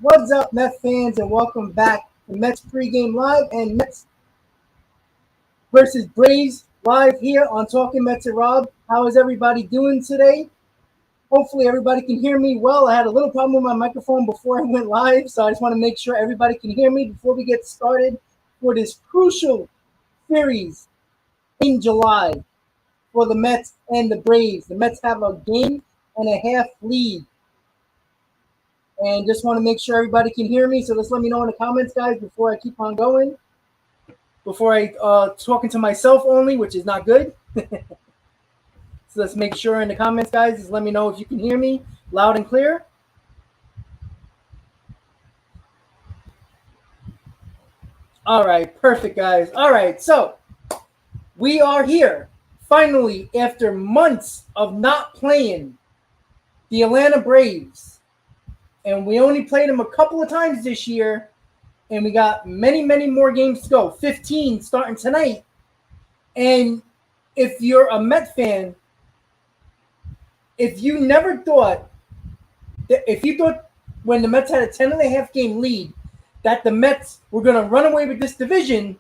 What's up, Mets fans, and welcome back to Mets pregame live and Mets versus Braves live here on Talking Mets and Rob. How is everybody doing today? Hopefully, everybody can hear me well. I had a little problem with my microphone before I went live, so I just want to make sure everybody can hear me before we get started for this crucial series in July for the Mets and the Braves. The Mets have a game and a half lead. And just want to make sure everybody can hear me. So let's let me know in the comments, guys, before I keep on going. Before I talking to myself only, which is not good. So let's make sure in the comments, guys. Just let me know if you can hear me loud and clear. All right, perfect, guys. All right, so we are here finally after months of not playing the Atlanta Braves. And we only played them a couple of times this year. And we got many, many more games to go. 15 starting tonight. And if you're a Met fan, if you never thought if you thought when the Mets had a 10.5 game lead that the Mets were going to run away with this division,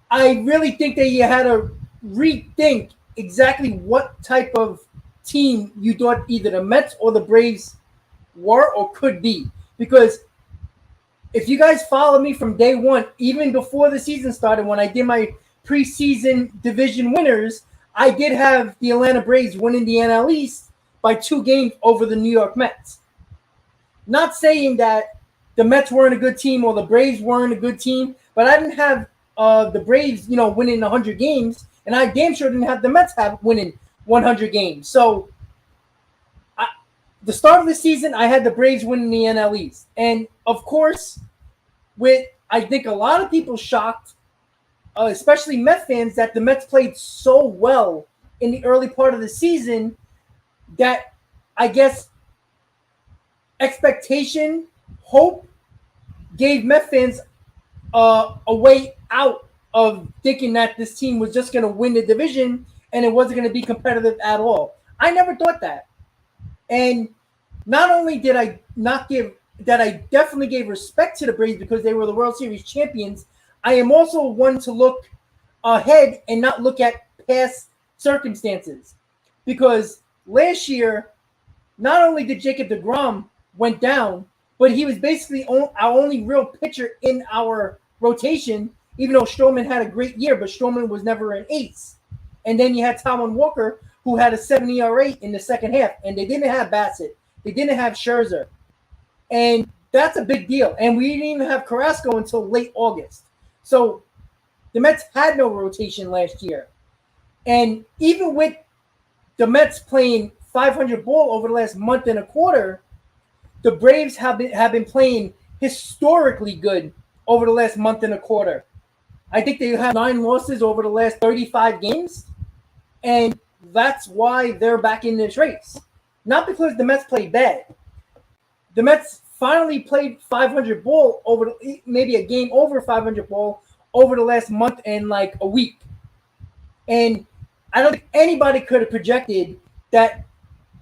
I really think that you had to rethink exactly what type of team you thought either the Mets or the Braves were or could be. Because if you guys follow me from day one, even before the season started, when I did my preseason division winners, I did have the Atlanta Braves winning the NL East by 2 games over the New York Mets. Not saying that the Mets weren't a good team or the Braves weren't a good team, but I didn't have the Braves, winning 100 games, and I damn sure didn't have the Mets winning 100 games. So the start of the season, I had the Braves winning the NL East. And, of course, with, I think, a lot of people shocked, especially Met fans, that the Mets played so well in the early part of the season that I guess expectation, hope gave Met fans a way out of thinking that this team was just going to win the division and it wasn't going to be competitive at all. I never thought that. And not only did I not give that, I definitely gave respect to the Braves because they were the World Series champions. I am also one to look ahead and not look at past circumstances. Because last year, not only did Jacob deGrom went down, but he was basically our only real pitcher in our rotation, even though Stroman had a great year, but Stroman was never an ace. And then you had Taijuan Walker, who had a 7 ERA in the second half, and they didn't have Bassett. They didn't have Scherzer. And that's a big deal. And we didn't even have Carrasco until late August. So the Mets had no rotation last year. And even with the Mets playing 500 ball over the last month and a quarter, the Braves have been playing historically good over the last month and a quarter. I think they have 9 losses over the last 35 games. And that's why they're back in this race. Not because the Mets played bad. The Mets finally played 500 ball over maybe a game over 500 ball over the last month and like a week. And I don't think anybody could have projected that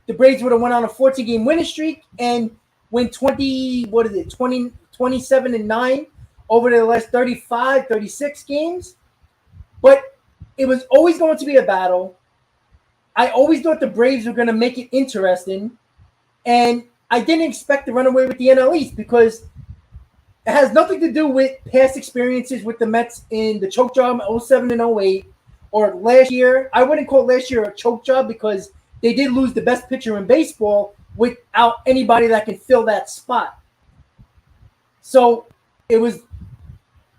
the Braves would have went on a 14-game winning streak and win 27-9 over the last 35, 36 games. But it was always going to be a battle. I always thought the Braves were going to make it interesting. And I didn't expect to run away with the NL East because it has nothing to do with past experiences with the Mets in the choke job in 07 and 08 or last year. I wouldn't call last year a choke job because they did lose the best pitcher in baseball without anybody that can fill that spot. So it was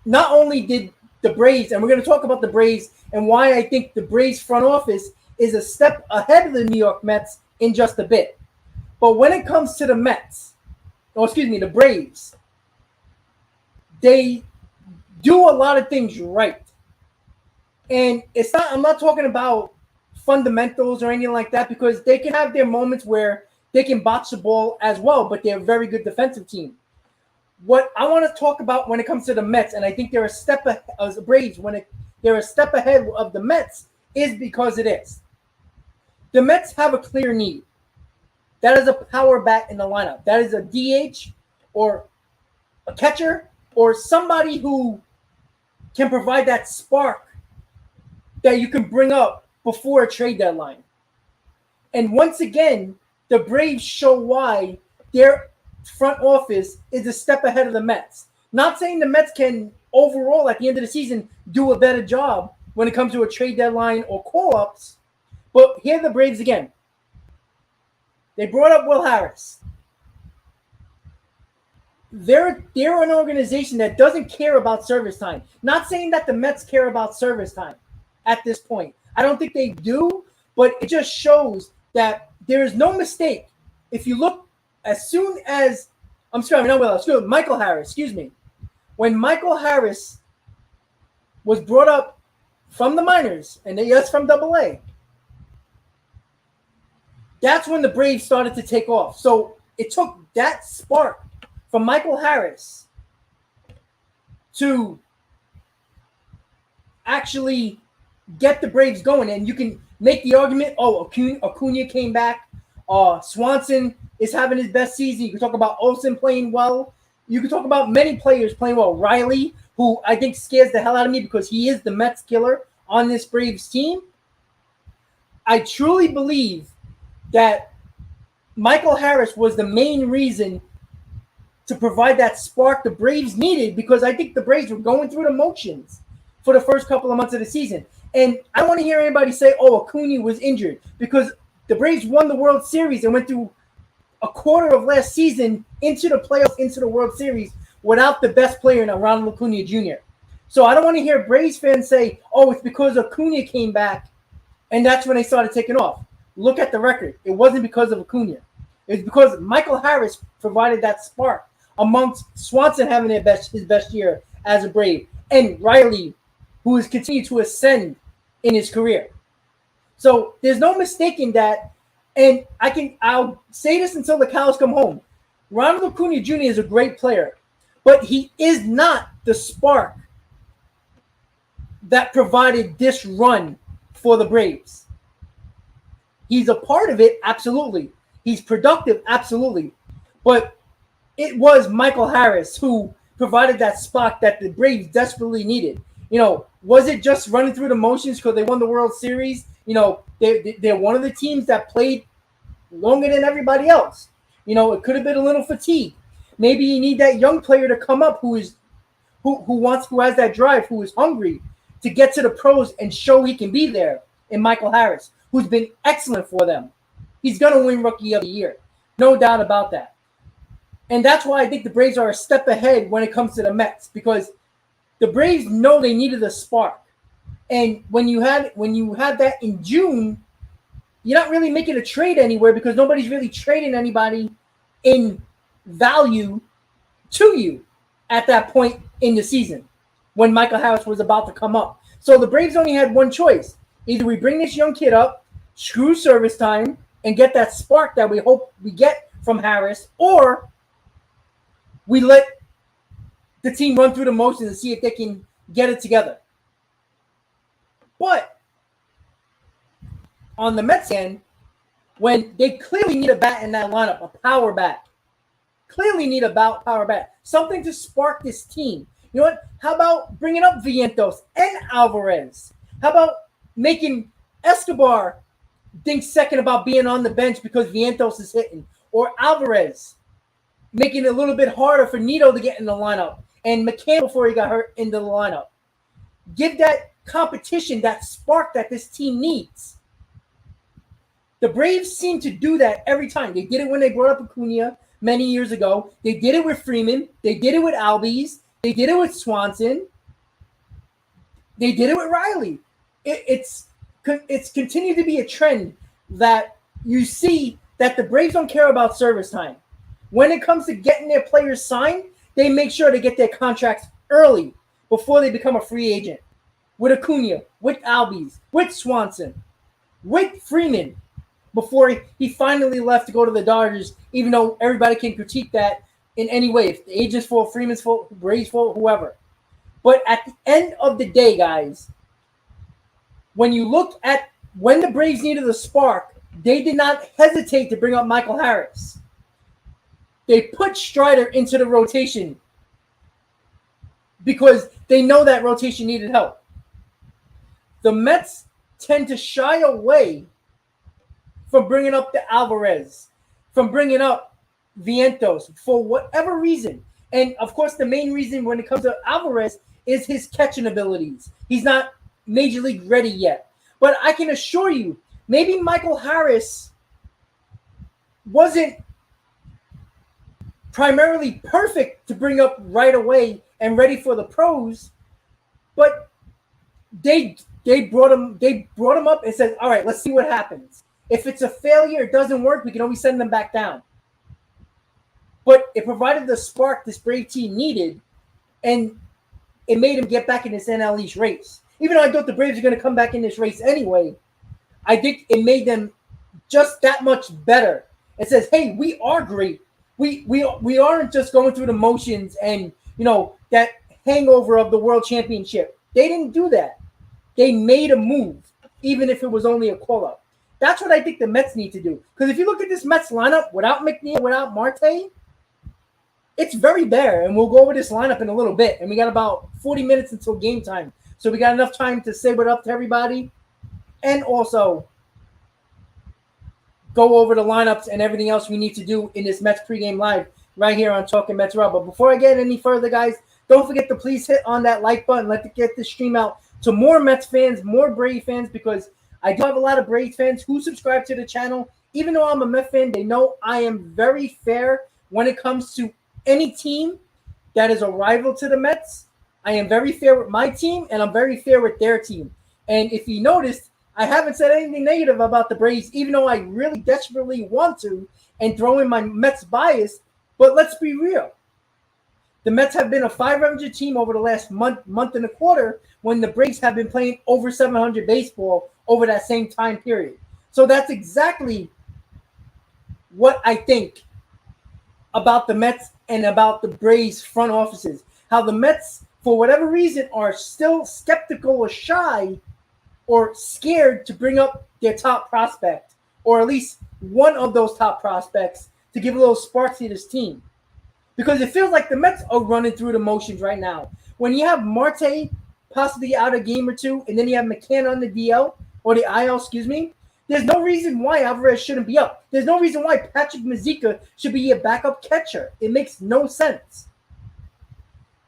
not only did the Braves, and we're going to talk about the Braves and why I think the Braves front office is a step ahead of the New York Mets in just a bit. But when it comes to the the Braves, they do a lot of things right. And I'm not talking about fundamentals or anything like that because they can have their moments where they can botch the ball as well, but they're a very good defensive team. What I want to talk about when it comes to the Mets, and I think they're a step ahead of the Braves they're a step ahead of the Mets, is because it is. The Mets have a clear need. that is a power bat in the lineup. That is a DH or a catcher or somebody who can provide that spark that you can bring up before a trade deadline. And once again, the Braves show why their front office is a step ahead of the Mets. Not saying the Mets can overall at the end of the season do a better job when it comes to a trade deadline or call-ups, but here are the Braves again. They brought up Will Harris. They're an organization that doesn't care about service time. Not saying that the Mets care about service time at this point. I don't think they do, but it just shows that there is no mistake. If you look as soon as Michael Harris, excuse me. When Michael Harris was brought up from the minors, and yes, from AA, that's when the Braves started to take off. So it took that spark from Michael Harris to actually get the Braves going. And you can make the argument, Acuna came back. Swanson is having his best season. You can talk about Olsen playing well. You can talk about many players playing well. Riley, who I think scares the hell out of me because he is the Mets killer on this Braves team. I truly believe that Michael Harris was the main reason to provide that spark the Braves needed, because I think the Braves were going through the motions for the first couple of months of the season. And I don't want to hear anybody say, Acuna was injured, because the Braves won the World Series and went through a quarter of last season into the playoffs, into the World Series, without the best player in Ronald Acuna Jr. So I don't want to hear Braves fans say, it's because Acuna came back and that's when they started taking off. Look at the record. It wasn't because of Acuna. It was because Michael Harris provided that spark amongst Swanson having his best year as a Brave, and Riley, who has continued to ascend in his career. So there's no mistaking that, and I'll say this until the cows come home. Ronald Acuna Jr. is a great player, but he is not the spark that provided this run for the Braves. He's a part of it, absolutely. He's productive, absolutely. But it was Michael Harris who provided that spark that the Braves desperately needed. Was it just running through the motions because they won the World Series? They're one of the teams that played longer than everybody else. It could have been a little fatigue. Maybe you need that young player to come up who has that drive, who is hungry to get to the pros and show he can be there. In Michael Harris, who's been excellent for them. He's going to win Rookie of the Year. No doubt about that. And that's why I think the Braves are a step ahead when it comes to the Mets, because the Braves know they needed a spark. And when you had that in June, you're not really making a trade anywhere because nobody's really trading anybody in value to you at that point in the season when Michael Harris was about to come up. So the Braves only had one choice. Either we bring this young kid up, screw service time, and get that spark that we hope we get from Harris, or we let the team run through the motions and see if they can get it together. But on the Mets end, when they clearly need a bat in that lineup, a power bat, power bat, something to spark this team. You know what? How about bringing up Vientos and Alvarez? How about making Escobar think second about being on the bench because Vientos is hitting? Or Alvarez making it a little bit harder for Nito to get in the lineup and McCann before he got hurt into the lineup. Give that competition, that spark that this team needs. The Braves seem to do that every time. They did it when they brought up Acuna many years ago. They did it with Freeman. They did it with Albies. They did it with Swanson. They did it with Riley. It's continued to be a trend that you see that the Braves don't care about service time. When it comes to getting their players signed, they make sure to get their contracts early before they become a free agent. With Acuna, with Albies, with Swanson, with Freeman, before he finally left to go to the Dodgers, even though everybody can critique that in any way. If the agent's fault, Freeman's fault, Braves' fault, whoever. But at the end of the day, guys, when you look at when the Braves needed a spark, they did not hesitate to bring up Michael Harris. They put Strider into the rotation because they know that rotation needed help. The Mets tend to shy away from bringing up the Alvarez, from bringing up Vientos for whatever reason. And of course, the main reason when it comes to Alvarez is his catching abilities. He's not major league ready yet. But I can assure you, maybe Michael Harris wasn't primarily perfect to bring up right away and ready for the pros, but they brought him up and said, all right, let's see what happens. If it's a failure, it doesn't work, we can always send them back down. But it provided the spark this Brave team needed, and it made him get back in this NL East race. Even though I thought the Braves are going to come back in this race anyway, I think it made them just that much better. It says, hey, we are great. We aren't just going through the motions and, that hangover of the world championship. They didn't do that. They made a move, even if it was only a call-up. That's what I think the Mets need to do. Because if you look at this Mets lineup without McNeil, without Marte, it's very bare. And we'll go over this lineup in a little bit. And we got about 40 minutes until game time. So we got enough time to say what up to everybody. And also go over the lineups and everything else we need to do in this Mets pregame live right here on Talking Mets Raw. But before I get any further, guys, don't forget to please hit on that like button. Let's get this stream out to more Mets fans, more Brave fans, because I do have a lot of Brave fans who subscribe to the channel. Even though I'm a Met fan, they know I am very fair when it comes to any team that is a rival to the Mets. I am very fair with my team, and I'm very fair with their team. And if you noticed, I haven't said anything negative about the Braves, even though I really desperately want to and throw in my Mets bias. But let's be real. The Mets have been a .500 team over the last month and a quarter, when the Braves have been playing over 700 baseball over that same time period. So that's exactly what I think about the Mets and about the Braves front offices. How the Mets, for whatever reason, are still skeptical or shy or scared to bring up their top prospect, or at least one of those top prospects, to give a little spark to this team. Because it feels like the Mets are running through the motions right now. When you have Marte possibly out a game or two, and then you have McCann on the DL, or the IL, there's no reason why Alvarez shouldn't be up. There's no reason why Patrick Mazeika should be a backup catcher. It makes no sense.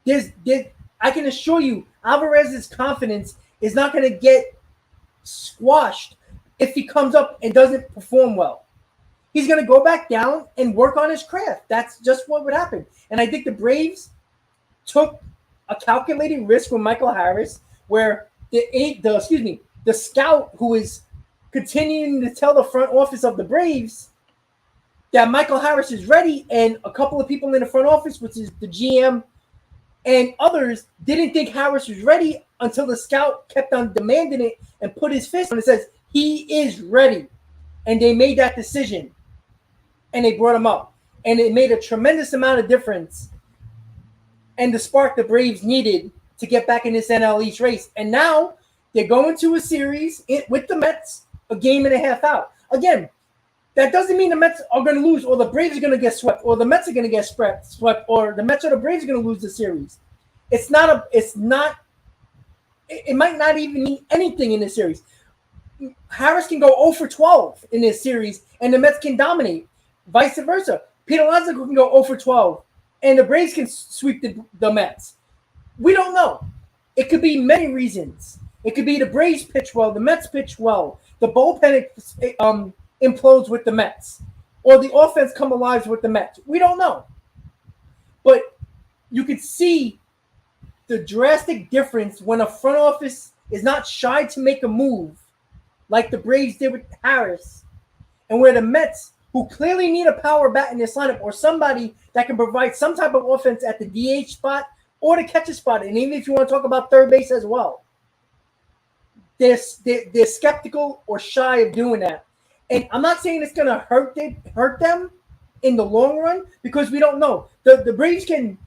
I can assure you, Alvarez's confidence is not going to get squashed if he comes up and doesn't perform well. He's going to go back down and work on his craft. That's just what would happen. And I think the Braves took a calculated risk with Michael Harris, where the scout who is continuing to tell the front office of the Braves that Michael Harris is ready, and a couple of people in the front office, which is the GM and others, didn't think Harris was ready until the scout kept on demanding it and put his fist on it and says, he is ready. And they made that decision. And they brought him up. And it made a tremendous amount of difference. And the spark the Braves needed to get back in this NL East race. And now they're going to a series with the Mets, a game and a half out. Again, that doesn't mean the Mets are going to lose, or the Braves are going to get swept, or the Mets are going to get swept, or the Mets or the Braves are going to lose the series. It might not even mean anything in this series. Harris can go 0 for 12 in this series, and the Mets can dominate. Vice versa. Pete Alonso can go 0 for 12, and the Braves can sweep the Mets. We don't know. It could be many reasons. It could be the Braves pitch well, the Mets pitch well, the bullpen implodes with the Mets, or the offense come alive with the Mets. We don't know. But you could see the drastic difference when a front office is not shy to make a move like the Braves did with Harris, and where the Mets, who clearly need a power bat in this lineup, or somebody that can provide some type of offense at the DH spot or the catcher spot, and even if you want to talk about third base as well, they're skeptical or shy of doing that. And I'm not saying it's going to hurt them in the long run, because we don't know. The Braves can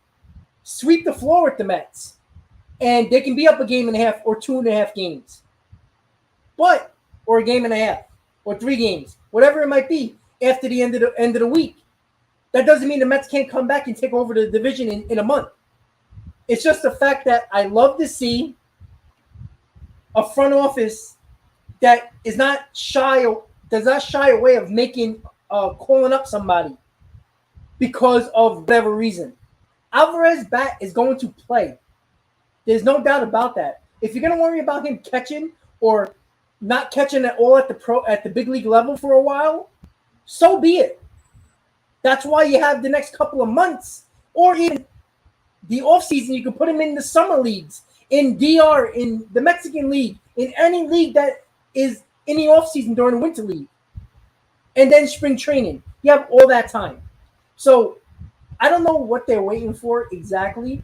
sweep the floor with the Mets, and they can be up a game and a half or 2.5 games. Or a game and a half or 3 games. whatever it might be after the end of the week. That doesn't mean the Mets can't come back and take over the division in a month. It's just the fact that I love to see a front office that does not shy away of making calling up somebody because of whatever reason. Alvarez bat is going to play. There's no doubt about that. If you're going to worry about him catching or not catching at all at the big league level for a while, so be it. That's why you have the next couple of months, or even the offseason. You can put him in the summer leagues, in DR, in the Mexican League, in any league that is in the offseason during the winter league. And then spring training. You have all that time. So I don't know what they're waiting for exactly.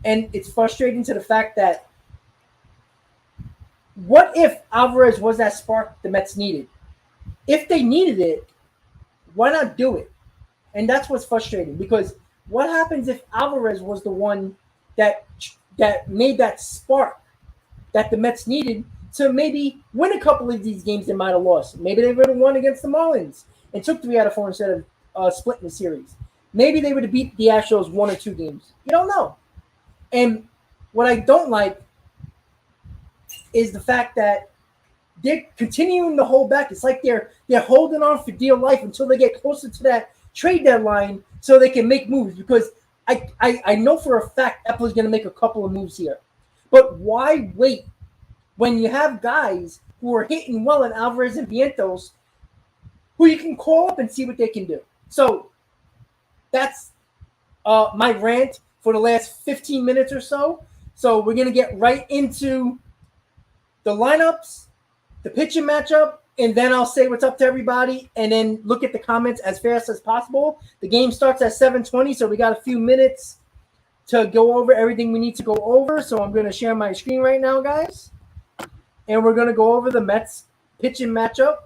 And it's frustrating to the fact that what if Alvarez was that spark the Mets needed? If they needed it, why not do it? And that's what's frustrating, because what happens if Alvarez was the one that made that spark that the Mets needed to maybe win a couple of these games they might have lost? Maybe they would have won against the Marlins and took 3 out of 4 instead of splitting the series. Maybe they would have beat the Astros 1 or 2 games. You don't know. And what I don't like is the fact that they're continuing to hold back. It's like they're holding on for dear life until they get closer to that trade deadline so they can make moves, because I know for a fact Apple's going to make a couple of moves here. But why wait when you have guys who are hitting well in Alvarez and Vientos who you can call up and see what they can do? So that's my rant for the last 15 minutes or so. So we're going to get right into the lineups, the pitching matchup, and then I'll say what's up to everybody and then look at the comments as fast as possible. The game starts at 7:20, so we got a few minutes to go over everything we need to go over. So I'm going to share my screen right now, guys. And we're going to go over the Mets pitching matchup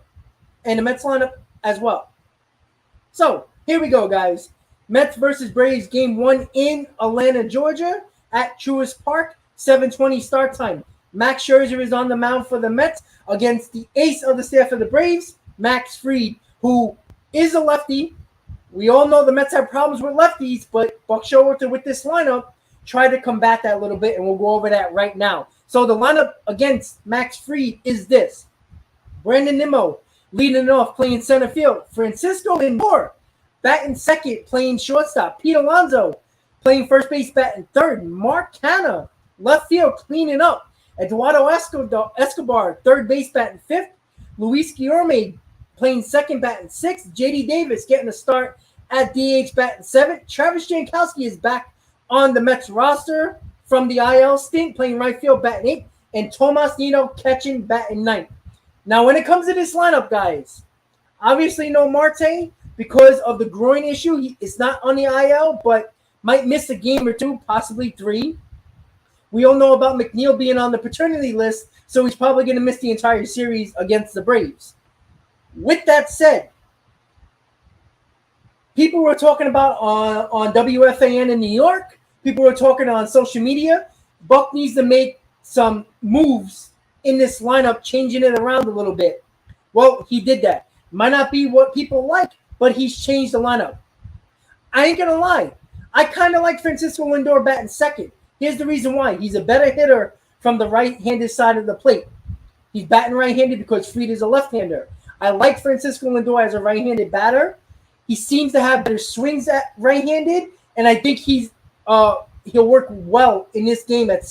and the Mets lineup as well. So here we go, guys. Mets versus Braves, game 1 in Atlanta, Georgia at Truist Park, 7:20 start time. Max Scherzer is on the mound for the Mets against the ace of the staff of the Braves, Max Fried, who is a lefty. We all know the Mets have problems with lefties, but Buck Showalter with this lineup tried to combat that a little bit, and we'll go over that right now. So the lineup against Max Fried is this. Brandon Nimmo leading off, playing center field. Francisco Lindor batting second, playing shortstop. Pete Alonso playing first base, batting third. Mark Canha, left field, cleaning up. Eduardo Escobar, third base, batting fifth. Luis Guillorme playing second, batting sixth. J.D. Davis getting a start at DH, batting seventh. Travis Jankowski is back on the Mets roster from the IL stint, playing right field, batting eighth. And Tomas Nido catching, batting ninth. Now, when it comes to this lineup, guys, obviously no Marte because of the groin issue. He is not on the IL, but might miss a game or 2, possibly 3. We all know about McNeil being on the paternity list, so he's probably going to miss the entire series against the Braves. With that said, people were talking about on WFAN in New York. People were talking on social media. Buck needs to make some moves in this lineup, changing it around a little bit. Well, he did that. Might not be what people like, but he's changed the lineup. I ain't going to lie. I kind of like Francisco Lindor batting second. Here's the reason why. He's a better hitter from the right-handed side of the plate. He's batting right-handed because Fried is a left-hander. I like Francisco Lindor as a right-handed batter. He seems to have better swings at right-handed, and I think he'll work well in this game at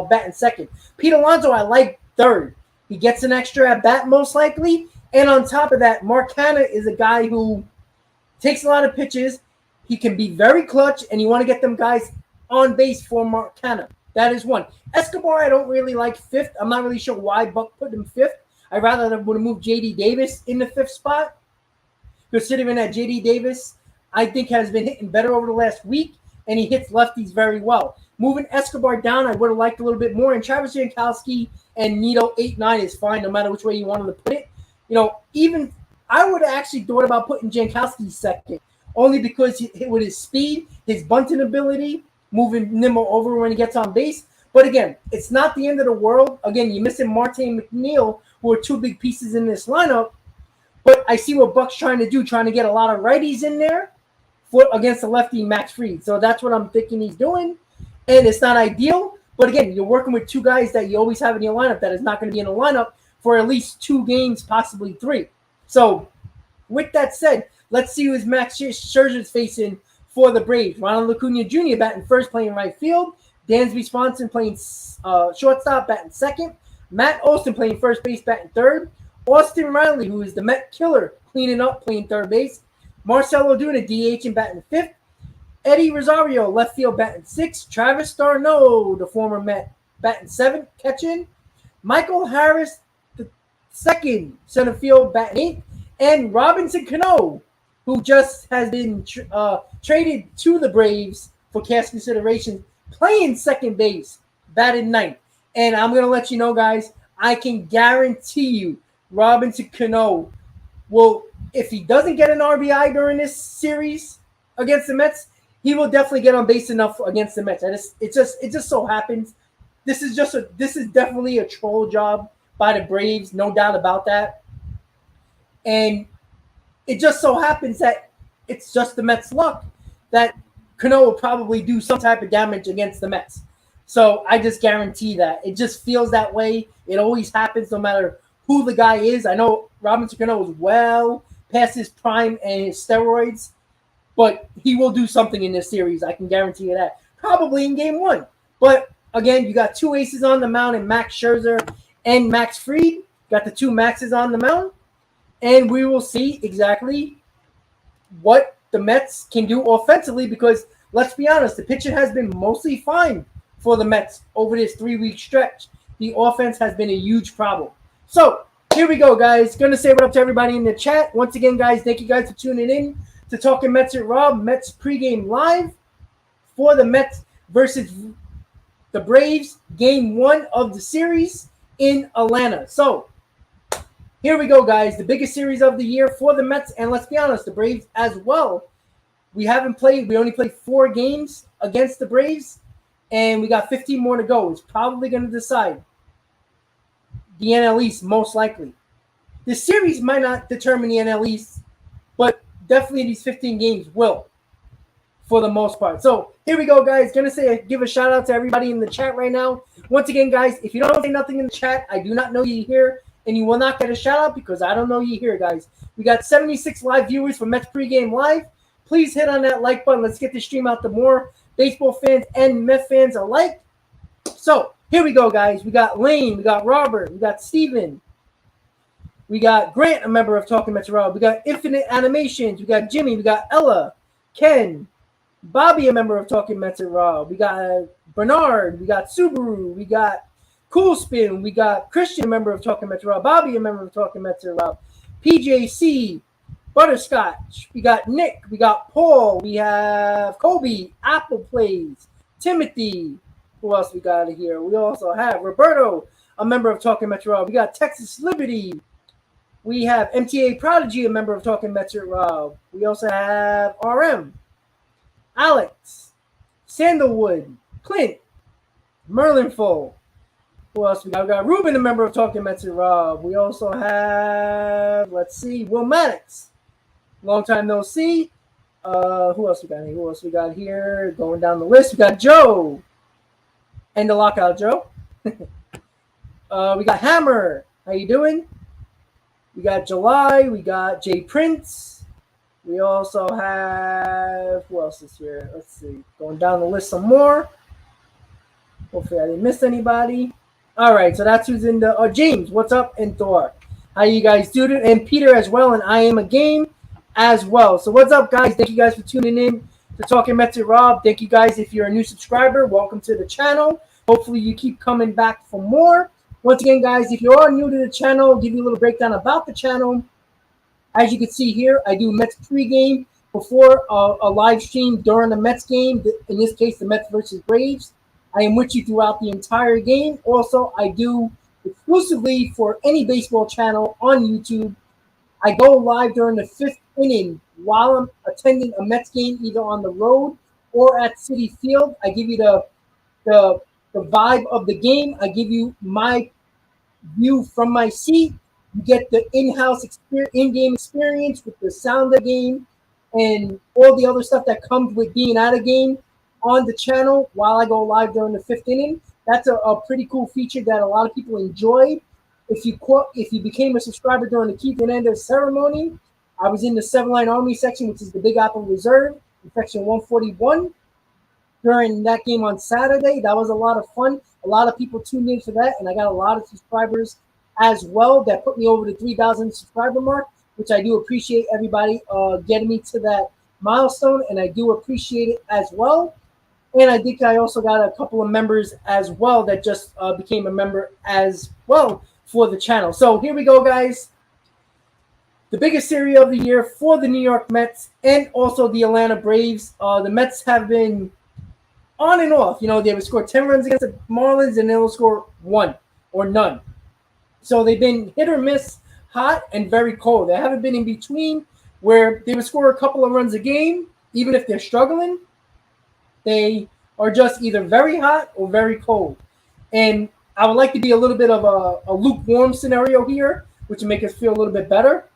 batting second. Pete Alonso, I like third. He gets an extra at bat most likely, and on top of that, Mark Canha is a guy who takes a lot of pitches. He can be very clutch, and you want to get them guys on base for Mark Canha. That is one. Escobar, I don't really like fifth. I'm not really sure why Buck put him fifth. I'd rather would have moved J.D. Davis in the fifth spot. Considering that J.D. Davis, I think, has been hitting better over the last week, and he hits lefties very well. Moving Escobar down, I would have liked a little bit more. And Travis Jankowski and Nido 8-9 is fine, no matter which way you wanted to put it. You know, even I would have actually thought about putting Jankowski second, only because with his speed, his bunting ability, moving Nimmo over when he gets on base. But again, it's not the end of the world. Again, you're missing Marte and McNeil, who are 2 big pieces in this lineup. But I see what Buck's trying to do, trying to get a lot of righties in there for against the lefty Max Fried. So that's what I'm thinking he's doing. And it's not ideal. But again, you're working with two guys that you always have in your lineup that is not going to be in the lineup for at least 2 games, possibly 3. So with that said, let's see who's Max Scherzer's facing for the Braves. Ronald Acuna Jr. batting first, playing right field. Dansby Swanson playing shortstop, batting second. Matt Olson playing first base, batting third. Austin Riley, who is the Met killer, cleaning up, playing third base. Marcelo Duna, DH, and batting fifth. Eddie Rosario, left field, batting sixth. Travis d'Arnaud, the former Met, batting seventh, catching. Michael Harris, the second, center field, batting eighth. And Robinson Cano, who just has been traded to the Braves for cash consideration, playing second base, batting ninth. And I'm going to let you know, guys, I can guarantee you Robinson Cano will, if he doesn't get an RBI during this series against the Mets, he will definitely get on base enough against the Mets. It just so happens this is definitely a troll job by the Braves, no doubt about that. And it just so happens that it's just the Mets' luck that Cano will probably do some type of damage against the Mets. So I just guarantee that. It just feels that way. It always happens no matter who the guy is. I know Robinson Cano is well past his prime and his steroids, but he will do something in this series. I can guarantee you that. Probably in game 1. But again, you got 2 aces on the mound in Max Scherzer and Max Fried. Got the 2 Maxes on the mound. And we will see exactly what the Mets can do offensively because, let's be honest, the pitching has been mostly fine for the Mets over this 3-week stretch. The offense has been a huge problem. So here we go, guys. Going to say what up to everybody in the chat. Once again, guys, thank you guys for tuning in to Talking Mets with Rob, Mets pregame live for the Mets versus the Braves, game 1 of the series in Atlanta. So here we go, guys. The biggest series of the year for the Mets, and let's be honest, the Braves as well. We only played 4 games against the Braves, and we got 15 more to go. It's probably going to decide the NL East, most likely. The series might not determine the NL East, but definitely these 15 games will, for the most part. So here we go, guys. Going to give a shout out to everybody in the chat right now. Once again, guys, if you don't say nothing in the chat, I do not know you here. And you will not get a shout out because I don't know you here, guys. We got 76 live viewers for Mets pregame live. Please hit on that like button. Let's get the stream out to more baseball fans and Mets fans alike. So here we go, guys. We got Lane, we got Robert, we got Steven, we got Grant, a member of Talking Mets Rob. We got Infinite Animations, we got Jimmy, we got Ella, Ken, Bobby, a member of Talking Mets Rob. We got Bernard, we got Subaru, we got Cool Spin, we got Christian, a member of Talking Mets Rob, Bobby, a member of Talking Mets Rob, PJC, Butterscotch, we got Nick, we got Paul, we have Kobe, Apple Plays, Timothy. Who else we got here? We also have Roberto, a member of Talking Mets Rob. We got Texas Liberty. We have MTA Prodigy, a member of Talking Mets Rob. We also have RM, Alex, Sandalwood, Clint, Merlinful. Who else we got? We got Ruben, a member of Talking Mets Rob. We also have, let's see, Will Maddox. Long time no see. Who else we got here? Who else we got here? Going down the list, we got Joe. And the Lockout Joe. We got Hammer. How you doing? We got July. We got Jay Prince. We also have, who else is here? Let's see. Going down the list some more. Hopefully I didn't miss anybody. All right, so that's who's in the James. What's up? And Thor. How you guys doing? And Peter as well. And I am a game as well. So what's up, guys? Thank you guys for tuning in to Talking Mets with Rob. Thank you guys. If you're a new subscriber, welcome to the channel. Hopefully you keep coming back for more. Once again, guys, if you are new to the channel, I'll give you a little breakdown about the channel. As you can see here, I do Mets pregame before a live stream during the Mets game. In this case, the Mets versus Braves. I am with you throughout the entire game. Also, I do exclusively for any baseball channel on YouTube. I go live during the 5th inning while I'm attending a Mets game, either on the road or at Citi Field. I give you the vibe of the game. I give you my view from my seat. You get the in-game experience with the sound of the game and all the other stuff that comes with being at a game on the channel while I go live during the fifth inning. That's a pretty cool feature that a lot of people enjoyed. If you became a subscriber during the Keith Hernandez ceremony, I was in the 7-line Army section, which is the Big Apple Reserve, in section 141 during that game on Saturday. That was a lot of fun. A lot of people tuned in for that, and I got a lot of subscribers as well that put me over the 3,000 subscriber mark, which I do appreciate everybody getting me to that milestone, and I do appreciate it as well. And I think I also got a couple of members as well that just became a member as well for the channel. So here we go, guys. The biggest series of the year for the New York Mets and also the Atlanta Braves. The Mets have been on and off. They would score 10 runs against the Marlins and they'll score 1 or none. So they've been hit or miss, hot and very cold. They haven't been in between where they would score a couple of runs a game, even if they're struggling. They are just either very hot or very cold. And I would like to be a little bit of a lukewarm scenario here, which would make us feel a little bit better.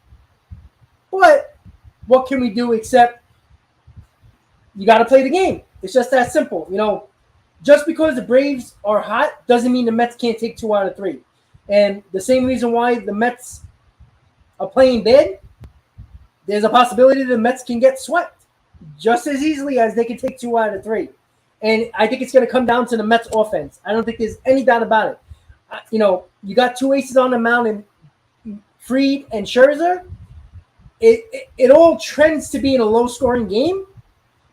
But what can we do except you got to play the game. It's just that simple. Just because the Braves are hot doesn't mean the Mets can't take 2 out of 3. And the same reason why the Mets are playing bad, there's a possibility the Mets can get swept just as easily as they can take 2 out of 3. And I think it's going to come down to the Mets offense. I don't think there's any doubt about it. You got 2 aces on the mound in Fried and Scherzer. It all trends to be in a low-scoring game.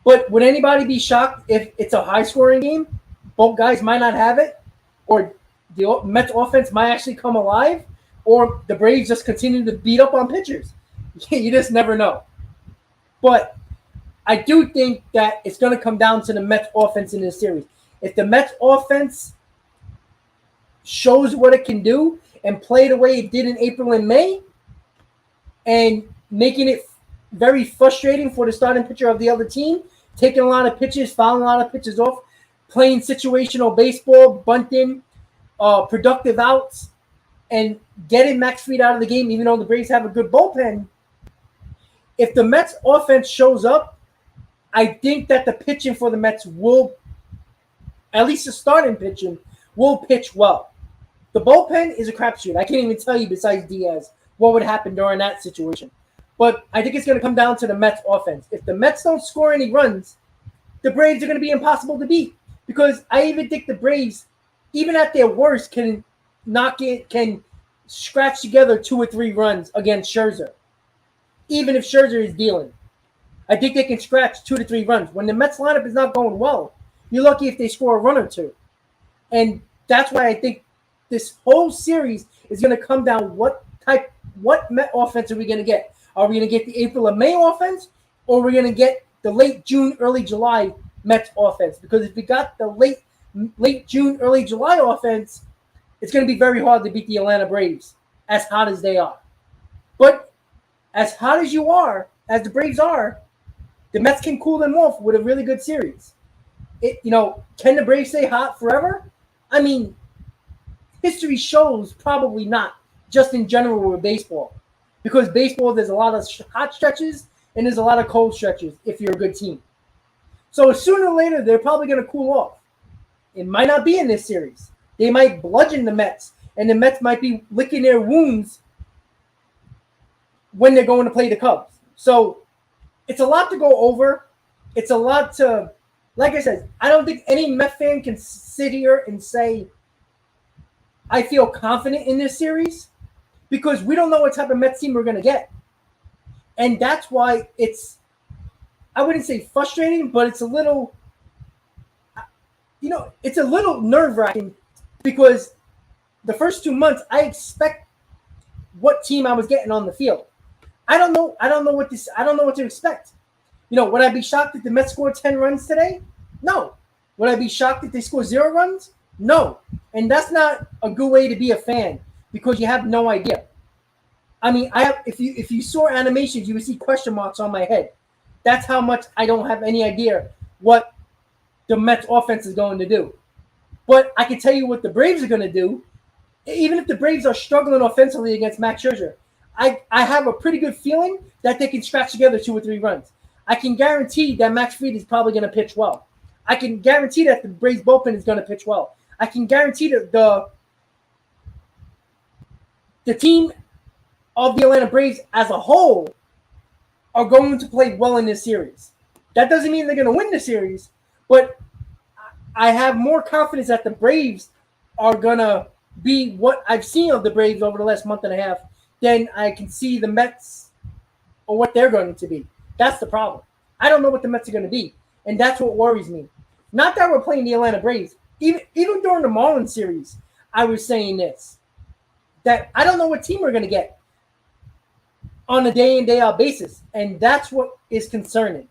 But would anybody be shocked if it's a high-scoring game? Both guys might not have it, or the Mets offense might actually come alive, or the Braves just continue to beat up on pitchers. You just never know. But I do think that it's going to come down to the Mets offense in this series. If the Mets offense shows what it can do and play the way it did in April and May, and making it very frustrating for the starting pitcher of the other team, taking a lot of pitches, fouling a lot of pitches off, playing situational baseball, bunting, productive outs, and getting Max Fried out of the game, even though the Braves have a good bullpen. If the Mets offense shows up, I think that the pitching for the Mets will, at least the starting pitching, will pitch well. The bullpen is a crapshoot. I can't even tell you, besides Diaz, what would happen during that situation. But I think it's going to come down to the Mets offense. If the Mets don't score any runs, the Braves are going to be impossible to beat. Because I even think the Braves, even at their worst, can scratch together 2 or 3 runs against Scherzer. Even if Scherzer is dealing. I think they can scratch 2 to 3 runs. When the Mets lineup is not going well, you're lucky if they score a run or 2. And that's why I think this whole series is going to come down what Met offense are we going to get? Are we going to get the April and May offense, or are we going to get the late June, early July Mets offense? Because if we got the late June, early July offense, it's going to be very hard to beat the Atlanta Braves, as hot as they are. But as hot as you are, as the Braves are, the Mets can cool them off with a really good series. Can the Braves stay hot forever? I mean, history shows probably not, just in general with baseball. Because baseball, there's a lot of hot stretches and there's a lot of cold stretches if you're a good team. So sooner or later, they're probably going to cool off. It might not be in this series. They might bludgeon the Mets, and the Mets might be licking their wounds when they're going to play the Cubs. So it's a lot to go over. It's a lot to, like I said, I don't think any Met fan can sit here and say, I feel confident in this series, because we don't know what type of Mets team we're going to get. And that's why it's, I wouldn't say frustrating, but it's a little, it's a little nerve-wracking, because the first 2 months, I expect what team I was getting on the field. I don't know what to expect. Would I be shocked if the Mets scored 10 runs today? No. Would I be shocked if they score 0 runs? No. And that's not a good way to be a fan, because you have no idea. I mean, if you saw animations, you would see question marks on my head. That's how much I don't have any idea what the Mets offense is going to do. But I can tell you what the Braves are going to do. even if the Braves are struggling offensively against Max Scherzer, I have a pretty good feeling that they can scratch together 2 or 3 runs. I can guarantee that Max Fried is probably going to pitch well. I can guarantee that the Braves bullpen is going to pitch well. I can guarantee that the team of the Atlanta Braves as a whole are going to play well in this series. That doesn't mean they're going to win the series, but I have more confidence that the Braves are going to be what I've seen of the Braves over the last month and a half than I can see the Mets or what they're going to be. That's the problem. I don't know what the Mets are going to be, and that's what worries me. Not that we're playing the Atlanta Braves. Even during the Marlins series, I was saying this, that I don't know what team we're going to get on a day-in, day-out basis, and that's what is concerning.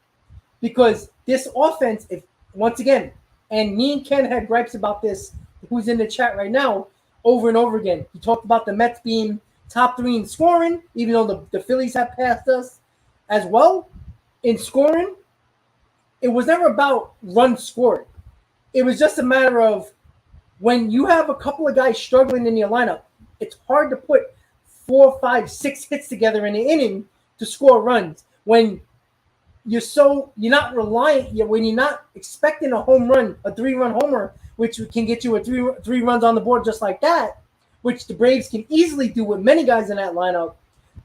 Because this offense, if once again, and me and Ken had gripes about this, who's in the chat right now, over and over again. He talked about the Mets being top 3 in scoring, even though the Phillies have passed us as well in scoring. It was never about runs scored. It was just a matter of when you have a couple of guys struggling in your lineup, it's hard to put 4, 5, 6 hits together in an inning to score runs. When you're not reliant, when you're not expecting a home run, a 3-run homer, which can get you a three runs on the board just like that, which the Braves can easily do with many guys in that lineup.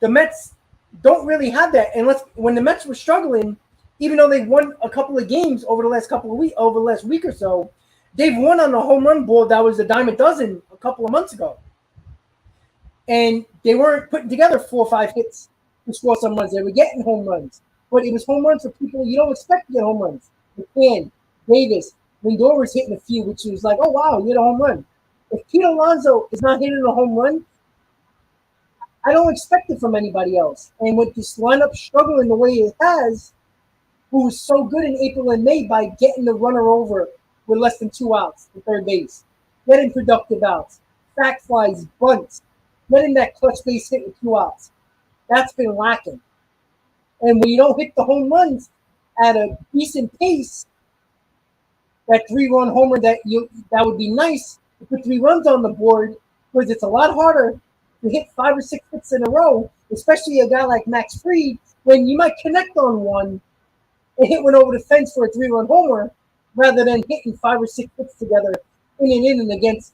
The Mets don't really have that. And when the Mets were struggling, even though they won a couple of games over the last week or so, they've won on the home run board that was a dime a dozen a couple of months ago. And they weren't putting together 4 or 5 hits to score some runs. They were getting home runs. But it was home runs for people you don't expect to get home runs. McCann, Davis, Lindor was hitting a few, which was like, oh, wow, you hit a home run. If Pete Alonso is not hitting a home run, I don't expect it from anybody else. And with this lineup struggling the way it has, who was so good in April and May by getting the runner over with less than 2 outs at third base, getting productive outs, sac flies, bunts, getting that clutch base hit with 2 outs. That's been lacking. And when you don't hit the home runs at a decent pace, that 3-run homer that would be nice to put 3 runs on the board, because it's a lot harder to hit 5 or 6 hits in a row, especially a guy like Max Fried, when you might connect on one and hit one over the fence for a 3-run homer, rather than hitting 5 or 6 hits together in an inning against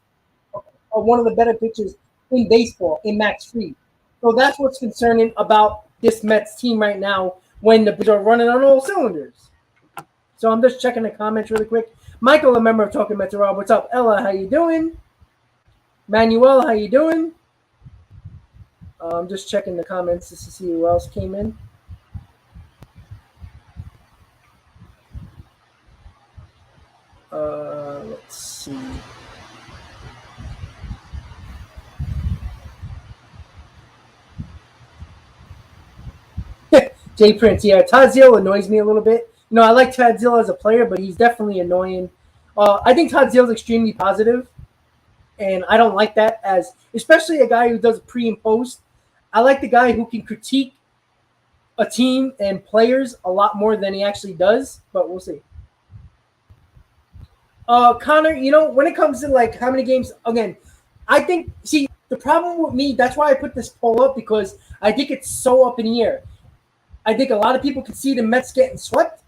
one of the better pitchers in baseball, in Max Fried. So that's what's concerning about this Mets team right now when the Braves are running on all cylinders. So I'm just checking the comments really quick. Michael, a member of Talking Mets, Rob, what's up? Ella, how you doing? Manuel, how you doing? I'm just checking the comments just to see who else came in. Let's see. Jay Prince, yeah, Tadziel annoys me a little bit. I like Tadziel as a player, but he's definitely annoying. I think Tadziel is extremely positive, and I don't like that especially a guy who does pre and post. I like the guy who can critique a team and players a lot more than he actually does, but we'll see. Connor, when it comes to like how many games, again, I think, the problem with me, that's why I put this poll up, because I think it's so up in the air. I think a lot of people can see the Mets getting swept.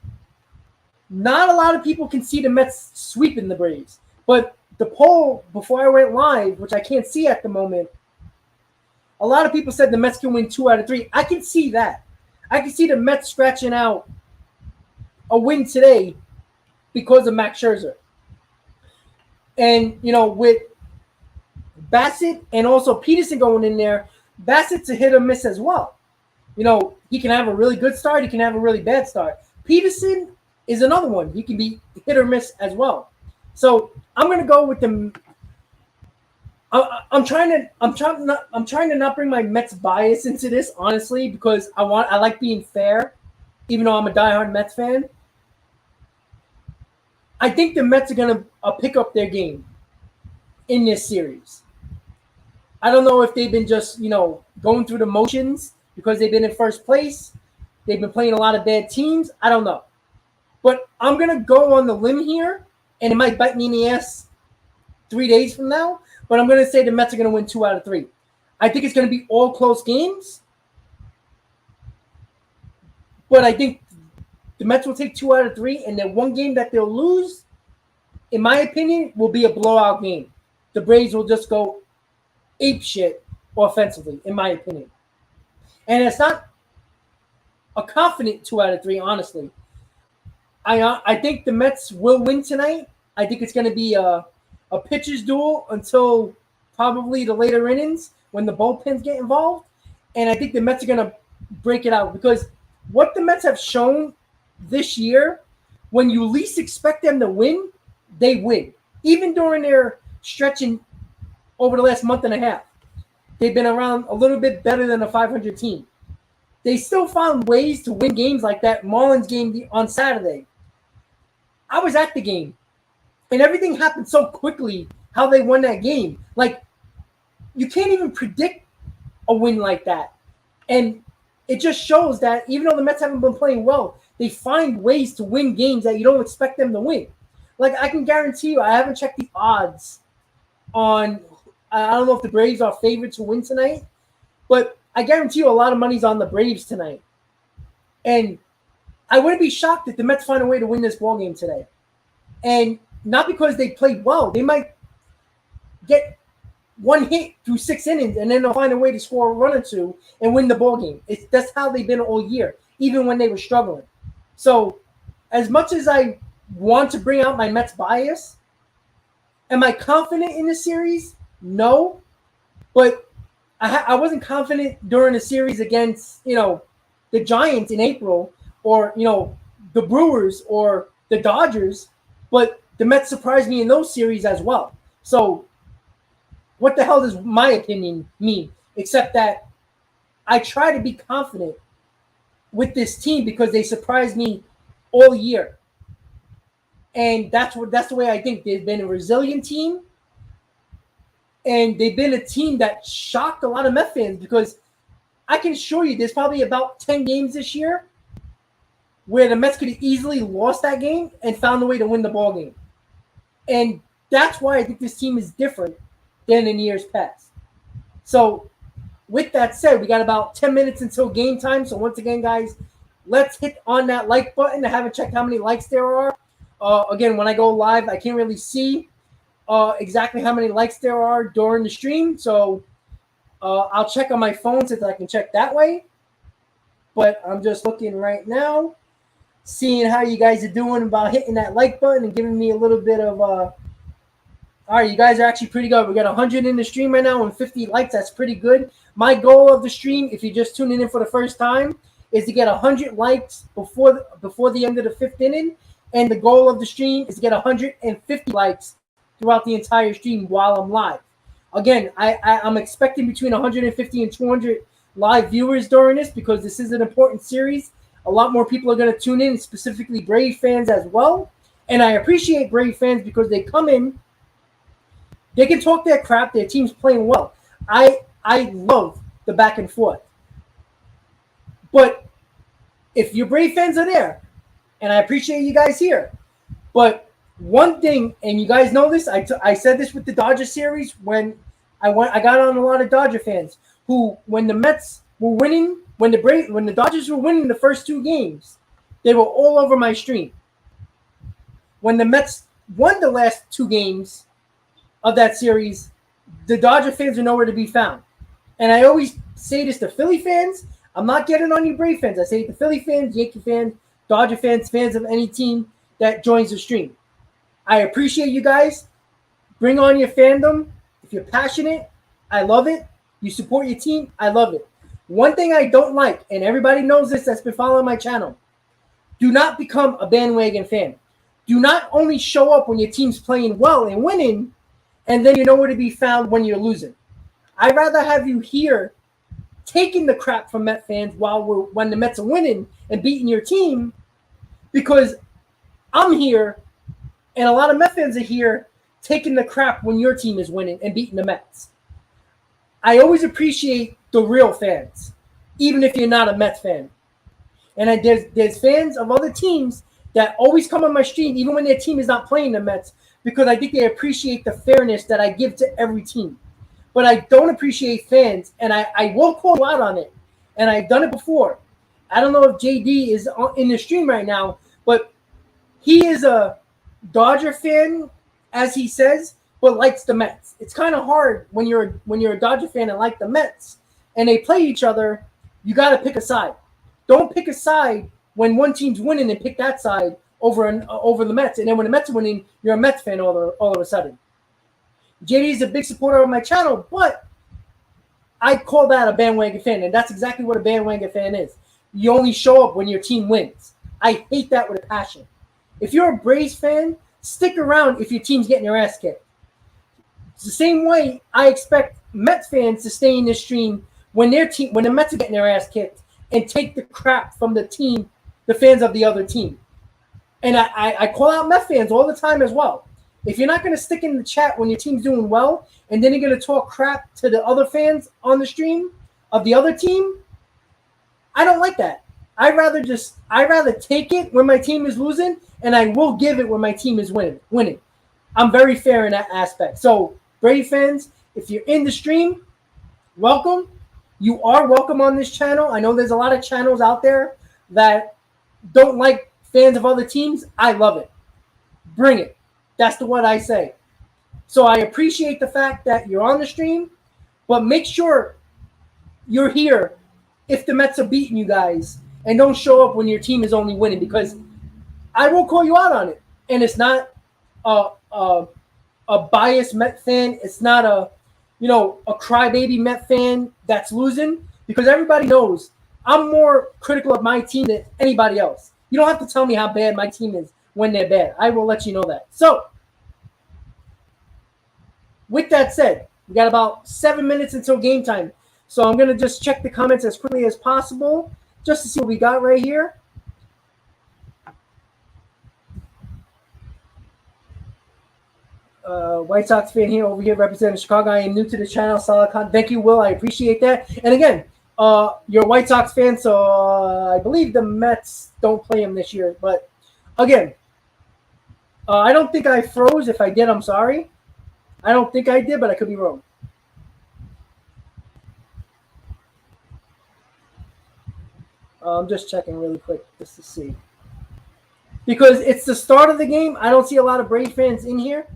Not a lot of people can see the Mets sweeping the Braves. But the poll before I went live, which I can't see at the moment, a lot of people said the Mets can win 2 out of 3. I can see that. I can see the Mets scratching out a win today because of Max Scherzer. And, with Bassett and also Peterson going in there, Bassett's a hit or miss as well. He can have a really good start. He can have a really bad start. Peterson is another one. He can be hit or miss as well. So I'm going to go with them. I'm trying to not bring my Mets bias into this, honestly, because I like being fair, even though I'm a diehard Mets fan. I think the Mets are going to pick up their game in this series. I don't know if they've been just, going through the motions because they've been in first place. They've been playing a lot of bad teams. I don't know. But I'm going to go on the limb here, and it might bite me in the ass 3 days from now. but I'm going to say the Mets are going to win 2 out of 3. I think it's going to be all close games, but I think the Mets will take 2 out of 3, and then one game that they'll lose, in my opinion, will be a blowout game. The Braves will just go ape shit offensively, in my opinion. And it's not a confident 2 out of 3, honestly. I think the Mets will win tonight. I think it's going to be a pitcher's duel until probably the later innings when the bullpens get involved. And I think the Mets are going to break it out because what the Mets have shown this year, when you least expect them to win, they win. Even during their stretching over the last month and a half, they've been around a little bit better than a 500 team. They still found ways to win games like that Marlins game on Saturday. I was at the game, and everything happened so quickly how they won that game. Like, you can't even predict a win like that. And it just shows that even though the Mets haven't been playing well, they find ways to win games that you don't expect them to win. Like, I can guarantee you, I haven't checked the odds on, I don't know if the Braves are favored to win tonight, but I guarantee you a lot of money's on the Braves tonight. And I wouldn't be shocked if the Mets find a way to win this ball game today. And not because they played well. They might get one hit through 6 innings, and then they'll find a way to score a run or two and win the ball game. That's how they've been all year, even when they were struggling. So as much as I want to bring out my Mets bias, am I confident in the series? No. But I wasn't confident during the series against, the Giants in April or, the Brewers or the Dodgers, but the Mets surprised me in those series as well. So what the hell does my opinion mean? Except that I try to be confident with this team because they surprised me all year. And that's the way I think. They've been a resilient team. And they've been a team that shocked a lot of Met fans because I can assure you there's probably about 10 games this year where the Mets could have easily lost that game and found a way to win the ball game. And that's why I think this team is different than in years past. So with that said, we got about 10 minutes until game time. So once again, guys, let's hit on that like button. I haven't checked how many likes there are. Again, when I go live, I can't really see exactly how many likes there are during the stream. So I'll check on my phone since I can check that way. But I'm just looking right now, seeing how you guys are doing about hitting that like button and giving me a little bit of all right, you guys are actually pretty good. We got 100 in the stream right now and 50 likes. That's pretty good. My goal of the stream, if you're just tuning in for the first time, is to get 100 likes before the end of the 5th inning. And the goal of the stream is to get 150 likes throughout the entire stream while I'm live. Again, I'm expecting between 150 and 200 live viewers during this because this is an important series. A lot more people are going to tune in, specifically Brave fans as well. And I appreciate Brave fans because they come in, they can talk their crap, their team's playing well. I love the back and forth. But if your Brave fans are there, and I appreciate you guys here, but one thing, and you guys know this, I said this with the Dodger series when I got on a lot of Dodger fans who, when the Mets were winning, when the Dodgers were winning the first 2 games, they were all over my stream. When the Mets won the last 2 games of that series, the Dodger fans are nowhere to be found. And I always say this to Philly fans. I'm not getting on you Brave fans. I say it to Philly fans, Yankee fans, Dodger fans, fans of any team that joins the stream. I appreciate you guys. Bring on your fandom. If you're passionate, I love it. You support your team, I love it. One thing I don't like, and everybody knows this that's been following my channel, do not become a bandwagon fan. Do not only show up when your team's playing well and winning, and then you're nowhere to be found when you're losing. I'd rather have you here taking the crap from Met fans when the Mets are winning and beating your team, because I'm here and a lot of Met fans are here taking the crap when your team is winning and beating the Mets. I always appreciate the real fans, even if you're not a Mets fan. And there's fans of other teams that always come on my stream, even when their team is not playing the Mets, because I think they appreciate the fairness that I give to every team. But I don't appreciate fans, and I will call you out on it. And I've done it before. I don't know if JD is in the stream right now, but he is a Dodger fan, as he says, but likes the Mets. It's kind of hard when you're a Dodger fan and like the Mets, and they play each other. You got to pick a side. Don't pick a side when one team's winning and pick that side over the Mets. And then when the Mets are winning, you're a Mets fan all of a sudden. JD is a big supporter of my channel, but I call that a bandwagon fan, and that's exactly what a bandwagon fan is. You only show up when your team wins. I hate that with a passion. If you're a Braves fan, stick around if your team's getting their ass kicked. It's the same way I expect Mets fans to stay in this stream when the Mets are getting their ass kicked and take the crap from the fans of the other team. And I call out Mets fans all the time as well. If you're not going to stick in the chat when your team's doing well, and then you're going to talk crap to the other fans on the stream of the other team, I don't like that. I'd rather take it when my team is losing, and I will give it when my team is winning. I'm very fair in that aspect. So, Brave fans, if you're in the stream, welcome. You are welcome on this channel. I know there's a lot of channels out there that don't like fans of other teams. I love it. Bring it. That's what I say. So I appreciate the fact that you're on the stream, but make sure you're here if the Mets are beating you guys, and don't show up when your team is only winning, because I will call you out on it. And it's not a biased Met fan. It's not a crybaby Met fan that's losing, because everybody knows I'm more critical of my team than anybody else. You don't have to tell me how bad my team is when they're bad. I will let you know that. So, with that said, we got about 7 minutes until game time. So I'm going to just check the comments as quickly as possible just to see what we got right here. White Sox fan here over here representing Chicago. I am new to the channel. Solid content. Thank you, Will. I appreciate that. And again, you're a White Sox fan, so I believe the Mets don't play him this year. But again, I don't think I froze. If I did, I'm sorry. I don't think I did, but I could be wrong. I'm just checking really quick just to see. Because it's the start of the game. I don't see a lot of Brave fans in here.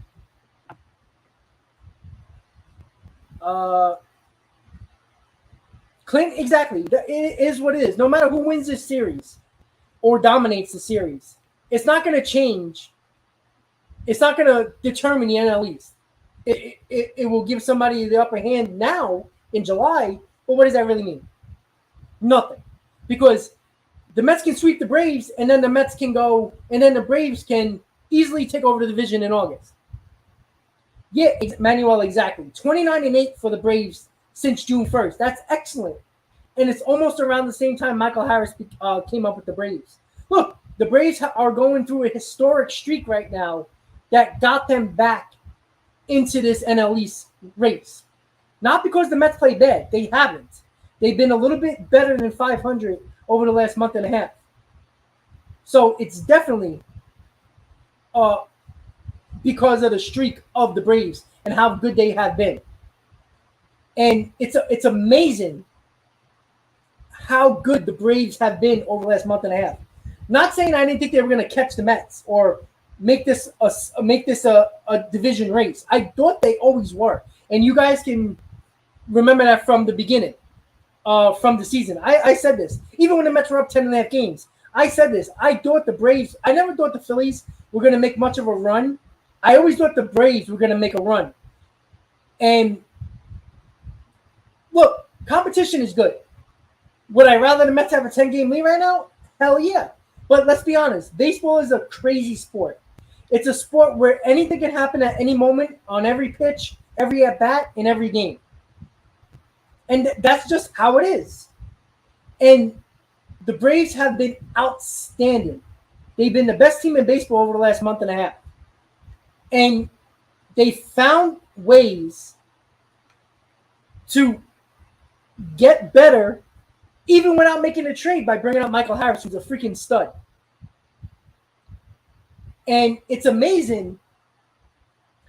Clint, exactly. It is what it is. No matter who wins this series or dominates the series, it's not going to change. It's not going to determine the NL East. It will give somebody the upper hand now in July, but what does that really mean? Nothing. Because the Mets can sweep the Braves, and then the Mets can go, and then the Braves can easily take over the division in August. Yeah, Manuel, exactly. 29-8 for the Braves since June 1st. That's excellent. And it's almost around the same time Michael Harris came up with the Braves. Look, the Braves are going through a historic streak right now that got them back into this NL East race. Not because the Mets play bad. They haven't. They've been a little bit better than 500 over the last month and a half. So it's definitely because of the streak of the Braves and how good they have been. And it's amazing how good the Braves have been over the last month and a half. Not saying I didn't think they were going to catch the Mets or make this a division race. I thought they always were. And you guys can remember that from the beginning, from the season. I said this. Even when the Mets were up 10.5 games, I said this. I thought the Braves – I never thought the Phillies were going to make much of a run. I always thought the Braves were going to make a run. And look, competition is good. Would I rather the Mets have a 10-game lead right now? Hell yeah. But let's be honest. Baseball is a crazy sport. It's a sport where anything can happen at any moment on every pitch, every at-bat, in every game. And that's just how it is. And the Braves have been outstanding. They've been the best team in baseball over the last month and a half. And they found ways to get better even without making a trade by bringing up Michael Harris, who's a freaking stud. And it's amazing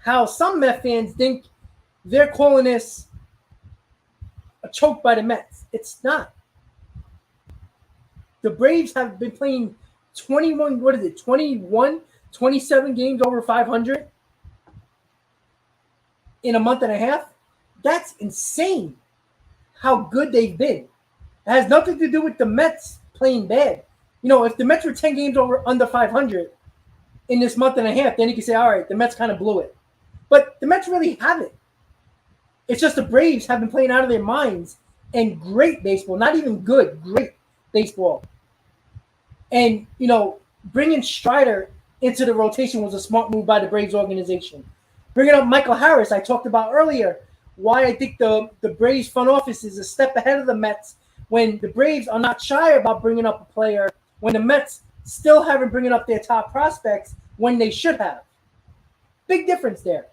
how some Met fans think they're calling this a choke by the Mets. It's not. The Braves have been playing 27 games over 500 in a month and a half. That's insane how good they've been. It has nothing to do with the Mets playing bad. If the Mets were 10 games under 500 in this month and a half, then you can say, all right, the Mets kind of blew it. But the Mets really haven't. It's just the Braves have been playing out of their minds and great baseball, not even good, great baseball. And, bringing Strider into the rotation was a smart move by the Braves organization. Bringing up Michael Harris, I talked about earlier, why I think the Braves front office is a step ahead of the Mets when the Braves are not shy about bringing up a player, when the Mets still haven't bringing up their top prospects when they should have. Big difference there.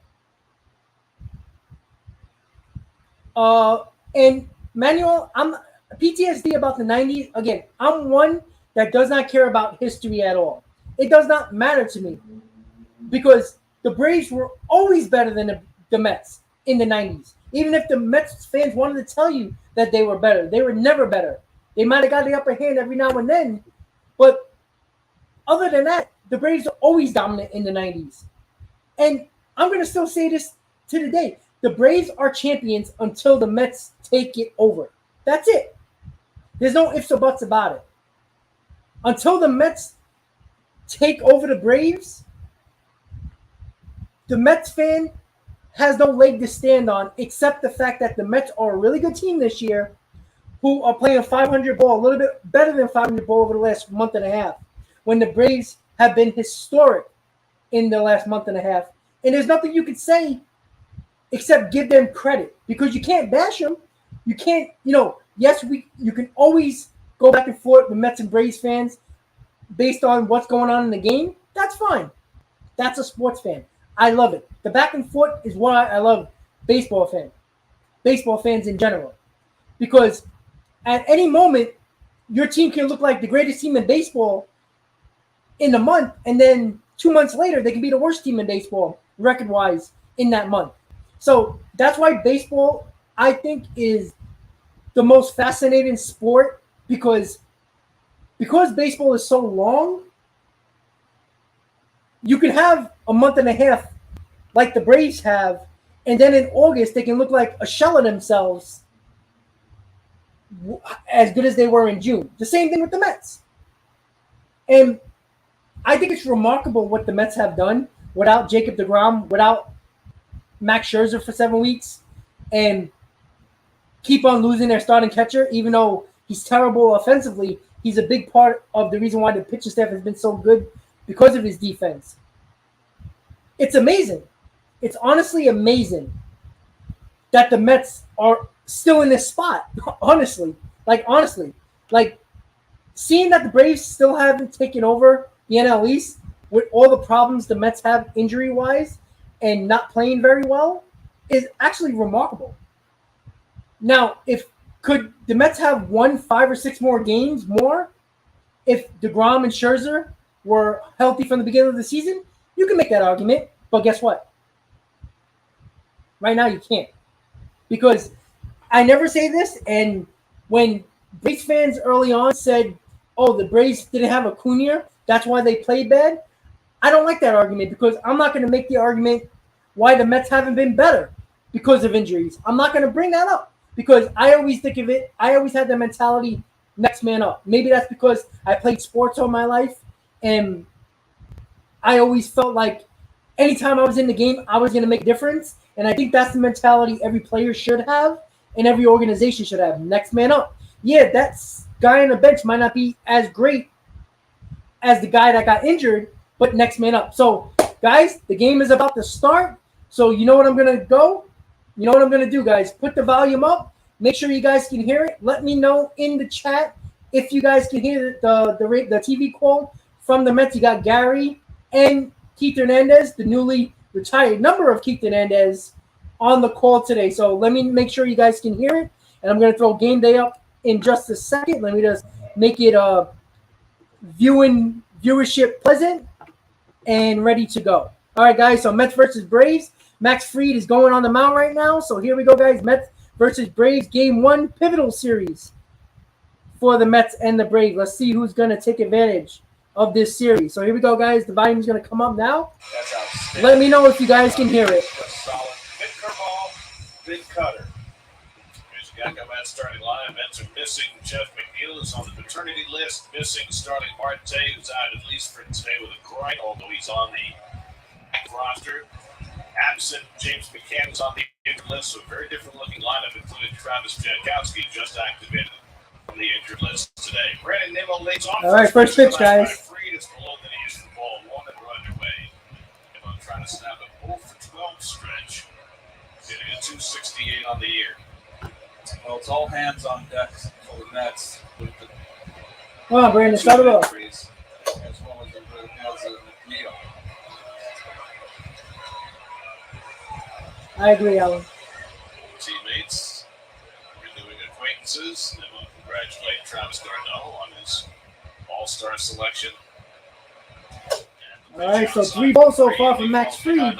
And Manuel, I'm PTSD about the 90s. Again, I'm one that does not care about history at all. It does not matter to me because the Braves were always better than the Mets in the 90s. Even if the Mets fans wanted to tell you that they were better, they were never better. They might have got the upper hand every now and then, but other than that, the Braves are always dominant in the 90s. And I'm going to still say this to the day. The Braves are champions until the Mets take it over. That's it. There's no ifs or buts about it. Until the Mets take over the Braves, the Mets fan has no leg to stand on except the fact that the Mets are a really good team this year who are playing a 500 ball, a little bit better than 500 ball over the last month and a half, when the Braves have been historic in the last month and a half. And there's nothing you can say except give them credit because you can't bash them. You can't, yes, you can always go back and forth with Mets and Braves fans based on what's going on in the game. That's fine. That's a sports fan. I love it. The back and forth is why I love baseball fans in general. Because at any moment, your team can look like the greatest team in baseball in the month, and then 2 months later, they can be the worst team in baseball, record-wise, in that month. So that's why baseball, I think, is the most fascinating sport because baseball is so long, you can have a month and a half like the Braves have, and then in August, they can look like a shell of themselves as good as they were in June. The same thing with the Mets. And I think it's remarkable what the Mets have done without Jacob deGrom, without Max Scherzer for 7 weeks, and keep on losing their starting catcher, even though he's terrible offensively. He's a big part of the reason why the pitching staff has been so good because of his defense. It's amazing. It's honestly amazing that the Mets are still in this spot, honestly. Seeing that the Braves still haven't taken over the NL East with all the problems the Mets have injury-wise and not playing very well is actually remarkable. Now, could the Mets have won 5 or 6 more games more if DeGrom and Scherzer were healthy from the beginning of the season? You can make that argument, but guess what? Right now you can't. Because I never say this, and when Braves fans early on said, oh, the Braves didn't have Acuna, that's why they played bad, I don't like that argument because I'm not going to make the argument why the Mets haven't been better because of injuries. I'm not going to bring that up because I always think of it, I always had the mentality next man up. Maybe that's because I played sports all my life and I always felt like anytime I was in the game, I was going to make a difference. And I think that's the mentality every player should have and every organization should have. Next man up. Yeah, that guy on the bench might not be as great as the guy that got injured, but next man up. So, guys, the game is about to start. So you know what I'm going to go? You know what I'm going to do, guys? Put the volume up. Make sure you guys can hear it. Let me know in the chat if you guys can hear the TV call from the Mets. You got Gary and Keith Hernandez, the newly retired number of Keith Hernandez, on the call today. So let me make sure you guys can hear it. And I'm going to throw game day up in just a second. Let me just make it viewership pleasant and ready to go. All right, guys. So Mets versus Braves. Max Fried is going on the mound right now. So here we go, guys. Mets versus Braves, Game 1, pivotal series for the Mets and the Braves. Let's see who's going to take advantage of this series. So here we go, guys. The volume's going to come up now. Let me know if you guys can hear it. Solid. Big curveball, big cutter. Here's the Geico Mets starting line. Mets are missing. Jeff McNeil is on the paternity list. Missing starting Marte, who's out at least for today with a groin, although he's on the roster. Absent James McCann is on the injured list, so a very different looking lineup, including Travis Jankowski, just activated from the injured list today. Brandon Nimmo lays off. All right, first pitch, guys. Fried is below the knees for ball one, and we're underway. Nimmo trying to snap a 0 for 12 stretch, hitting a 268 on the year. Well, it's all hands on deck for the Mets. With the Come on, Brandon, start it off. as well as McNeil. I agree, Alan. Teammates, renewing acquaintances. And we'll congratulate Travis Darno on his all-star selection. All right, so 3 balls so far from Max Fried. Nimmo 3-0.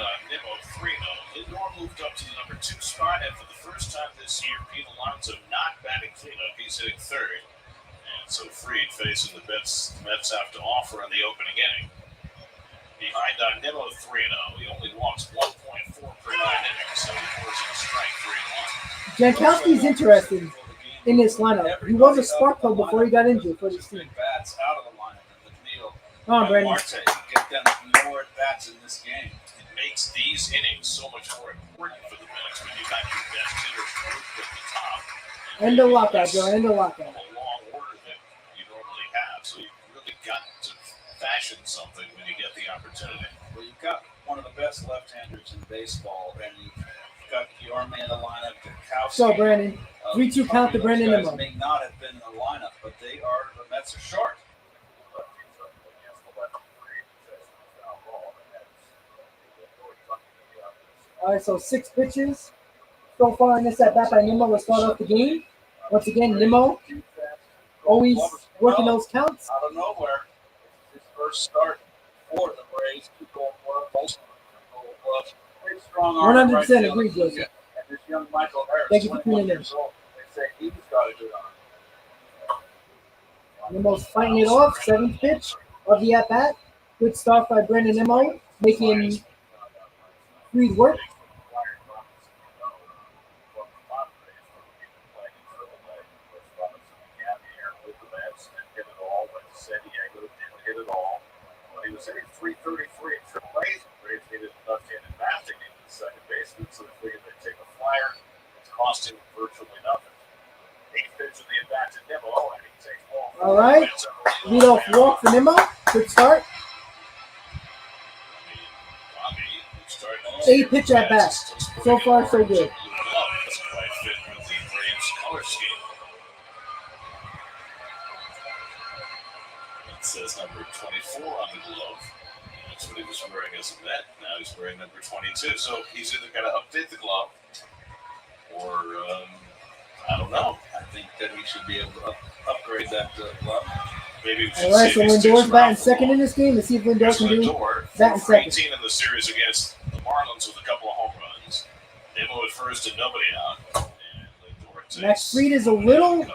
Lindor moved up to the number 2 spot, and for the first time this year, Pete Alonso not batting cleanup. He's hitting third. And so Fried facing the Mets have to offer in the opening inning. Behind on Nimmo 3-0. He only walks 1.4 per 9 innings, so he forces a strike 3-1. Jankowski's interested in this lineup. He was a spark plug before he got injured for this team. Bats out of the lineup, and McNeil Come on, Brandon. Marte get them more at bats in this game. It makes these innings so much more important for the Mets when you got your best hitter grouped at the top. End the lockout, Joe. End the lockout. A long order that you normally have, so you've really got to fashion something when you get the opportunity. Well, you've got one of the best left-handers in baseball, and you've got York in the lineup, Jankowski. So, Brandon, 3-2 count to Brandon Nimmo. Nimmo. May not have been in the lineup, but the Mets are short. All right, so 6 pitches so far in this at-bat by Nimmo. Let's start off the game. Once again, Nimmo always working those counts. Out of nowhere, his first start for the Braves. 2 gold gloves. Very strong arm. 100% agree, Joseph. And this young Michael Harris, Thank you for tuning in. they say he's got a good arm. Nimmo's fighting it off. 7th pitch of the at-bat. Good start by Brandon Nimmo, making Fried work. He was hitting 333 at Triple A. The Braves needed left-handed bat to get to the second baseman, so they figured they'd take a flyer. It's costing virtually nothing. 8th pitch of the at-bat to Nimmo, and he takes ball. All right. Leadoff walk for Nimmo. Good start. 8 pitch at bat. So far, so good. Doesn't quite fit with the Braves color scheme. It says number 24 on the glove. That's what he was wearing as a Met. Now he's wearing number 22. So he's either got to update the glove or, I don't know. I think that he should be able to upgrade that glove. Maybe we should All right, so see if he Lindor's sticks batting around second for in this game. Let's see if Lindor Here's can do Lindor, batting for second. 18 in the series against the Marlins with a couple of home runs. Nimmo at first and nobody out. And Lindor takes Max Fried is a little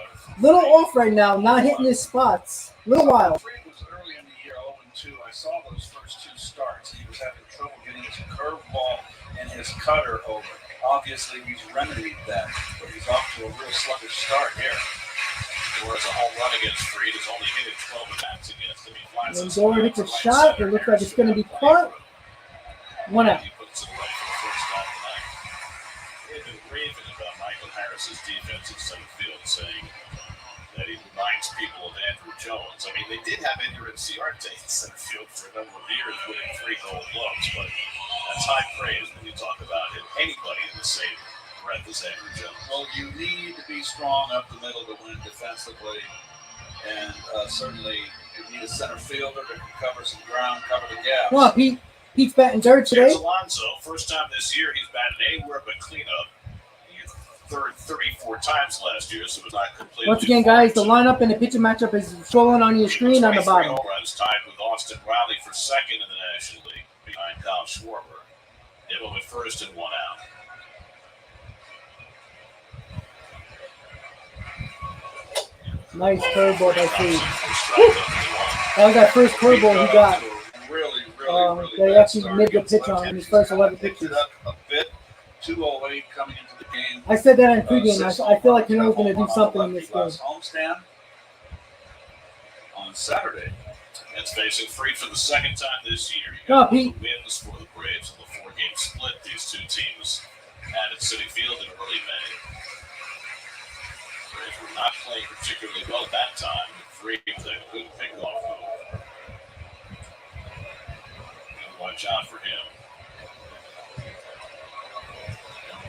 off right now, not hitting his spots. Little while. Fried was early in the year 0-2. I saw those first 2 starts. He was having trouble getting his curveball and his cutter over. Obviously, he's remedied that, but he's off to a real sluggish start here. Lindor has a home run against Fried. He's only hit 12 at-bats against him. Lindor hits a shot. It looks like it's going to be caught. 1 out. He puts it right for the first time tonight. They've been raving about Michael Harris's defense in center field, saying that he reminds people of Andrew Jones. I mean, they did have Ender Inciarte in center field for a number of years, winning 3 gold gloves, but that's high praise when you talk about anybody in the same breath as Andrew Jones. Well, you need to be strong up the middle to win defensively, and certainly you need a center fielder that can cover some ground, cover the gap. Come on, Pete. Pete's batting third today. Here's Alonso. First time this year he's batted anywhere but cleanup. He hit third 34 times last year, so it was not completely. Once again, guys, the lineup and the pitching matchup is scrolling on your screen on the bottom. Home runs, tied with Austin Riley for second in the National League, behind Kyle Schwarber. Nimmo at first and 1 out. Nice curveball by Freed. Strike up That was that first curveball he got. Really They actually made the pitch on his first 11 pitches. A bit 208 coming into the game. I said that in pregame. I feel like Canelo's going to do something in this game. Homestand on Saturday. Mets facing Freed for the second time this year. You Come on, got Pete. wins for the Braves in the 4-game split these two teams had at Citi Field in early May. Braves were not playing particularly well at that time. Freed with a good pickoff move. Watch out for him.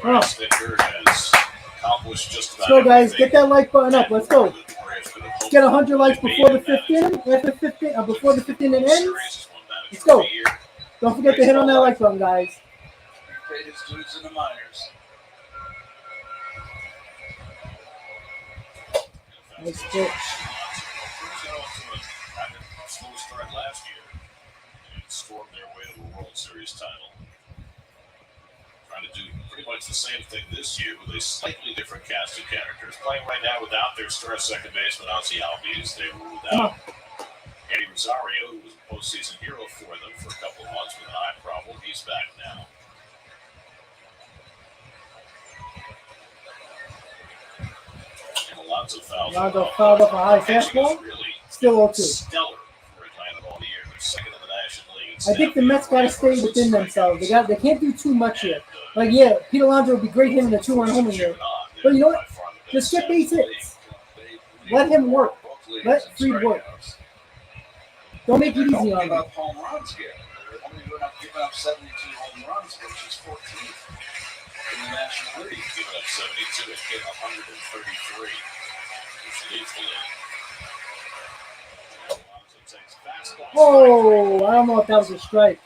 Bryce Sticker has accomplished just about Let's go, guys. everything. Get that like button up. Let's go. The Braves could have hoped Get 100 likes to be before the in that 15. After 15, before the 15 and ends. series is one that Let's go. every year. Don't forget to hit on that like button, guys. He paid his dues in the minors. Nice pitch. Braves got off to a slow start last year and stormed their way to a World Series title. Trying to do pretty much the same thing this year with a slightly different cast of characters. Playing right now without their star second baseman, Ozzie Albies. They were without Eddie Rosario, who was a postseason hero for them for a couple of months with an eye problem. He's back now. And Alonso fouled up a high fastball. Really Still 0-2. stellar for Atlanta all year. They're second in the National League. I think the Mets got to stay within themselves. They can't do too much here. Like, yeah, Pete Alonso would be great hitting a 2-run homer here. But you know what? Just get base hits. Let him work. Let Freed work. Don't make it easy on Give him. up home runs here. They're only giving up 72 home runs, which is 14th in the National League. Giving up 72 and hit 133, which leads the league. Alonso takes fastball. Oh, I don't know if that was a strike.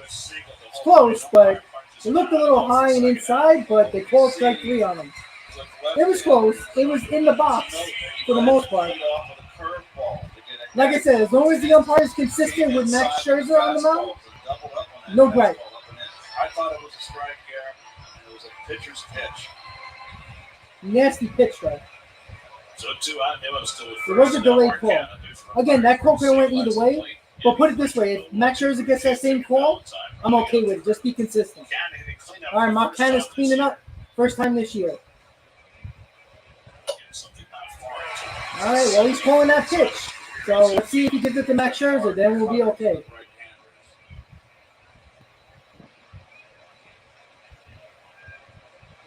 It's close, but it looked a little high and inside, but they called strike 3 on him. It was close. It was in the box for the most part. Like I said, as long as the umpire is consistent with Max Scherzer on the mound, no gripe. I thought it was a strike here. It was a pitcher's pitch. Nasty pitch strike. So 2 out, Nimmo's still at It was a first. delayed Now call. Marquette, who's Again, that call could have went retired either way. But put it this way, if Max Scherzer gets that same call, I'm okay with it. Just be consistent. All right, Montana's cleaning up. First time this year. All right, well, he's calling that pitch. So let's see if he gives it to Max Scherzer. Then we'll be okay.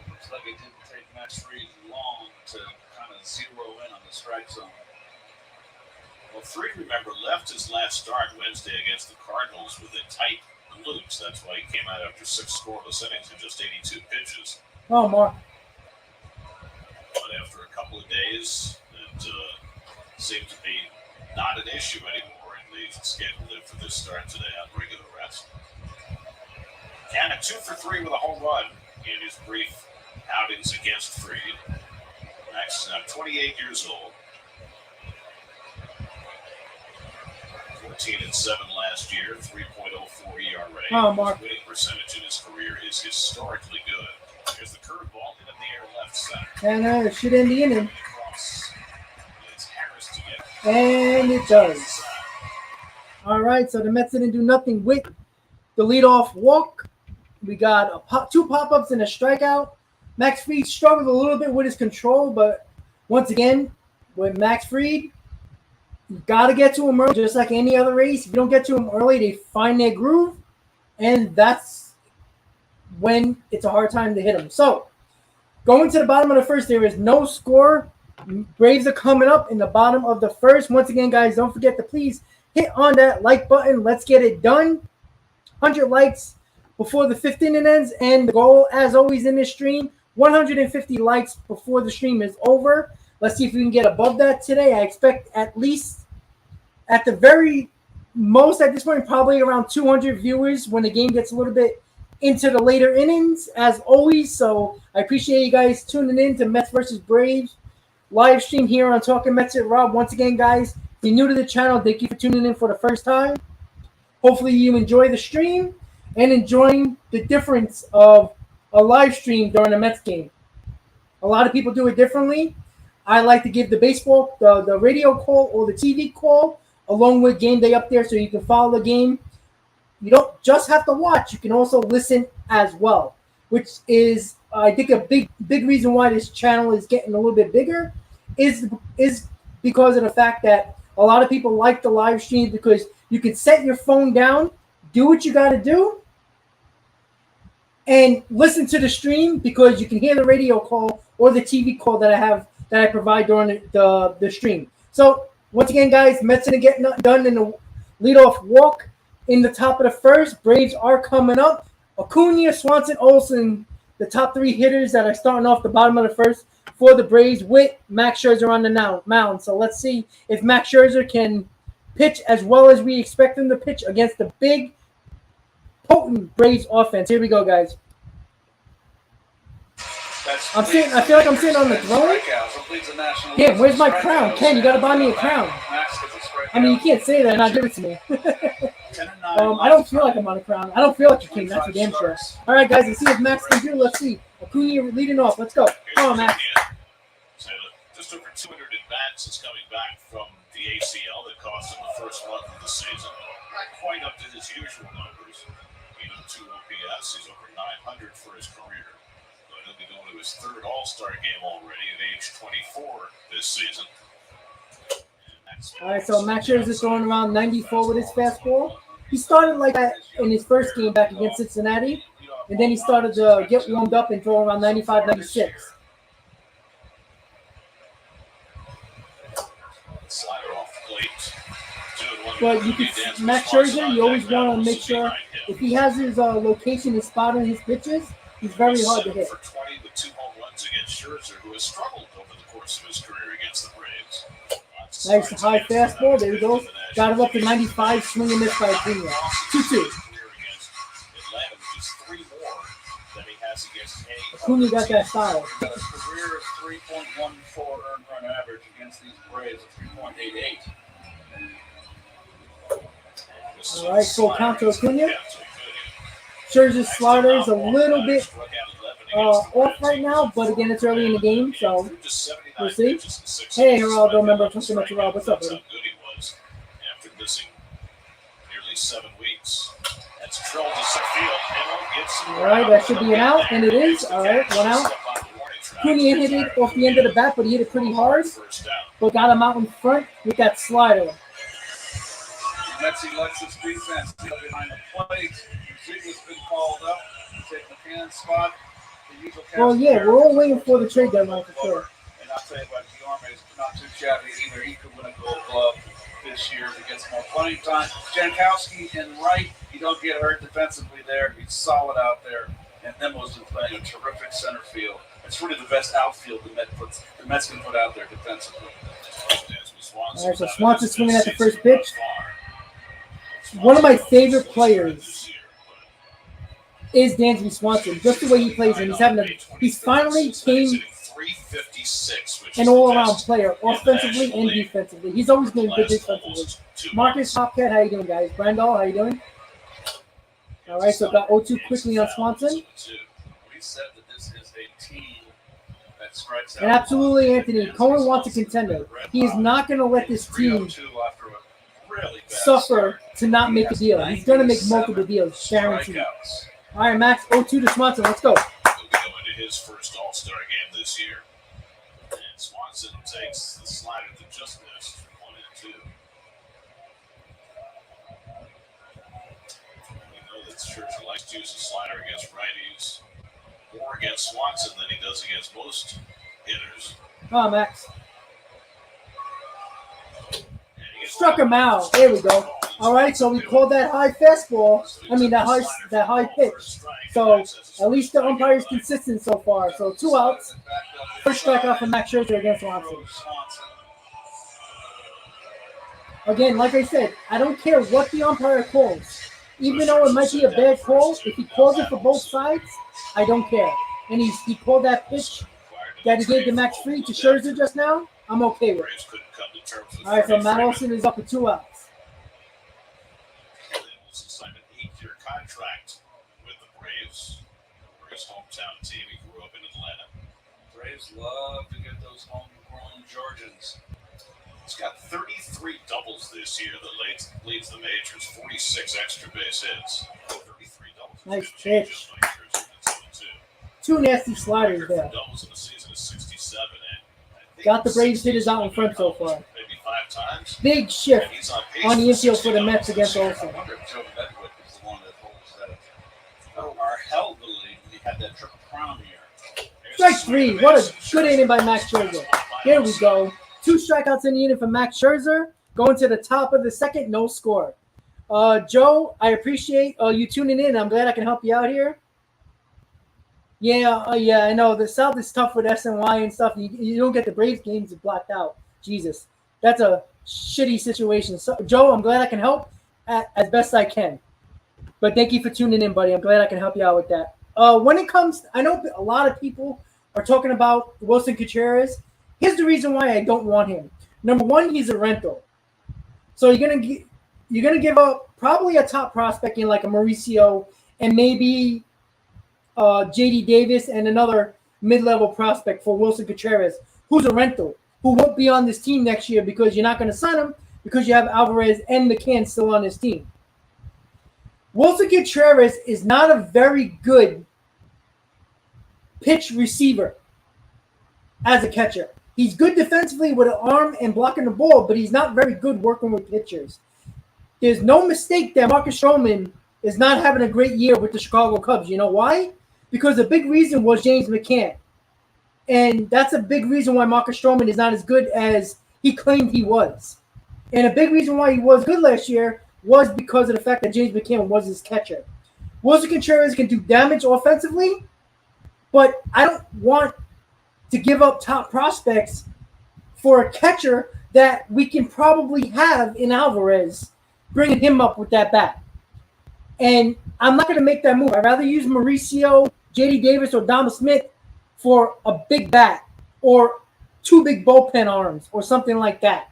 Looks like it didn't take Max Fried long to kind of zero in on the strike zone. Well, Freed, remember, left his last start Wednesday against the Cardinals with a tight glutes. That's why he came out after 6 scoreless innings in just 82 pitches. Oh, Mark. But after a couple of days, it seemed to be not an issue anymore, and they scheduled him for this start today on regular rest. Cannon 2 for 3 with a home run in his brief outings against Freed. Max is now 28 years old. 14-7 last year, 3.04 ERA. Oh, Mark. His winning percentage in his career is historically good. Here's the curveball hit in the air left center. And should end the inning. Across. It's Harris to get. And it does. All right, so the Mets didn't do nothing with the leadoff walk. We got 2 pop-ups and a strikeout. Max Fried struggled a little bit with his control, but once again, with Max Fried, you got to get to him early, just like any other race. If you don't get to him early, they find their groove, and that's when it's a hard time to hit him. So, going to the bottom of the first, there is no score. Braves are coming up in the bottom of the first. Once again, guys, don't forget to please hit on that like button. Let's get it done. 100 likes before the 15 ends, and the goal, as always in this stream, 150 likes before the stream is over. Let's see if we can get above that today. I expect at least, at the very most at this point, probably around 200 viewers when the game gets a little bit into the later innings, as always. So I appreciate you guys tuning in to Mets versus Braves live stream here on Talking Mets with Rob. Once again, guys, if you're new to the channel, thank you for tuning in for the first time. Hopefully you enjoy the stream. and enjoying the difference of a live stream during a Mets game. A lot of people do it differently. I like to give the baseball, the radio call or the TV call, along with game day up there so you can follow the game. You don't just have to watch, you can also listen as well, which is, I think, a big reason why this channel is getting a little bit bigger is because of the fact that a lot of people like the live stream because you can set your phone down, do what you got to do, and listen to the stream because you can hear the radio call or the TV call that I provide during the stream. So once again, guys, Mets gonna get done in the leadoff walk in the top of the first. Braves are coming up. Acuna, Swanson, Olsen, the top three hitters that are starting off the bottom of the first for the Braves with Max Scherzer on the mound. So let's see if Max Scherzer can pitch as well as we expect him to pitch against the big, potent Braves offense. Here we go, guys. I feel like I'm sitting on the throne. Ken, where's my crown? Ken, you got to buy me a crown. I mean, you can't say that and not give it to me. I don't feel like I'm on a crown. I don't feel like a king. That's for damn sure. All right, guys, let's see if Max can do. Let's see. Acuna leading off. Let's go. Come on, Max. Just over 200 advances coming back from the ACL that cost him the first month of the season. Not quite up to his usual numbers. 2 OPS. He's over 900 for his career. But he'll be going to his third All-Star game already at age 24 this season. All right, so Max Scherzer is throwing around 94 with his fastball. He started like that in his first game back against Cincinnati, and then he started to get warmed up and throw around 95, 96. Slider off the plate. But you can, Max Scherzer, you always want to make sure if he has his location, his spot on his pitches, he's very hard to hit. For 20 with 2 home runs against Scherzer, who has struggled over the course of his career against the Braves. Nice high fastball. There we go. Got him up to 95. Swing and miss by Acuna. 2-2. Acuna got that style. Got a career 3.14 earned run average against these Braves of 3.88. All right, full count to Acuna. Scherzer's slider is a little bit off right now, but again, it's early in the game, so we'll see. Hey, Geraldo, member of Customer Geraldo. What's up, buddy? After missing nearly 7 weeks. All right, that should be an out, and it is. All right, 1 out. Acuna hit it off the end of the bat, but he hit it pretty hard, but got him out in front with that slider. Metsy likes his defense behind the plate. Ziegler's been called up to take McCann's spot. Well, yeah, we're all waiting for the trade deadline for sure. And I'll tell you what, York is not too shabby either. He could win a Gold Glove this year if he gets more playing time. Jankowski in right, he don't get hurt defensively there. He's solid out there. And Nemo's been playing a terrific center field. It's really the best outfield the Mets can put out there defensively. All right, so Swanson's swinging at the first pitch. One of my favorite players is Dansby Swanson. Just the way he plays, and he's finally came an all-around player, offensively and defensively. He's always been good defensively. Marcus Hopcat, how you doing, guys? Brandall, how you doing? All right, so got 0-2 quickly on Swanson. We said that this is a team that strikes out. And absolutely, Anthony, Cohen wants a contender. He is not going to let this team suffer to not make a deal. He's going to make multiple deals, guaranteed. All right, Max, 0-2 to Swanson. Let's go. He'll be going to his first All-Star game this year. And Swanson takes the slider that just missed, 1-2. We know that Scherzer likes to use a slider against righties more against Swanson than he does against most hitters. Come on, Max. Struck him out. There we go. All right, so we called that high fastball. I mean, that high pitch. So at least the umpire is consistent so far. So 2 outs. First strikeout from Max Scherzer against Swanson. Again, like I said, I don't care what the umpire calls. Even though it might be a bad call, if he calls it for both sides, I don't care. And he called that pitch that he gave to Max Fried to Scherzer just now. I'm okay with it. All right, so Matt Olson is up with 2 outs. Signed an 8-year contract Braves, or his hometown team. He grew up in Atlanta. Braves love to get those homegrown Georgians. He's got 33 doubles this year that leads the majors, 46 extra base hits. 33 doubles. Nice pitch. Two nasty sliders there. Doubles in the season is 67. And got the Braves hitters out in front so far. Maybe 5 times. Big shift on the infield for the Mets against Olsen. I wonder if Joe Medwick is the one that holds that, or held the lead when he had that Triple Crown year. Strike 3. What a good inning by Max Scherzer. Here we go. 2 strikeouts in the inning for Max Scherzer. Going to the top of the second, no score. Joe, I appreciate you tuning in. I'm glad I can help you out here. Yeah, I know. The South is tough with SNY and stuff. You don't get the Braves games blacked out. Jesus. That's a shitty situation. So, Joe, I'm glad I can help as best I can. But thank you for tuning in, buddy. I'm glad I can help you out with that. When it comes, I know a lot of people are talking about Wilson Contreras. Here's the reason why I don't want him. Number one, he's a rental. So you're gonna give up probably a top prospect in like a Mauricio and maybe J.D. Davis and another mid-level prospect for Wilson Contreras, who's a rental, who won't be on this team next year because you're not going to sign him because you have Alvarez and McCann still on this team. Wilson Contreras is not a very good pitch receiver as a catcher. He's good defensively with an arm and blocking the ball, but he's not very good working with pitchers. There's no mistake that Marcus Stroman is not having a great year with the Chicago Cubs. You know why? Because the big reason was James McCann. And that's a big reason why Marcus Stroman is not as good as he claimed he was. And a big reason why he was good last year was because of the fact that James McCann was his catcher. Wilson Contreras can do damage offensively, but I don't want to give up top prospects for a catcher that we can probably have in Alvarez, bringing him up with that bat. And I'm not going to make that move. I'd rather use Mauricio, J.D. Davis, or Dom Smith for a big bat or 2 big bullpen arms or something like that.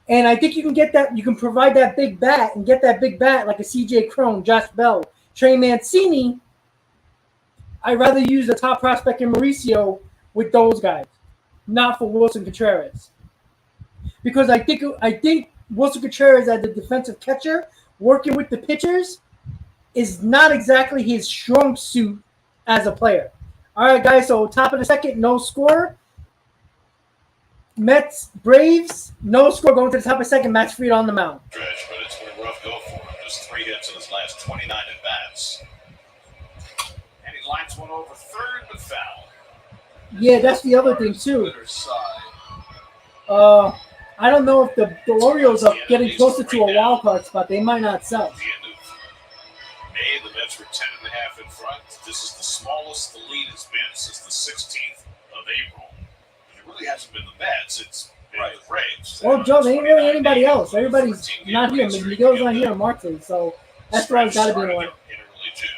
And I think you can get that. You can provide that big bat and get that big bat like a C.J. Cron, Josh Bell, Trey Mancini. I'd rather use the top prospect in Mauricio with those guys, not for Wilson Contreras. Because I think Wilson Contreras as a defensive catcher working with the pitchers is not exactly his strong suit as a player. All right, guys, so top of the second, no score. Mets, Braves, no score going to the top of the second. Max Fried on the mound. Stretch, but it's been a rough go for him. Just 3 hits in his last 29 at-bats. And he lines one over third, but foul. Yeah, that's the other thing, too. I don't know if the Orioles are getting closer to a wild card spot. They might not sell. At the end of May, the Mets were 10.5 in front. This is the smallest the lead has been since the 16th of April. It really hasn't been the Mets. It's been the Braves. Well, Joe, there ain't really anybody else. Everybody's not here. Miguel's not here on Martin, so that's why it's got to be the one. In early June.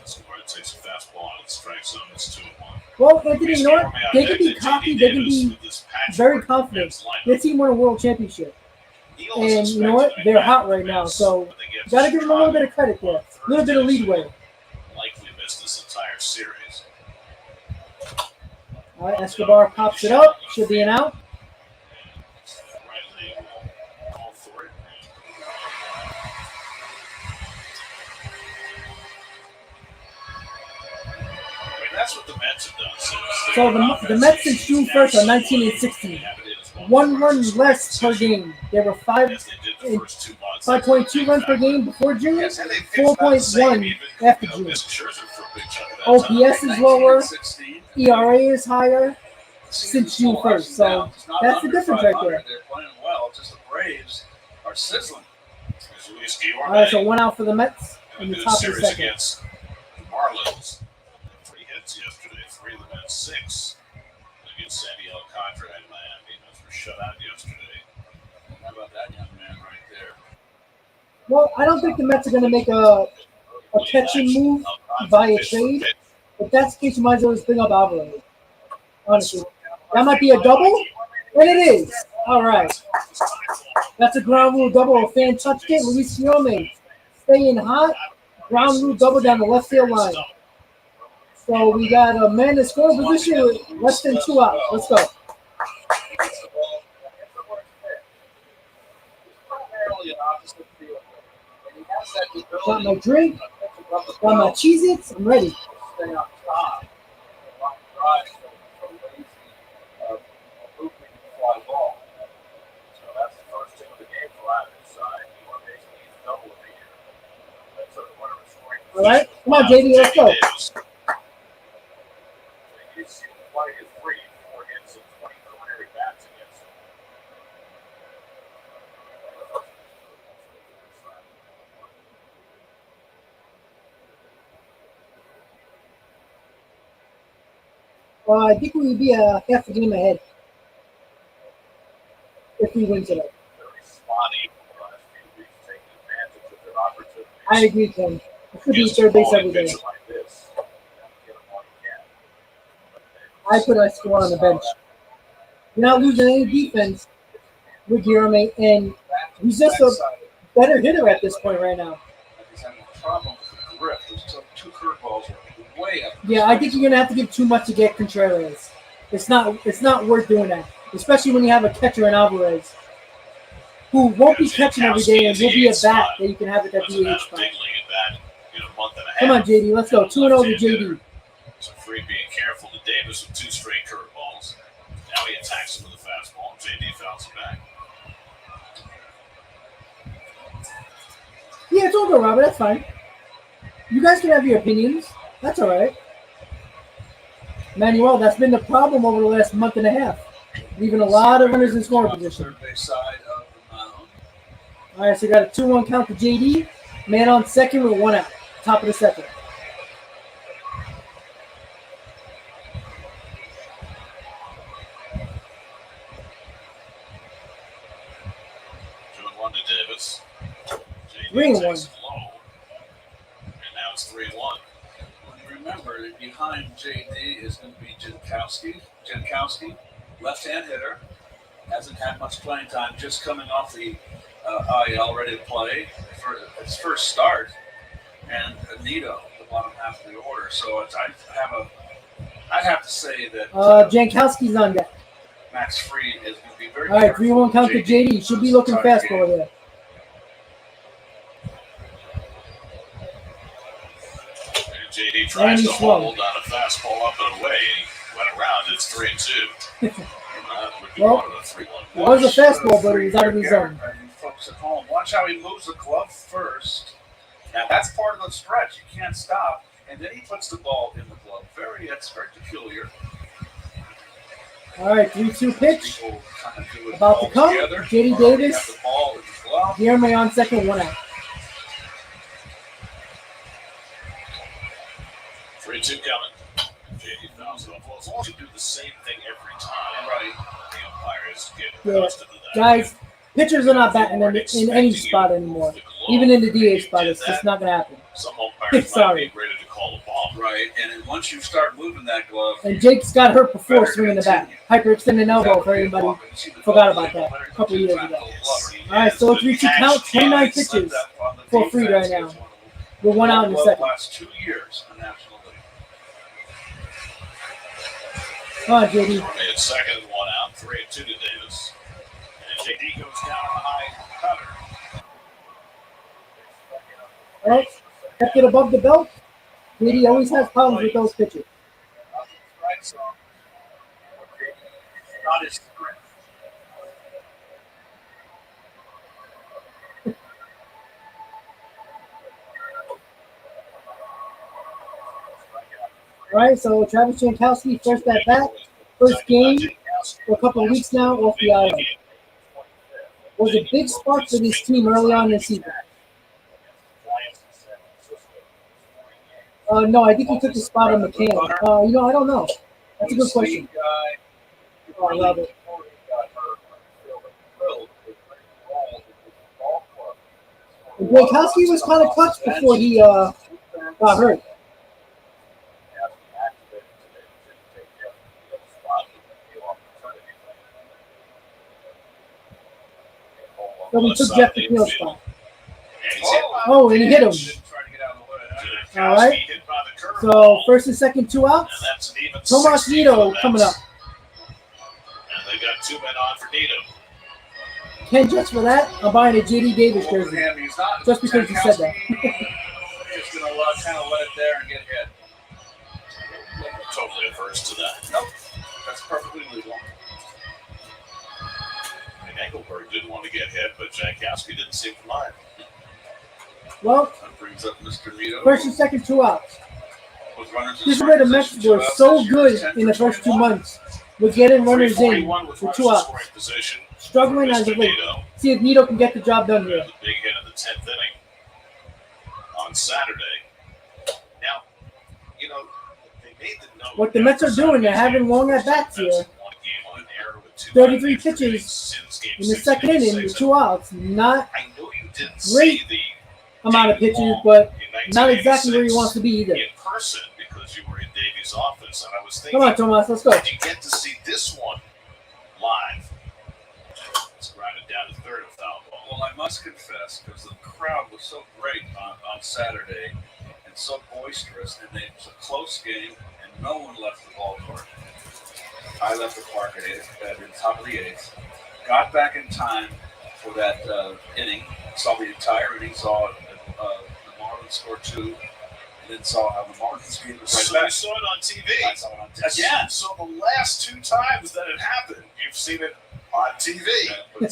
Escobar takes a fastball and strikes him. It's 2-1. Well, Anthony, you know what? They can be cocky. They can be very confident. Their team won a world championship. And you know what? They're hot right now. So got to give them a little bit of credit there. A little bit of leadway. Likely missed this entire series. All right, Escobar pops it up. Should be an out. Riley will call for it. That's what the Mets have done since. So the Mets since June 1st are 19 and 16. 1 run less per game. There were 5.2 runs per game before June, 4.1 after June. OPS is lower. ERA is higher since June 1st. So that's the difference right there. They're playing well. Just the Braves are sizzling. All right, so 1 out for the Mets in the top of the second. Marlins. 3 hits yesterday, 3 of the Mets, 6 against Sandy Alcantara in Miami. Those were shut out yesterday. How about that young man right there? Well, I don't think the Mets are going to make a catching move via trade. If that's the case, you might as well just bring up Alvarez. Honestly. That might be a double, and it is. All right. That's a ground rule double. A fan touched it. Luis Guillaume staying hot. Ground rule double down the left field line. So we got a man in scoring position with less than 2 outs. Let's go. Got my drink. Got my Cheez-Its. I'm ready. All right, come on, JD, let's go. I think we would be a half a game ahead if we win today. I agree, Ken. It could be third base every day. I put a score on the bench. We're not losing any defense with Guillermo, and he's just a better hitter at this point right now. Yeah, I think you're gonna have to give too much to get Contreras. It's not worth doing that, especially when you have a catcher in Alvarez, who won't be catching every day and will be a bat that you can have at that DH spot. Come on, JD, let's go. 2-0 to JD. So Free being careful to Davis with 2 straight curveballs. Now he attacks him with a fastball. JD fouls it back. Yeah, it's all good, Robert. That's fine. You guys can have your opinions. That's all right. Manuel, that's been the problem over the last month and a half. Leaving a lot of runners in scoring position. All right, so you got a 2-1 count to JD. Man on second with 1 out. Top of the second. One to Davis. 3-1. And now it's 3-1. Remember, behind JD is going to be Jankowski, left-hand hitter, hasn't had much playing time, just coming off the IL, ready to play for his first start, and Anito, the bottom half of the order. So I'd have to say that Jankowski's on deck. Max Fried is going to be very. All right, 3-1 count to JD. Should be looking fast over there. JD tries to hold on a fastball up and away. He went around. It's 3-2. Well, it was a fastball, but he was out of his zone. Folks at home, watch how he moves the glove first. Now that's part of the stretch. You can't stop, and then he puts the ball in the glove. That's very peculiar. All right, 3-2 pitch. About to come. JD Davis. Guillermo on second, 1 out. 3-2 coming. JD fouls it off. Well, as long as you do the same thing every time, right? The umpires get accustomed to that. Guys, pitchers are not batting in any spot anymore. Even in the DH spot, it's just not going to happen. Some umpires might be ready to call a ball. Right, and then once you start moving that glove. And Jake's got hurt before swinging the bat. Hyperextended elbow for everybody. Forgot about that a couple years ago. All right, so 3-2 count, 29 pitches for Fried right now. We're 1 out in the second. Last 2 years in National League. Come on, JD. Made second and 1 out, 3-2 to Davis. And JD goes down on the high cutter. All right, kept it above the belt. JD always has problems with those pitches. Not his strength. All right, so Travis Jankowski, first at bat, first game for a couple of weeks now off the IL. Was a big spark for this team early on in the season. No, I think he took the spot on McCann. I don't know. That's a good question. Oh, I love it. Jankowski was kind of clutch before he got hurt. But he took Jeff McNeil's spot. Oh, and he hit him. All right. hit by the curveball. So first and second, 2 outs. And that's an even Tomas 60 for the Nido Mets. coming up. And they got 2 men on for Nido. Ken, just for that, I'm buying a JD Davis jersey. He's not Just because you said that. Just going to kind of let it there and get hit. Totally averse to that. Nope. That's perfectly legal. And Engelberg didn't want to get hit, but Jankowski didn't seem to mind. Well, That brings up Mr. Nido. first and second, 2 outs. With runners in This is where the scoring Mets position, were 2 outs so this year good is 10 in the for first 2 21. months with getting runners in 341 with for runners 2 in outs. scoring position. Struggling for as of Mr. late. Nido. See if Nido can get the job done here. The big hit in the 10th inning on Saturday. Now, you know, they made the note. What the Mets are doing, they're having long at-bats here. 33 pitches in the second inning with 2 outs. Not I know you didn't great see the amount of David pitches, Long but in not exactly where he 1986 wants to be either. in person because you were in Davey's office, and I was thinking, Come on, Tomas, let's go. did you get to see this one live? Let's grind it down to third and foul ball. Well, I must confess, because the crowd was so great on Saturday and so boisterous, and it was a close game, and no one left the ballpark. I left the park at the top of the 8th, got back in time for that inning, saw the entire inning, saw the Marlins score 2, and then saw how the Marlins gave it right So back. you saw it on TV. I saw it on TV. Again. So the last 2 times that it happened, you've seen it on TV. Yeah, but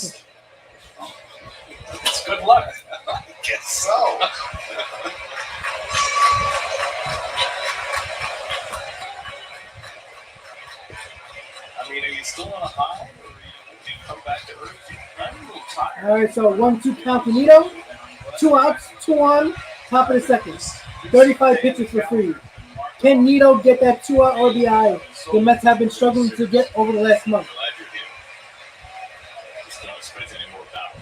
it's good luck. I guess so. I mean, are you still on a high, or do you come back to earth? I'm a little tired. All right, so 1-2 count to Nido. 2 outs, 2 on, top of the second. 35 pitches for free. Can Nido get that 2-out RBI the Mets have been struggling to get over the last month? Glad you're here. Just don't expect any more power.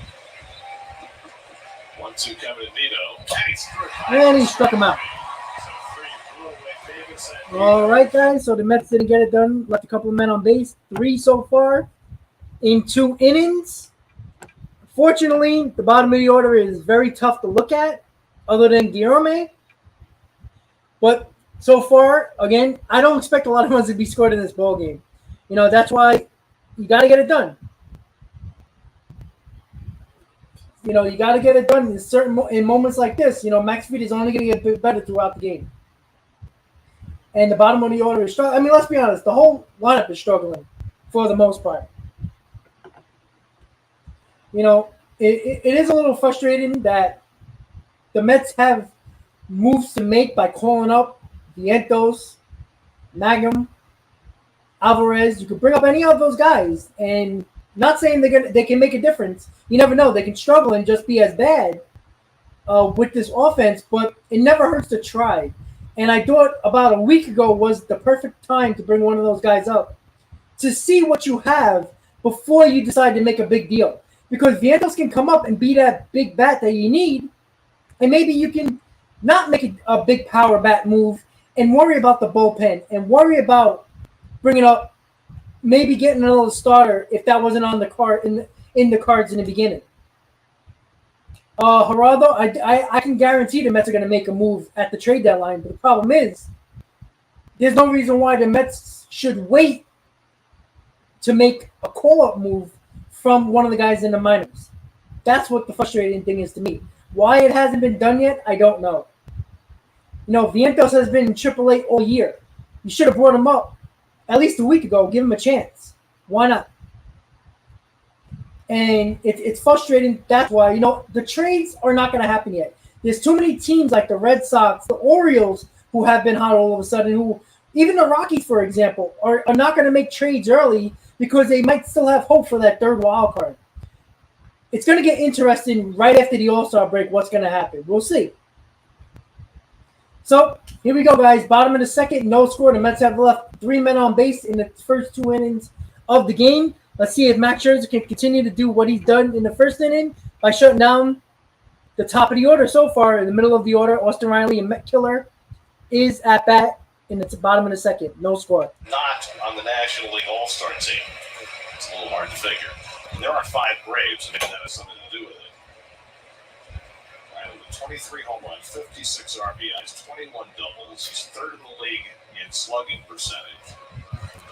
1-2 coming to Nido. And he struck him out. All right, guys, so the Mets didn't get it done. Left a couple of men on base. 3 so far in 2 innings. Fortunately, the bottom of the order is very tough to look at, other than Guillorme. But so far, again, I don't expect a lot of runs to be scored in this ball game. You know, that's why you got to get it done. You know, you got to get it done in moments like this. You know, Max Fried is only going to get a bit better throughout the game. And the bottom of the order is struggling. I mean, let's be honest. The whole lineup is struggling for the most part. You know, it is a little frustrating that the Mets have moves to make by calling up Vientos, Mangum, Alvarez. You could bring up any of those guys, and not saying they can make a difference. You never know. They can struggle and just be as bad with this offense, but it never hurts to try. And I thought about a week ago was the perfect time to bring one of those guys up to see what you have before you decide to make a big deal. Because Vientos can come up and be that big bat that you need, and maybe you can not make a big power bat move and worry about the bullpen and worry about bringing up, maybe getting another starter if that wasn't on the card in the cards in the beginning. Geraldo, I can guarantee the Mets are going to make a move at the trade deadline, but the problem is there's no reason why the Mets should wait to make a call-up move from one of the guys in the minors. That's what the frustrating thing is to me. Why it hasn't been done yet, I don't know. You know, Vientos has been in AAA all year. You should have brought him up at least a week ago. Give him a chance. Why not? And it's frustrating. That's why, you know, the trades are not going to happen yet. There's too many teams like the Red Sox, the Orioles, who have been hot all of a sudden, who, even the Rockies, for example, are not going to make trades early because they might still have hope for that third wild card. It's going to get interesting right after the All-Star break what's going to happen. We'll see. So, here we go, guys. Bottom of the second, no score. The Mets have left 3 men on base in the first 2 innings of the game. Let's see if Max Scherzer can continue to do what he's done in the first inning by shutting down the top of the order so far. In the middle of the order, Austin Riley and Met Killer is at bat in the bottom of the second. No score. Not on the National League All-Star team. It's a little hard to figure. And there are 5 Braves, and maybe that has something to do with it. Riley with 23 home runs, 56 RBIs, 21 doubles. He's third in the league in slugging percentage.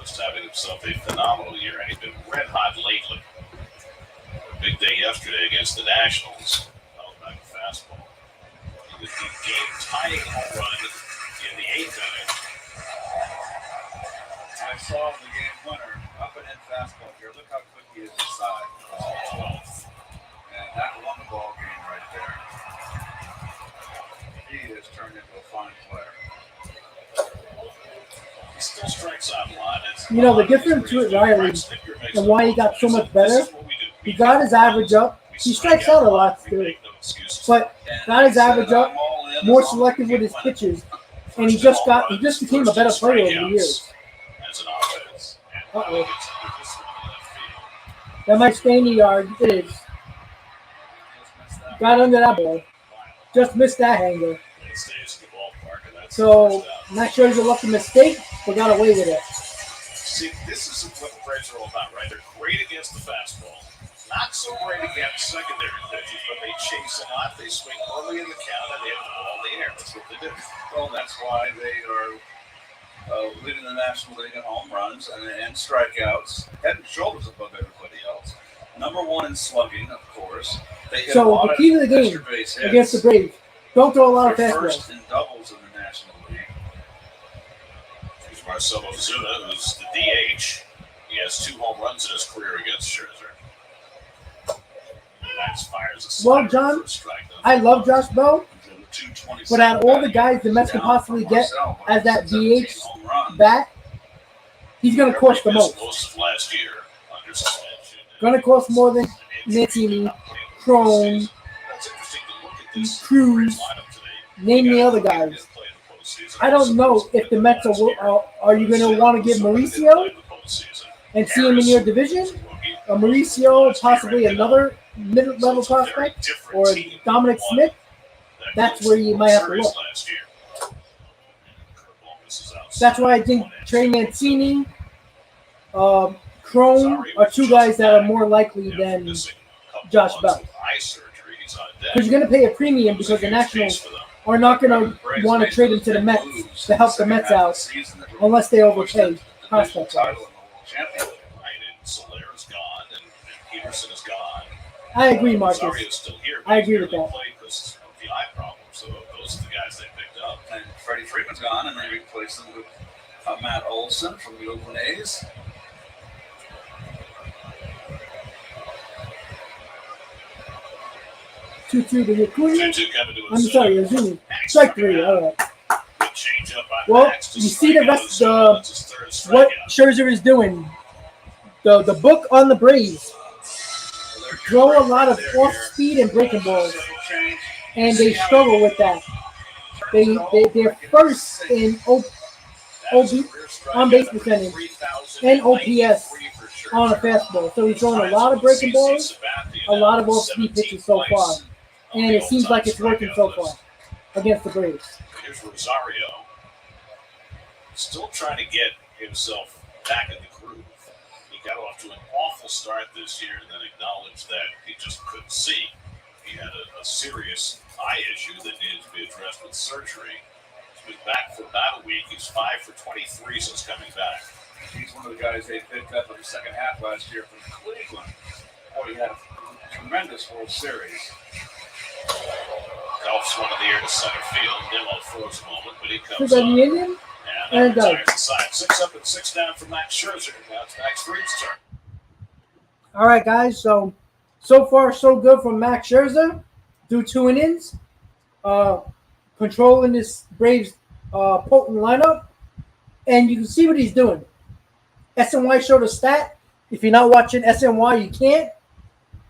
Just having himself a phenomenal year, and he's been red hot lately. Big day yesterday against the Nationals. That was back to fastball. He was the game-tying home run in the 8th inning. I saw the game winner up and in fastball here. Look how quick he is inside. And that won the ball game right there. He has turned into a fine player. He still strikes out a lot. You know, the difference with Riley and why he got so much better, he got his average up. He strikes out a lot still, but got his average up, more selective with his pitches, and he just became a better player over the years. Uh-oh. That might stay in the yard. It is. Got under that ball. Just missed that hanger. So, not sure it's a lucky mistake, but got away with it. See, this is what the Braves are all about, right? They're great against the fastball. Not so great against secondary pitches, but they chase a lot. They swing early in the count, and they have the ball in the air. That's what they do. Well, that's why they are leading the National League in home runs and strikeouts, head and shoulders above everybody else. Number one in slugging, of course. They hit So the key to the game against the Braves, don't throw a lot of fastballs. First in doubles in the National League. Here's Marcell Ozuna, who's the DH. He has 2 home runs in his career against Scherzer. Max fires a Well, John, I love Josh Bell, but out of all the guys the Mets can possibly get as that DH bat, he's going to cost the most. Most of last year under suspension. Going to cost more than Mancini, Crone, Cruz, name the other guys. I don't know if the Mets are you going to want to give Mauricio and see him in your division? Or Mauricio, possibly another mid-level prospect, or Dominic Smith? That's where you might have to look. That's why I think Trey Mancini, Crone are 2 guys that are more likely than Josh Bell. Because you're going to pay a premium because the Nationals are not going to want to trade him to the Mets to help the Mets out unless they overpay prospects. Solera's gone, and Peterson is gone. I agree, Marcus. Still here, I agree with that. Because of the eye problem, so those are the guys they picked up. And Freddie Freeman's gone, and they replaced him with Matt Olson from the Oakland A's. Two to Acuna. 2-2 coming to I'm sorry, Azumi. Strike 3. All right. Change up by Well, Max you see the rest of That's his third what strikeout. Scherzer is doing. The book on the Braves. Throw a lot of off-speed and breaking balls, and they struggle with that. They're first in on-base percentage and OPS on a fastball. So he's throwing a lot of breaking balls, a lot of off-speed pitches so far, and it seems like it's working so far against the Braves. Here's Rosario, still trying to get himself back in the groove. He got off to an awful start this year and then acknowledged that he just couldn't see. He had a serious eye issue that needed to be addressed with surgery. He's been back for about a week. He's 5 for 23 since coming back. He's one of the guys they picked up in the second half last year from Cleveland. Boy, he had a tremendous World Series. Golf's one in the air to center field. Nimmo throws a moment, but he comes So the up. Indian And retires the side. 6 up and 6 down for Max Scherzer. Now it's Max Fried's turn. All right, guys. So far, so good from Max Scherzer. Through 2 innings. Controlling this Braves potent lineup. And you can see what he's doing. SNY showed a stat. If you're not watching SNY, you can't.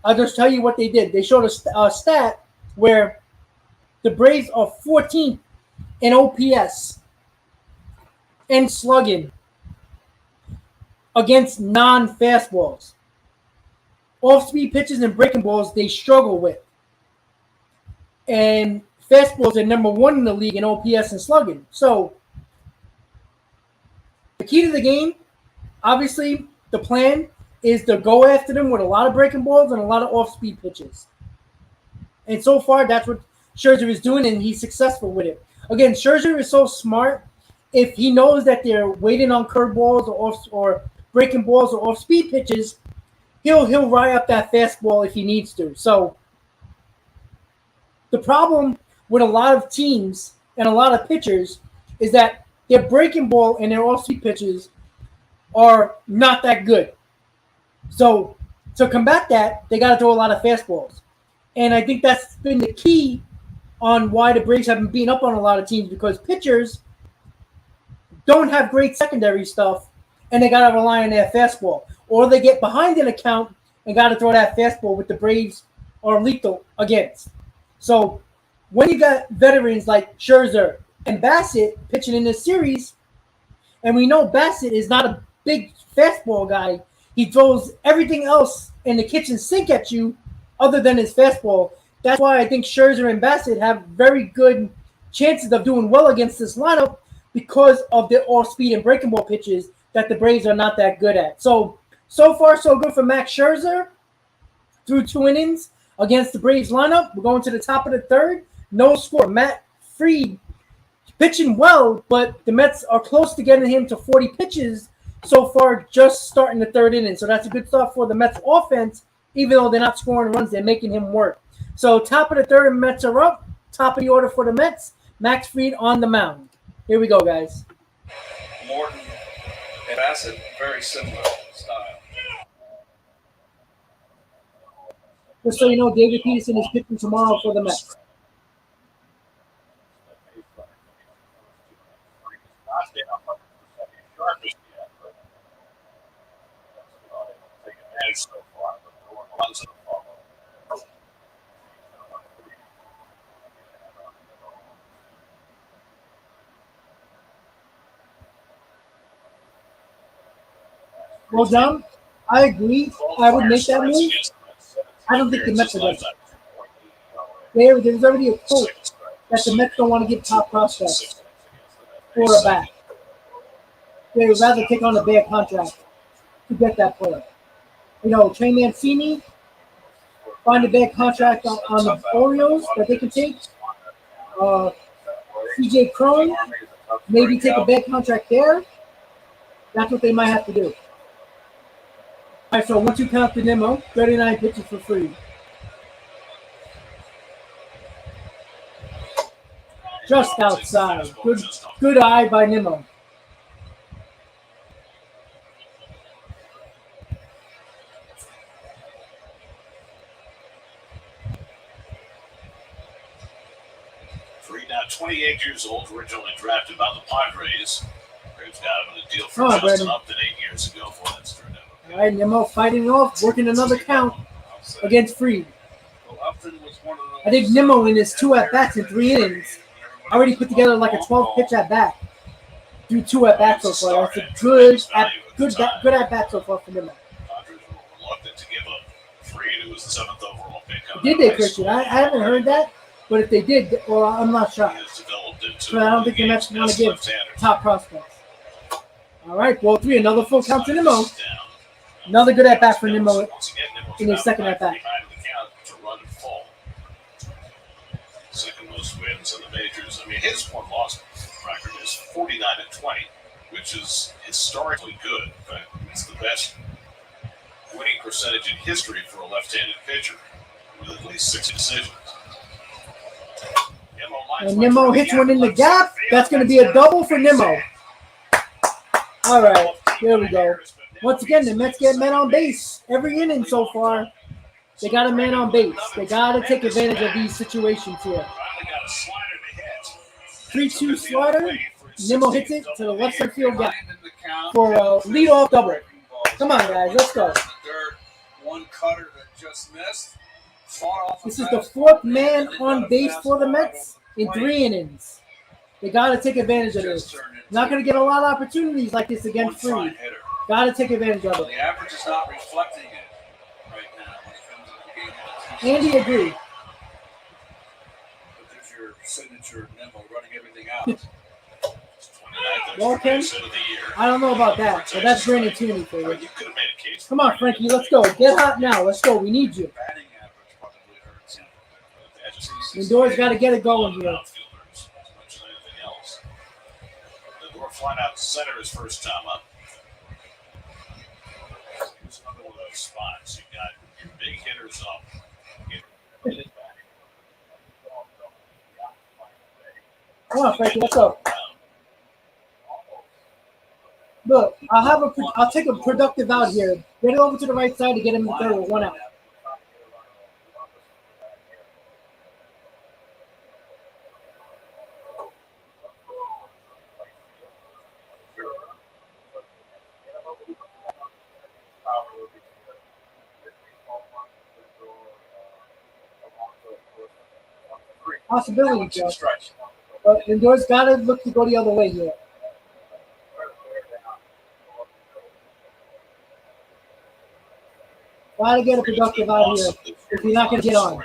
I'll just tell you what they did. They showed a stat where the Braves are 14th in OPS and slugging against non-fastballs. Off-speed pitches and breaking balls they struggle with. And fastballs are number 1 in the league in OPS and slugging. So the key to the game, obviously, the plan is to go after them with a lot of breaking balls and a lot of off-speed pitches. And so far, that's what Scherzer is doing, and he's successful with it. Again, Scherzer is so smart. If he knows that they're waiting on curveballs or breaking balls or off speed pitches, he'll ride up that fastball if he needs to. So the problem with a lot of teams and a lot of pitchers is that their breaking ball and their off speed pitches are not that good. So to combat that, they got to throw a lot of fastballs. And I think that's been the key on why the Braves have been beating up on a lot of teams, because pitchers don't have great secondary stuff, and they got to rely on their fastball. Or they get behind in a count and got to throw that fastball, with the Braves are lethal against. So when you got veterans like Scherzer and Bassett pitching in this series, and we know Bassett is not a big fastball guy, he throws everything else in the kitchen sink at you other than his fastball. That's why I think Scherzer and Bassett have very good chances of doing well against this lineup, because of the off-speed and breaking ball pitches that the Braves are not that good at. So far, so good for Max Scherzer through 2 innings against the Braves lineup. We're going to the top of the third. No score. Matt Fried pitching well, but the Mets are close to getting him to 40 pitches so far, just starting the third inning. So that's a good start for the Mets offense. Even though they're not scoring runs, they're making him work. So top of the third, Mets are up. Top of the order for the Mets. Max Fried on the mound. Here we go, guys. Morton and Bassett, very similar style. Just so you know, David Peterson is pitching tomorrow for the Mets. Well, John, I agree. I would make that move. I don't think the Mets are going to. There's already a quote that the Mets don't want to give top prospects for a bat. They would rather take on a bad contract to get that player. You know, Trey Mancini, find a bad contract on the Orioles that they can take. CJ Cron, maybe take a bad contract there. That's what they might have to do. All right, so 1-2 count to Nimmo. 39 pitches for free. Just outside. Good eye by Nimmo. Fried, now 28 years old, originally drafted by the Padres. Braves got him in a deal for Justin Upton 8 years ago for that turned out. All right, Nimmo fighting off, working another count against Fried. I think Nimmo in his 2 at-bats in 3 innings already put together like a 12-pitch at-bat. Do 2 at-bats so far. That's a good at-bat so far for Nimmo. Padres were reluctant to give up Fried, who was the 7th overall pick. Did they, Christian? I haven't heard that, but if they did, well, I'm not shocked. But I don't think the Mets want to give top prospects. All right, ball 3, another full count to Nimmo. Another good at-bat for Nimmo in his second at-bat. Second most wins in the majors. I mean, his one-loss record is 49-20, which is historically good. In fact, it's the best winning percentage in history for a left-handed pitcher, with at least 6 decisions. And Nimmo hits one in the gap. That's going to be a double for Nimmo. All right, here we go. Once again, the Mets get men on base every inning so far. They got a man on base. They got to take advantage of these situations here. 3-2 slider. Nimmo hits it to the left center field gap for a leadoff double. Come on, guys. Let's go. One cutter that just missed. This is the 4th man on base for the Mets in 3 innings. They got to take advantage of this. Not going to get a lot of opportunities like this against Fried. Got to take advantage of it. The average is not reflecting it right now when it comes to the game. Andy agreed. But there's your signature Nimmo running everything out. Well, Ken, I don't know about that, but that's Brandon Tierney for you. Come on, Frankie, let's go. Get hot now. Let's go. We need you. Lindor's got to get it going here. Outfielders as much as anything else. Lindor flying out to center his first time up. Here's another one of those spots. You got your big hitters up. Come on, Frankie, let's go. Look, I'll take a productive out here. Get it over to the right side to get him in the third with one out. Possibility, Joe. But Lindor's got to look to go the other way here. Got to get a productive out here if you're not going to get on.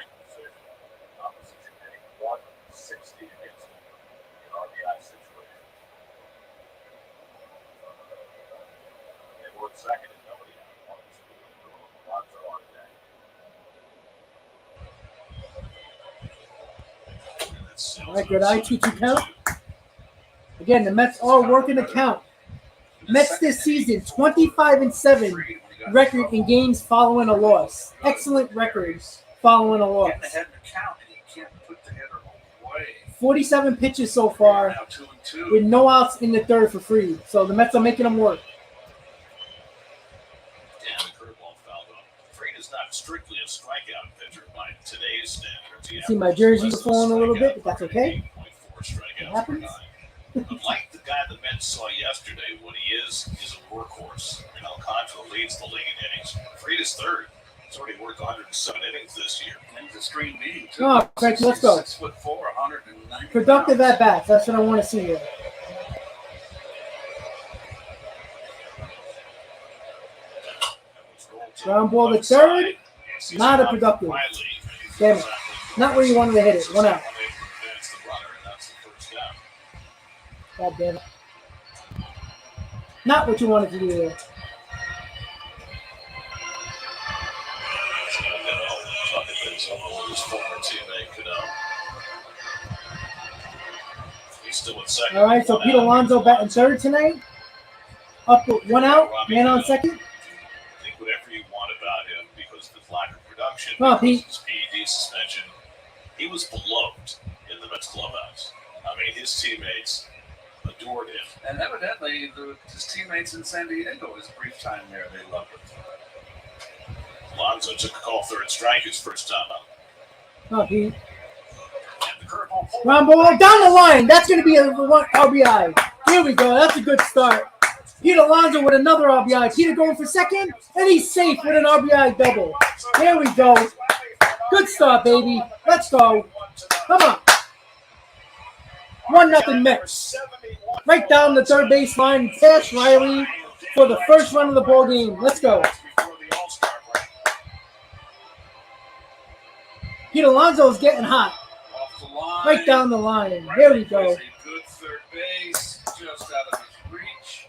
All right, good eye, 2-2 count. Again, the Mets are working the count. Mets this season, 25-7 record in games following a loss. Excellent records following a loss. 47 pitches so far with no outs in the third for Fried. So the Mets are making them work. Damn, the curveball fouled off. Fried is not strictly a strikeout pitcher by today's standards. See my jersey's falling a little bit, but that's okay. It happens. Like the guy the Mets saw yesterday, what he is a workhorse. Alcantara leads the league in innings. Fried is third. He's already worked 107 innings this year. And he's a screen being too. Oh, Frankie, let's go. 6'4", 190 Productive at bats. That's what I want to see here. Ground ball to third. Not a productive. Damn it. Not where you wanted to hit it. One out. God damn it. Not what you wanted to do there. All right, so Pete Alonso batting third tonight. Up with one out, man on second. Think whatever you want about him because of the lack of production. Come on, Pete. His PED suspension. He was beloved in the Mets clubhouse. I mean, his teammates adored him. And evidently, his teammates in San Diego, his brief time there, they loved him. Alonso took a call third strike his first time up. Come on, Pete. And the curveball. Ground ball down the line. That's going to be a RBI. Here we go. That's a good start. Pete Alonso with another RBI. Peter going for second, and he's safe with an RBI double. There we go. Good start, baby. Let's go. Come on. 1-0 Mets. Right down the third baseline. Pass Riley for the first run of the ball game. Let's go. Pete Alonso is getting hot. Right down the line. There we go. Good third base, just out of his reach.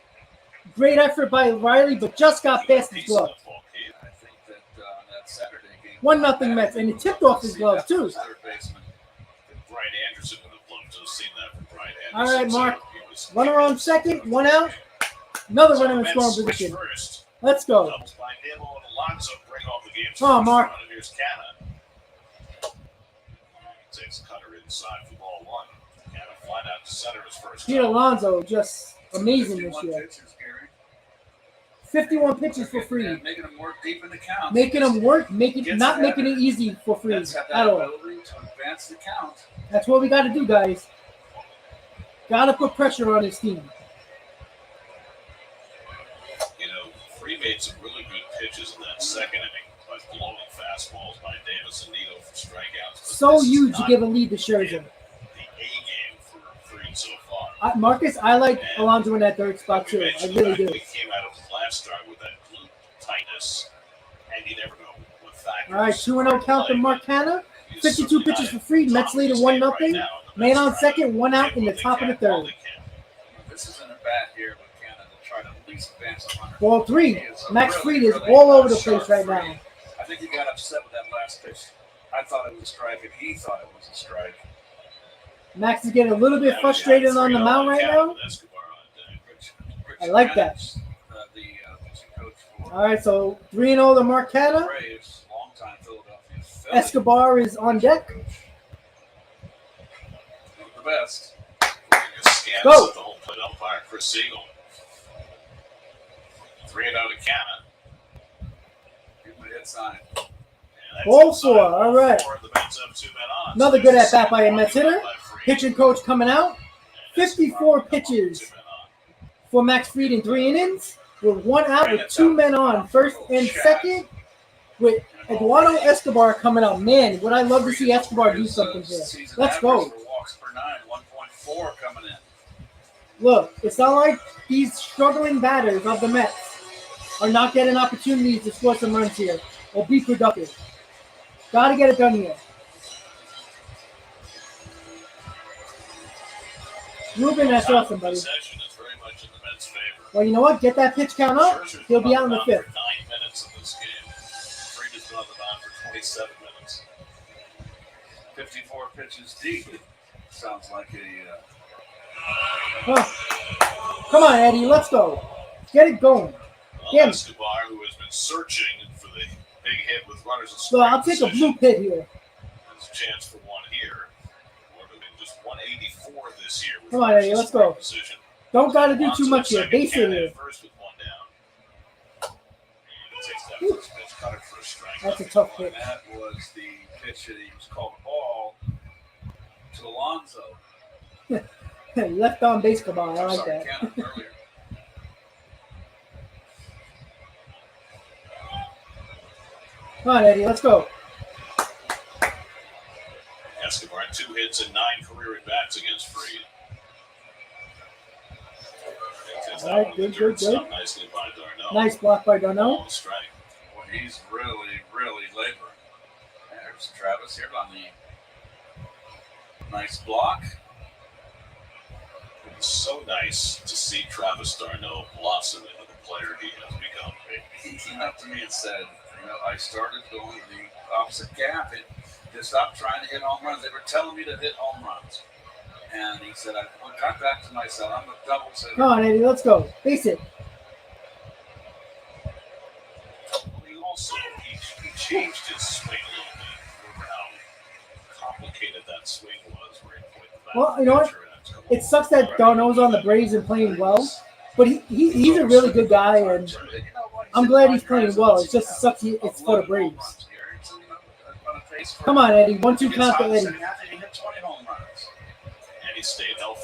Great effort by Riley, but just got past his glove. I think that Saturday game. 1-0 Mets, and he tipped off his glove too. Brian Anderson would have loved to have seen that from Brian Anderson. All right, Mark. Runner on second, one out. Another runner in scoring position. Let's go. Come on, Mark. Here's Canna. Takes cutter inside for ball one. Canna flying out to center his first. Pete Alonso just amazing this year. 51 pitches for Fried. Making him work deep in the count. Making him work, not making it easy for Fried at all. To advance the count. That's what we got to do, guys. Got to put pressure on his team. Fried made some really good pitches in that second inning by blowing fastballs by Davis and Nito for strikeouts. So huge to give a lead to Scherzer. The A game for Fried so far. Marcus, I like Alonso in that third spot too. I really do. He came out of his last start with that glute tightness, and you never know what factors. All right, 2-0 count to Mark Canna. 52 pitches for Fried. Mets lead at 1-0. Man on second, one out in the top of the third. This isn't a bad year with Canada to try to at least advance 100. Ball three. Max Fried is all over the place right now. I think he got upset with that last pitch. I thought it was a strike, and he thought it was a strike. Max is getting a little bit frustrated on the mound right now. I like that. The pitching coach for All right, so 3-0 to Marquetta. Braves, longtime Philadelphia Philly. Escobar is on deck. One of the best. Go. The home plate umpire, Chris Siegel. 3-0 to Cannon. Give him a hit sign. Ball four. All right. The Mets have 2 men on. Another good at bat by a Mets hitter. Pitching coach coming out. 54 pitches for Max Fried in 3 innings. With 1 out with 2 men on, first and second. With Eduardo Escobar coming out. Man, would I love to see Escobar do something here. Let's go. Walks per 9, 1.4 coming in. Look, it's not like these struggling batters of the Mets are not getting opportunities to score some runs here or be productive. Got to get it done here. Ruben, that's awesome, buddy. Possession is very much in the Mets' favor. Well, you know what? Get that pitch count up. He'll be out in the 5th. 9 minutes in this game. Fried has been on the mound for 27 minutes. 54 pitches deep. Sounds like a... Come on, Eddie. Let's go. Get it going. Well, Escobar, who has been searching for the big hit with runners in So I'll take a blue pit here. There's a chance for one here. Would have been just 184 this year. Come on, Eddie. Let's go. Position. Don't got to do too much here. Base hit here. First with 1 down. And he takes that first pitch, cut it for a strike. That's a tough pitch. That was the pitch that he was called a ball to Alonso. Left on base cabal. I like Sorry, that. Cannon earlier. Come on, Eddie. Let's go. Escobar, 2 hits and 9 career at-bats against Fried. All right, good. Nicely by Darno. Nice block by Darno. Ball strike. Well, he's really, really laboring. There's Travis here on the nice block. It's so nice to see Travis Darno blossom into the player he has become. He came up to me and said, I started going the opposite gap. Just stopped trying to hit home runs. They were telling me to hit home runs. And he said, I got back to myself. I'm a double hitter. Come on, Eddie. Let's go. Base it. He also he changed his swing a little bit. Remember how complicated that swing was where he put the back. Well, you know what? It sucks that Darno's on the Braves and playing well. But he's a really good guy, and I'm glad he's playing well. It just sucks it's for the Braves. Come on, Eddie. 1-2 count to Eddie. And he stayed healthy.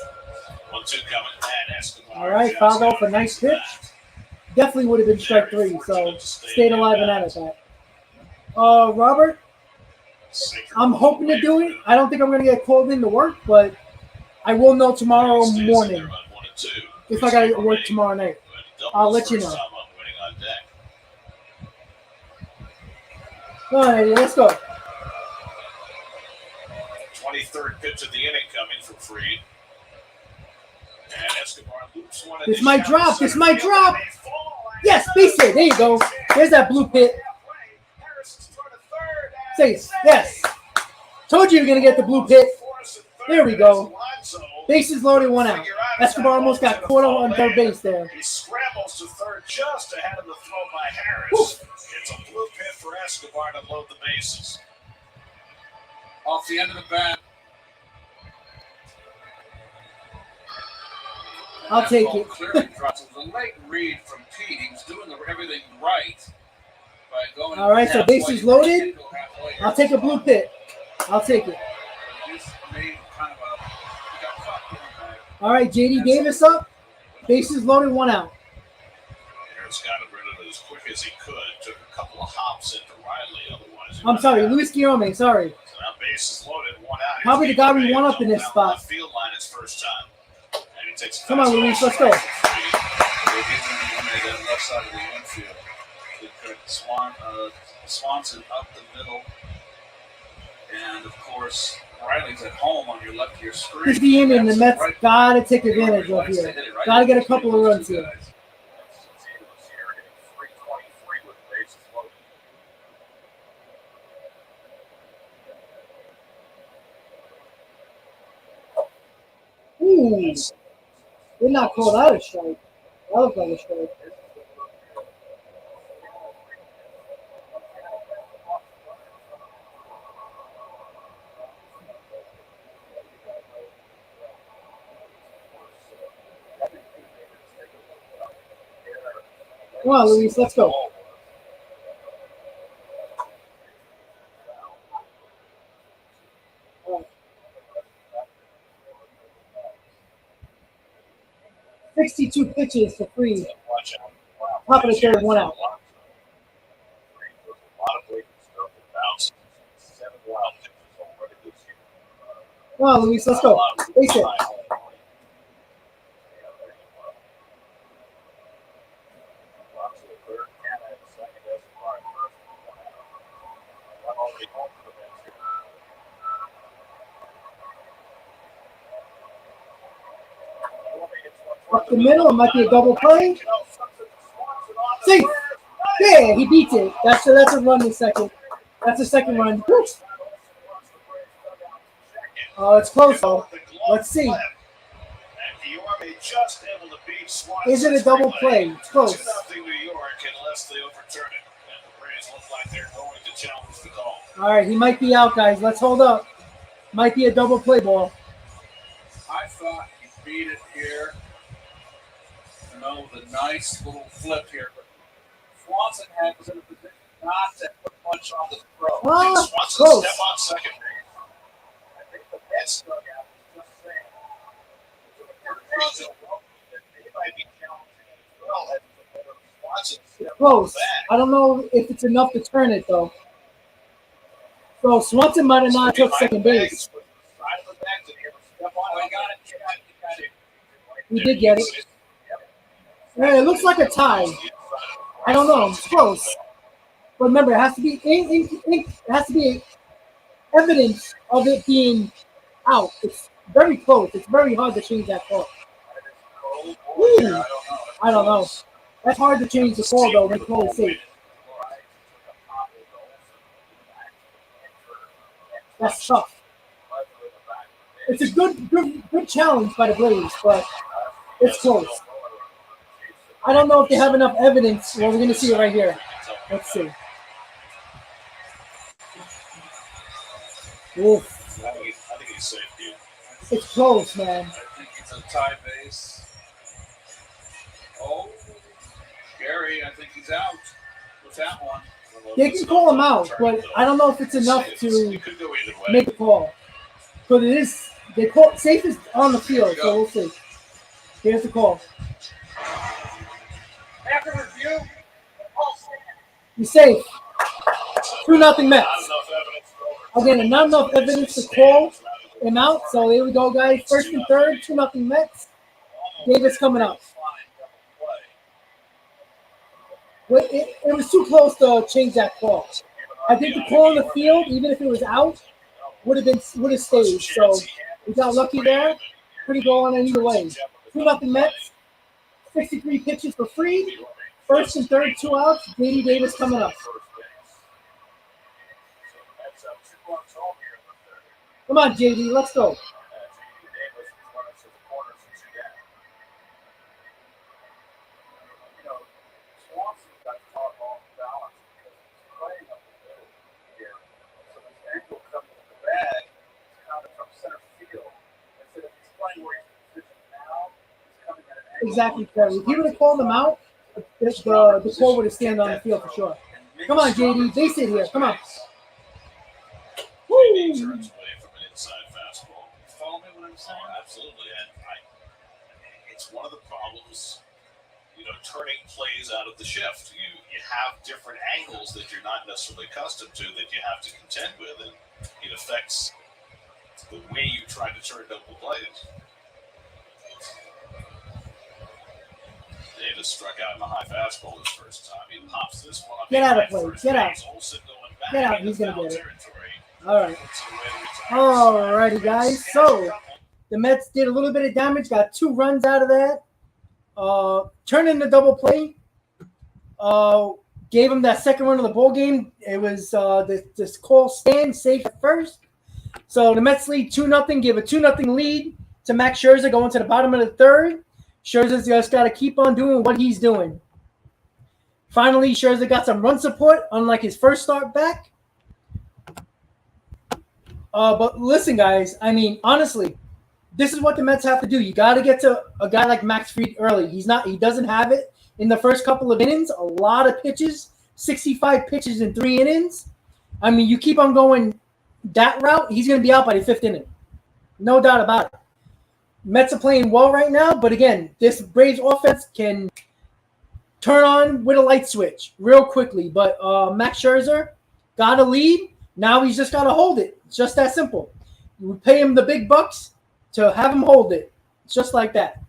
1-2 coming. And Escobar. All right, fouled off a nice pitch. Definitely would have been strike 3, so stayed alive in that at bat. Robert, I'm hoping to do it. I don't think I'm going to get called in to work, but I will know tomorrow morning if I got to work tomorrow night. I'll let you know. All right, let's go. 23rd pitch of the inning coming from Fried. And Escobar loops one. This might drop. This might drop. Yes, base hit. There you go. There's that blue pit. Safe. Yes. Told you you're going to get the blue pit. There we go. Bases loaded, 1 out. Escobar almost got caught on third base there. He scrambles to third just ahead of the throw by Harris. It's a blue pit for Escobar to load the bases. Off the end of the bat. I'll take it. Clearly drops. It was a late read from Pete. He was doing everything right by going. All right, so bases loaded. I'll take a blue pit. I'll take it. All right, JD Davis up. Bases loaded, 1 out. Harris got rid of it as quick as he could. Took a couple of hops into Riley. Otherwise, I'm sorry, Luis Guillaume. Sorry. So now bases loaded, 1 out. Probably the guy we want up in this spot. Field line his first time. And he takes Come on, Luis, let's go. Left side of the infield. Swanson up the middle. And, of course, Riley's at home on your left of your screen. This is the inning. The Mets got to take advantage of here. Got to get a couple of runs here. Ooh. They're not called out a strike. That looked like a strike. Come on, Luis, let's go. Oh. 62 pitches for free. Top of the third, 1 out. Come on, Luis, let's go. Base it. Up the middle, it might be a double play. See? Yeah, he beats it. That's a run in second. That's a second run. Oh, it's close though. Let's see. Is it a double play? It's close. All right, he might be out, guys. Let's hold up. Might be a double play ball. I thought he beat it here. You know, the nice little flip here. But Swanson was in a position not to put punch on the throw. Close. Step on second. I think the best dugout was just saying. Close. I don't know if it's enough to turn it though. So Swanson might have not took second base. He did get it. Yeah, it looks like a tie. I don't know. It's close. But remember, it has to be it has to be evidence of it being out. It's very close. It's very hard to change that call. I don't know. That's hard to change the call though. When call is safe. That's tough. It's a good challenge by the Braves, but it's close. I don't know if they have enough evidence. Well, we're going to see it right here. Let's see. Oof. I think he's safe, dude. It's close, man. I think it's a tie base. Oh, Gary, I think he's out with that one. They can call him out, but I don't know if it's enough to make a call. But it is. They call safe is on the field, so we'll see. Here's the call. After review, He's safe. 2-0 Mets. Again, not enough evidence to call him out. So here we go, guys. First and third, 2-0 Mets. Davis coming up. It was too close to change that call. I think the call on the field, even if it was out, would have stayed. So we got lucky there. Pretty goal on either way. 2-0 Mets. 63 pitches for free. First and third, 2 outs. JD Davis coming up. Come on, JD, let's go. Exactly, Corey. If he would have called them out, the call would have stayed on the field for sure. Come on, JD. Base it here. Come on. Maybe he turns away from an inside fastball. Follow me what I'm saying? Absolutely. And it's one of the problems, turning plays out of the shift. You have different angles that you're not necessarily accustomed to that you have to contend with, and it affects the way you try to turn double plays. Davis struck out in the high fastball his first time. He pops this one up. Get out of play. Get out. Get out. He's going to get it. All right. All righty, guys. So the Mets did a little bit of damage. Got 2 runs out of that. Turned into double play. Gave him that second run of the ball game. It was this call stand safe at first. So the Mets lead 2-0. Give a 2-0 lead to Max Scherzer going to the bottom of the third. Scherzer's just got to keep on doing what he's doing. Finally, Scherzer got some run support, unlike his first start back. But listen, guys, I mean, honestly, this is what the Mets have to do. You got to get to a guy like Max Fried early. He doesn't have it in the first couple of innings. A lot of pitches, 65 pitches in 3 innings. I mean, you keep on going that route, he's going to be out by the 5th inning. No doubt about it. Mets are playing well right now, but again, this Braves offense can turn on with a light switch real quickly. But Max Scherzer got a lead. Now he's just got to hold it. It's just that simple. You pay him the big bucks to have him hold it. It's just like that.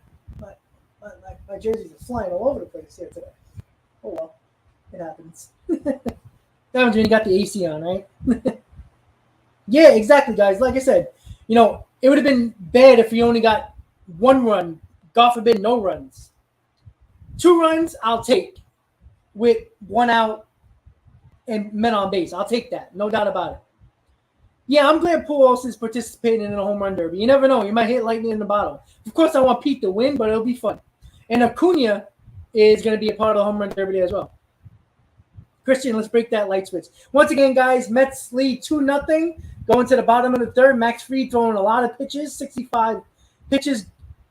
My jerseys are flying all over the place here today. Oh, well. It happens. That one's when you got the AC on, right? Yeah, exactly, guys. Like I said, it would have been bad if we only got 1 run. God forbid, no runs. 2 runs, I'll take with 1 out and men on base. I'll take that. No doubt about it. Yeah, I'm glad Pujols is participating in the home run derby. You never know. You might hit lightning in the bottle. Of course, I want Pete to win, but it'll be fun. And Acuna is going to be a part of the home run derby as well. Christian, let's break that light switch. Once again, guys, Mets lead 2-0. Going to the bottom of the third. Max Fried throwing a lot of pitches, 65 pitches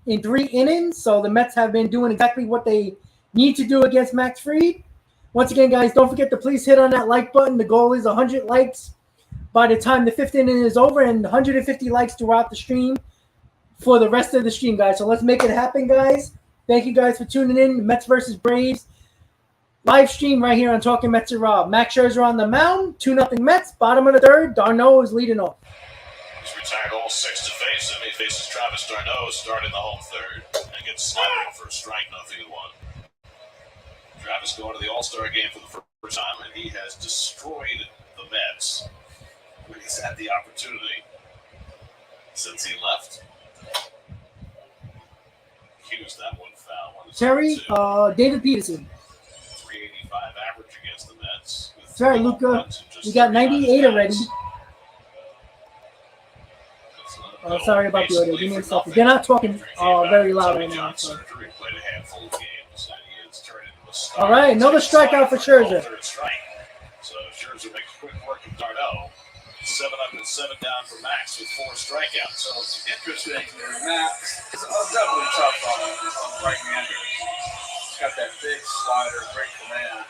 in 3 innings. So the Mets have been doing exactly what they need to do against Max Fried. Once again, guys, don't forget to please hit on that like button. The goal is 100 likes by the time the 5th inning is over and 150 likes throughout the stream for the rest of the stream, guys. So let's make it happen, guys. Thank you guys for tuning in. Mets versus Braves. Live stream right here on Talking Mets and Rob. Max Scherzer on the mound. 2-0 Mets. Bottom of the third. D'Arnaud is leading off. He's retired all 6 to face him. He faces Travis d'Arnaud starting the home third and gets slapped for a strike, 0-1. Travis going to the All-Star game for the first time, and he has destroyed the Mets when he's had the opportunity since he left. He was that one foul. Terry, David Peterson. 385 average against the Mets. Sorry, Luca. We got 98 already. Sorry about the audio. Give me a second. They're not talking very loud right now. So. All right, another strikeout for Scherzer. So Scherzer makes quick work of d'Arnaud. 7 up and 7 down for Max with 4 strikeouts. So it's interesting that Max is definitely tough on right-handers. He's got that big slider, great command.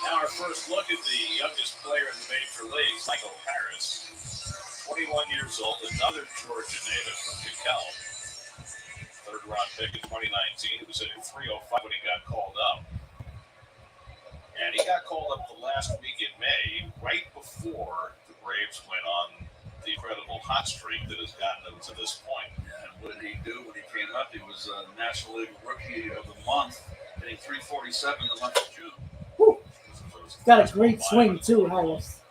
Now our first look at the youngest player in the major leagues, Michael Harris. 21 years old, another Georgia native from DeKalb. 3rd-round pick in 2019. He was hitting .305 when he got called up. And he got called up the last week in May, right before the Braves went on the incredible hot streak that has gotten them to this point. And what did he do when he came up? He was National League Rookie of the Month, hitting .347 the month of June. Whew. Got a great swing, too, Harris.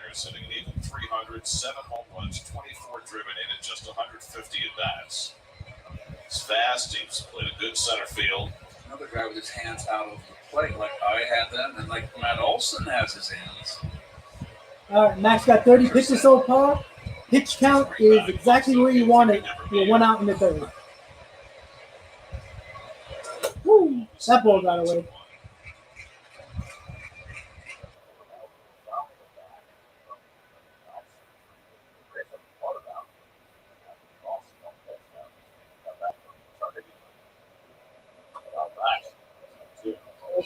Harris sitting an even 300, 7 home runs, 24 driven in, and just 150 at-bats. He's fast. He's played a good center field. Another guy with his hands out of the plate, like I had them, and like Matt Olson has his hands. All right, Max got 30 pitches so far. Pitch count is exactly where you want it. You're 1 out in the 3rd. Woo, that ball got away.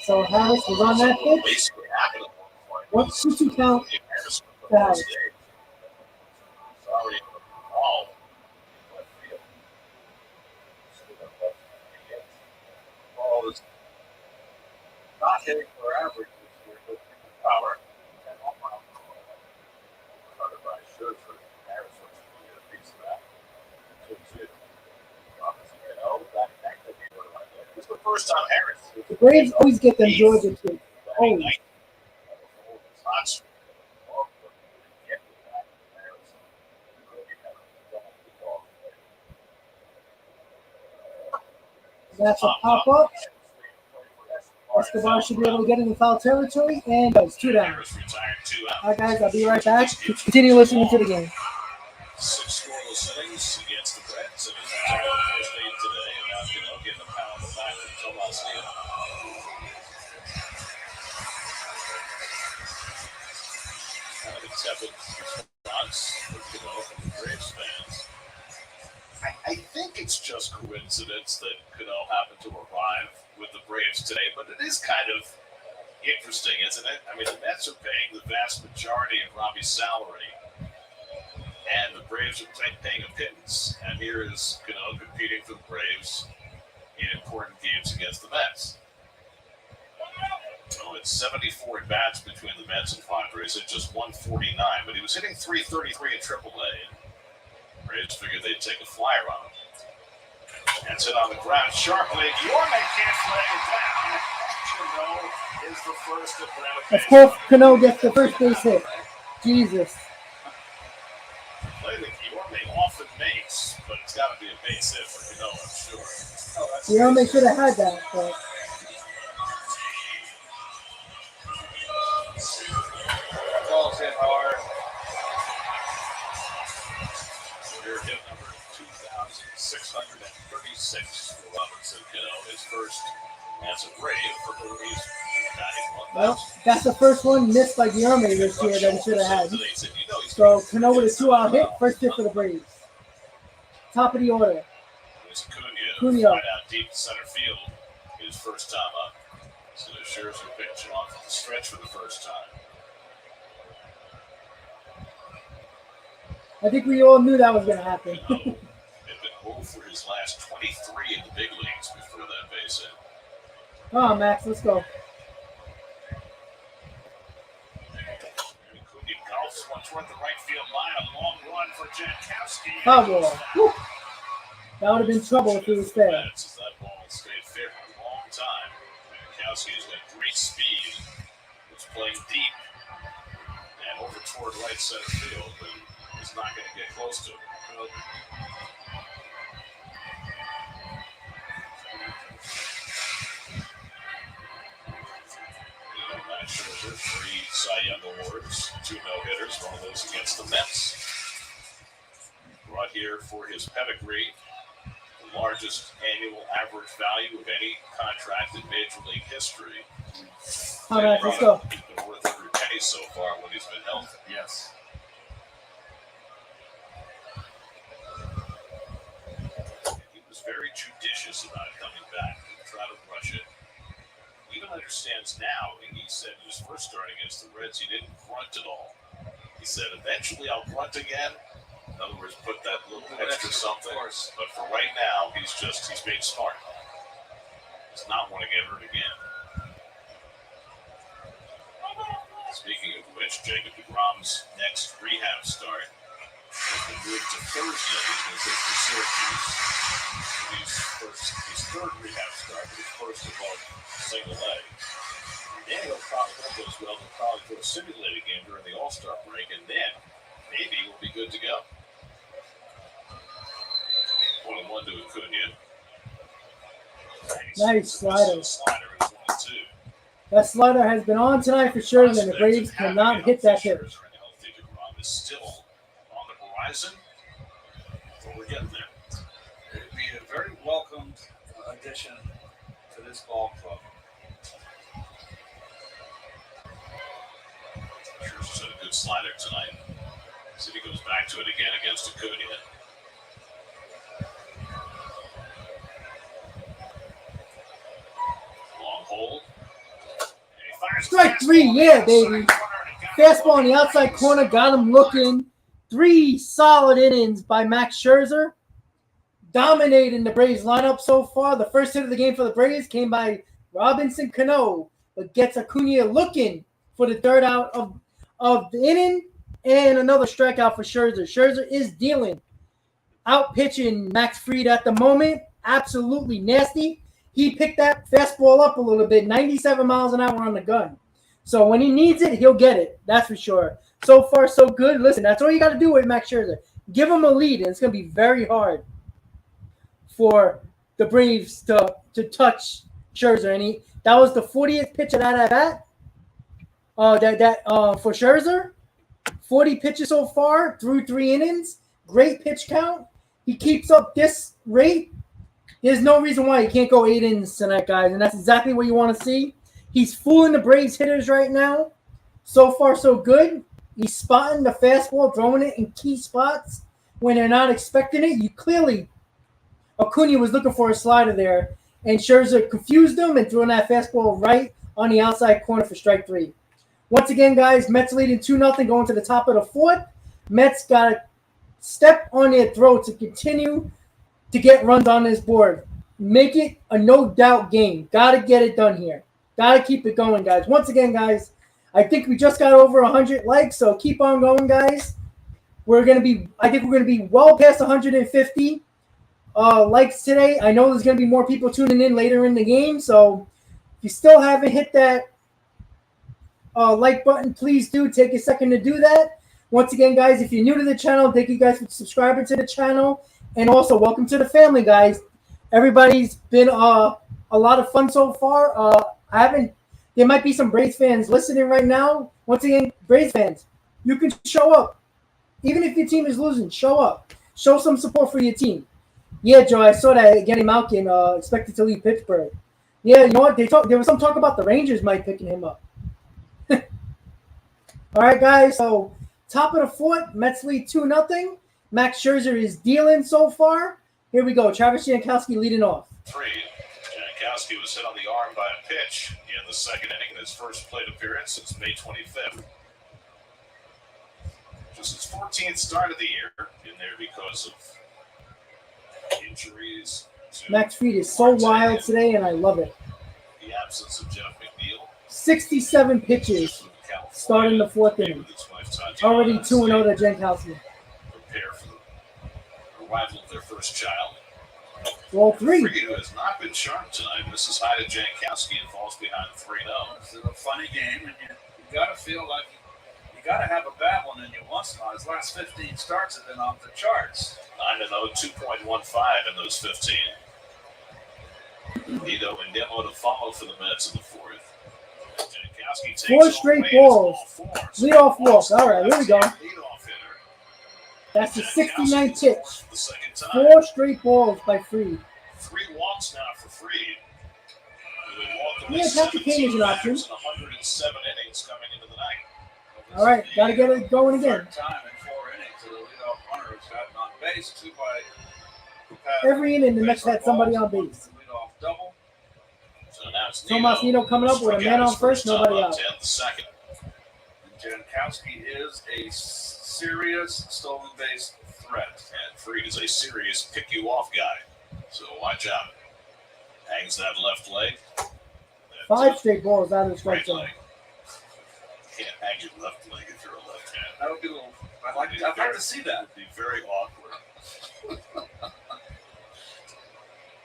So Harris was on that pitch. What's 2-2 count for Harris? Not hitting for average this year, but power. It's the first time Harris. The Braves always get them Georgia too. Always. That's a pop up. Escobar should be able to get into foul territory, and it's 2 down. All right, guys, I'll be right back. Continue listening to the game. 6 scoreless innings against the Reds, and he's retired the first 8 today, and now Cano getting a pound of back from Tomas Neal. Kind of a tepid response for Cano from the Braves fans. I think it's just coincidence that Cano happened to arrive with the Braves today, but it is kind of interesting, isn't it? I mean, the Mets are paying the vast majority of Robbie's salary, and the Braves are paying a pittance. And here is Cano competing for the Braves in important games against the Mets. So it's 74 at bats between the Mets and Padres at just 149, but he was hitting 333 in AAA. Braves figured they'd take a flyer on him. That's it on the ground sharply. York can't flag it down. Cano is the first at the Of course, Cano gets the first base hit. Jesus. Play that York often makes, but it's got to be a base hit for Cano, I'm sure. York should have had that, but. Ball's hit hard. Career hit number 2,636 for Robinson Cano. His first as a Brave for who he's batting 1,000. Well, that's the first one missed by Guillaume this year that he should have had. So Cano with a 2-out hit, first hit for the Braves. Top of the order. There's Cunha. Right out deep center field. His first time up. So the Scherzer pitching off the stretch for the first time. I think we all knew that was going to happen. Had been 0 for his last 23 in the big leagues before that base hit. Come on, Max, let's go. Cunha golfs one toward the right field line. A long run for Jankowski. Foul ball. Woo. That would have been trouble if it was fair. That ball stayed fair for a long time. Jankowski's got great speed. Was playing deep and over toward right center field, but he's not going to get close to it. Matt Scherzer, 3 Cy Young Awards, 2 no-hitters, one of those against the Mets. Brought here for his pedigree, the largest annual average value of any contract in Major League history. All right, let's go. He's been worth every penny so far when he's been healthy. Yes. He was very judicious about coming back. He tried to rush it. He even understands now, and he said he was first starting against the Reds, he didn't grunt at all. He said, eventually I'll grunt again. In other words, put that little extra something. But for right now, he's being smart. Does not want to get hurt again. Speaking of which, Jacob deGrom's next rehab start has been moved to Thursday. He's going to pitch for Syracuse. His third rehab start, but his first above single A. Then he'll probably, if it goes well, he'll probably do a simulated game during the All-Star break, and then maybe we'll be good to go. 1-1 to Acuna. Nice slider. Slider is 1-2. That slider has been on tonight for sure, and the Braves cannot hit that pitch. DeGrom is still on the horizon, but we're getting there. It would be a very welcomed addition to this ball club. Scherzer's had a good slider tonight. City goes back to it again against Acuna. Long hold. Strike 3, yeah, baby. Fastball on the outside corner, got him looking. 3 solid innings by Max Scherzer. Dominating the Braves lineup so far. The first hit of the game for the Braves came by Robinson Cano, but gets Acuna looking for the third out of the inning and another strikeout for Scherzer. Scherzer is dealing. Out pitching Max Fried at the moment. Absolutely nasty. He picked that fastball up a little bit, 97 miles an hour on the gun. So when he needs it, he'll get it. That's for sure. So far, so good. Listen, that's all you got to do with Max Scherzer. Give him a lead, and it's going to be very hard for the Braves to touch Scherzer. And that was the 40th pitch of that at-bat. For Scherzer, 40 pitches so far through 3 innings. great pitch count. He keeps up this rate. There's no reason why he can't go 8 innings tonight, guys, and that's exactly what you want to see. He's fooling the Braves hitters right now. So far, so good. He's spotting the fastball, throwing it in key spots when they're not expecting it. You clearly, Acuna was looking for a slider there, and Scherzer confused him and threw that fastball right on the outside corner for strike 3. Once again, guys, Mets leading 2-0 going to the top of the 4th. Mets got to step on their throat to continue to get runs on this board. Make it a no-doubt game. Got to get it done here. Got to keep it going, guys. Once again, guys, I think we just got over 100 likes, so keep on going, guys. I think we're going to be well past 150 likes today. I know there's going to be more people tuning in later in the game, so if you still haven't hit that like button, please do take a second to do that. Once again, guys, if you're new to the channel, thank you guys for subscribing to the channel. And also, welcome to the family, guys. Everybody's been a lot of fun so far. There might be some Braves fans listening right now. Once again, Braves fans, you can show up. Even if your team is losing, show up. Show some support for your team. Yeah, Joe, I saw that Getty Malkin expected to leave Pittsburgh. Yeah, you know what? There was some talk about the Rangers might picking him up. All right, guys. So top of the 4th, Mets lead 2-0. Max Scherzer is dealing so far. Here we go. Travis Jankowski leading off. 3. Jankowski was hit on the arm by a pitch in the second inning in his first plate appearance since May 25th. Just his 14th start of the year in there because of injuries. Max Fried is so wild today, and I love it. The absence of Jeff McNeil. 67 pitches starting the 4th inning. Already 2-0 to Jankowski. Prepare for the arrival of their first child. Roll 3. Fried, who has not been sharp tonight, misses high to Jankowski and falls behind 3-0. It's a funny game, and you got to feel like you got to have a bad one in you once in a while. His last 15 starts have been off the charts. 9-0, 2.15 in those 15. Nito and Demo to follow for the Mets in the 4th. Jankowski takes 4 straight balls. Leadoff walk. All right, here we go. That's the 69th pitch. The second time. 4 straight balls by Fried. 3 walks now for Fried. Yeah, Patrick Kane is an option. 107 innings coming into the night. All right, got to get it going again. Third time in 4 innings, the leadoff runner has gotten on base. 2 by Every inning, the Mets had somebody on base. Leadoff double. So now it's Tomas Nino coming up with a man on first, nobody out. The second. Jankowski is a serious stolen base threat. And Fried is a serious pick you off guy. So watch out. Hangs that left leg. 5 straight balls out of the strike Right zone. leg. Can't hang your left leg if you're a left hand. That would be a little. I'd like to see that. It would be very awkward.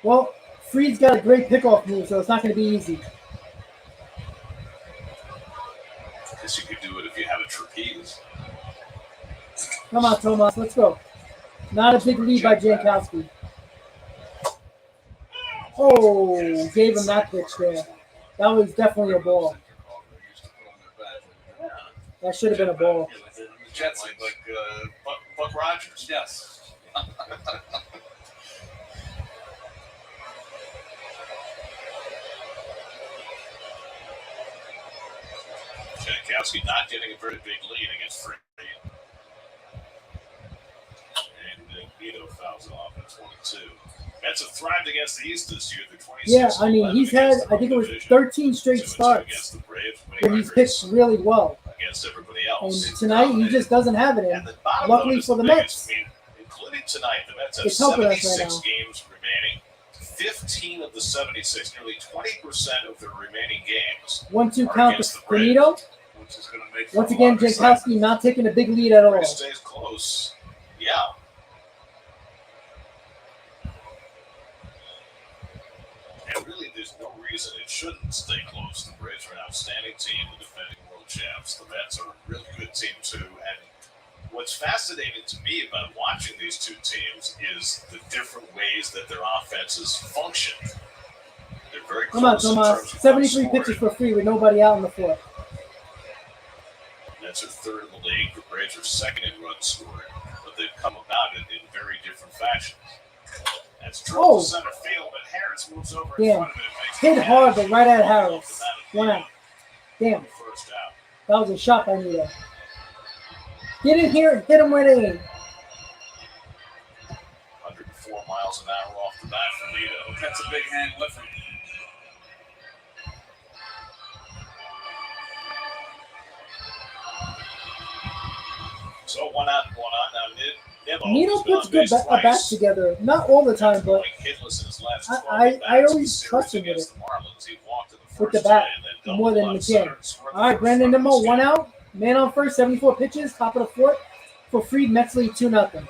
Well, Fried's got a great pickoff move, so it's not going to be easy. Guess you could do it if you have a trapeze. Come on, Tomas, let's go. Not a big lead by Jankowski. Oh, gave him that pitch there. That was definitely a ball. That should have been a ball. The Jets like Buck Rogers. Yes. Jankowski not getting a very big lead against Fried. And Nito fouls it off at 22. Mets have thrived against the East this year. They're 26. Yeah, I mean, he's had, I think it was 13 straight starts where he's pitched really well. Against everybody else. And tonight, he just doesn't have it in. Luckily for the Mets. Including tonight, the Mets have It's helping us right 76 now. games remaining. 15 of the 76, nearly 20% of their remaining games. 1-2 are count against to the Braves. Finito. Which is going to make Once again, Jankowski not taking a big lead at all. It stays close. Yeah. And really, there's no reason it shouldn't stay close. The Braves are an outstanding team, the defending world champs. The Mets are a really good team, too. And what's fascinating to me about watching these two teams is the different ways that their offenses function. They're very Come on, close in Tomas. terms of 73 scoring. pitches for Fried with nobody out in the 4th. Mets are third in the league. The Braves are second in run scoring. But they've come about in very different fashions. That's drilled to center field, but Harris moves over in front of it. Hit hard, but right at Harris. 1 out. Damn. First out. That was a shot by me there. Get in here and hit him right in. 104 miles an hour off the bat for Nito. That's a big hand with him. So 1 out and 1 on. Now Nito puts good bats together. Not all the time, but I always trust him with it. With the bat more than McCann. All right, Brandon Nimmo, 1 out. Man on first, 74 pitches, top of the fourth. For Fried, Mets lead 2-0.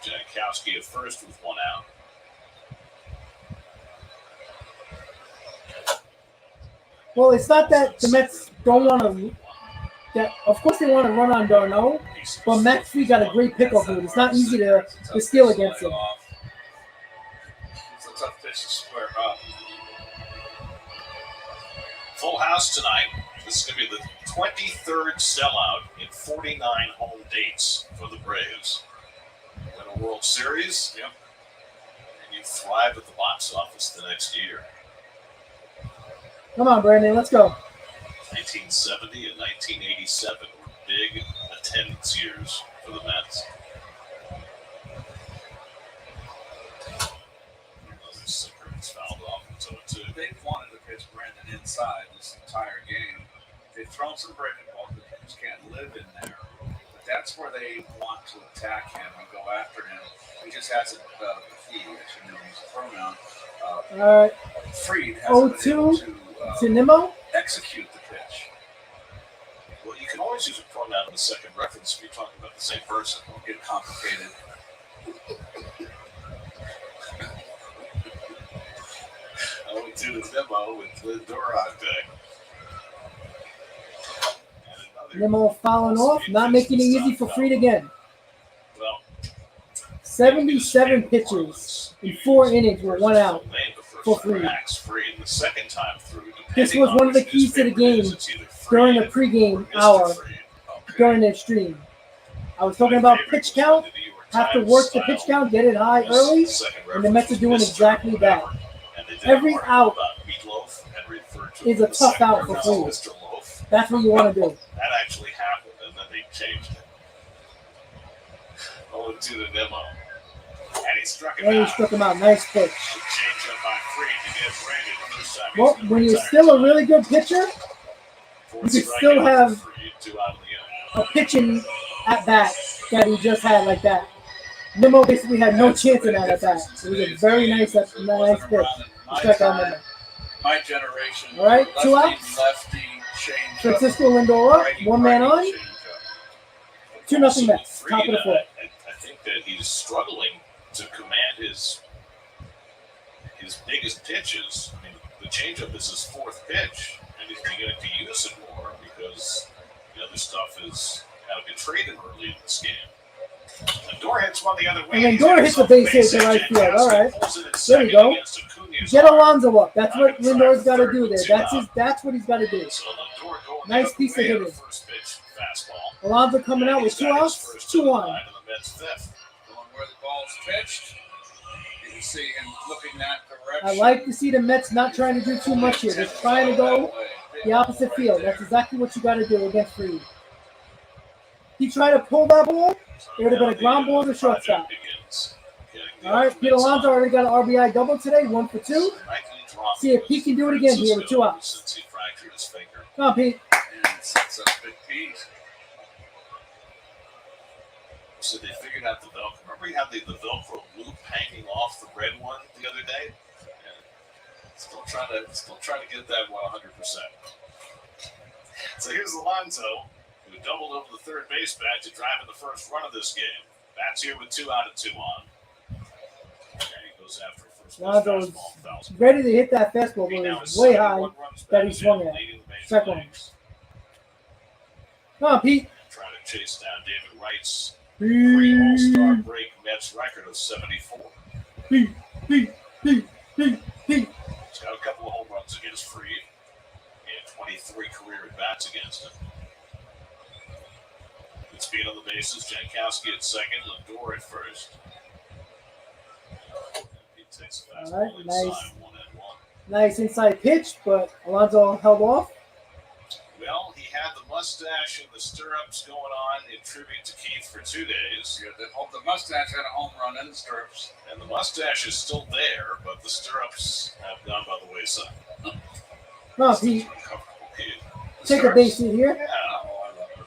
Jankowski at first with 1 out. Well, it's not that the Mets don't want to. Of course, they want to run on Darno, but Matt Fried got a great pickoff move. It's not easy to steal against him. It's a tough pitch to square up. Full house tonight. This is going to be the 23rd sellout in 49 home dates for the Braves. Win a World Series, and you thrive at the box office the next year. Come on, Brandon, let's go. 1970 and 1987 were big attendance years for the Mets. Fouled off into it too. They've wanted to pitch Brandon inside this entire game. They've thrown some breaking balls, but they just can't live in there. But that's where they want to attack him and go after him. He just hasn't, he, I should know his pronoun. All right. Fried hasn't been able to Nimmo? Execute the pitch. Well, you can always use a pronoun in the second reference if you're talking about the same person. Don't get complicated. I went to the demo with Lindor on deck. Nimmo fouling off, not making it easy for Fried again. Well, 77 pitches in 4 innings with 1 out for Fried. The second time through, this was one of the keys to the game during the pregame hour during the stream. I was talking about pitch count. Have to work the pitch count, get it high early, and the Mets are doing exactly that. Every out is a tough out for Fried. That's what you want to do. That actually happened, and then they changed it. 0-2 to Nimmo. And he struck him out. Nice pitch. Change up by Fried to get Brandon. Well, when you're still a really good pitcher, you can still have a pitching at bat that he just had like that. Nimmo basically had no chance in that at bat. It was a very nice pitch. Check out Nimmo. My generation. All right, 2 outs. Lefty, change. Francisco Lindor up, 1 man on. 2-0 Mets. Top of the fourth. I think that he's struggling to command his biggest pitches. I mean, the changeup is his 4th pitch, and he's beginning to use it more because the other stuff is got to be traded early in this game. Lindor hits one the other way. And Lindor hits the base hit to right field. All right, there we go. Get Alonso up. That's what Lindor's got to do there. That's what he's got to do. Nice piece of hitting. Alonso coming out with 2 outs, 2 on. Where the ball's pitched, you can see him looking that direction. I like to see the Mets not trying to do too much here. They're trying to go the opposite field. That's exactly what you got to do against Fried. He tried to pull that ball. It would have been a ground ball to shortstop. All right, Pete Alonso already got an RBI double today, 1 for 2. See if he can do it again here with 2 outs. Come on, Pete. And sets up Big Pete. So they figured out the Velcro. Remember you had the Velcro loop hanging off the red one the other day? Yeah. Still trying to get that 100%. So here's Alonso, who doubled over the third base bat to drive in the first run of this game. Bats here with 2 out and 2 on. And he goes after first Alonso's ready to hit that fastball, but it was way high that he swung at. Check one. Come on, Pete. Trying to chase down David Wright's pre-All-Star break Mets record of 74. Pete. He's got a couple of home runs against Fried. He had 23 career at-bats against him. Good speed on the bases. Jankowski at second. Lindor at first. He takes a fastball All right, inside. nice. 1-1. Nice inside pitch, but Alonso held off. Well, he had the mustache and the stirrups going on in tribute to Keith for 2 days. Yeah, the mustache had a home run in the stirrups. And the mustache is still there, but the stirrups have gone by the wayside. No, he Uncomfortable kid. take a base hit here. Yeah. Oh, I love it.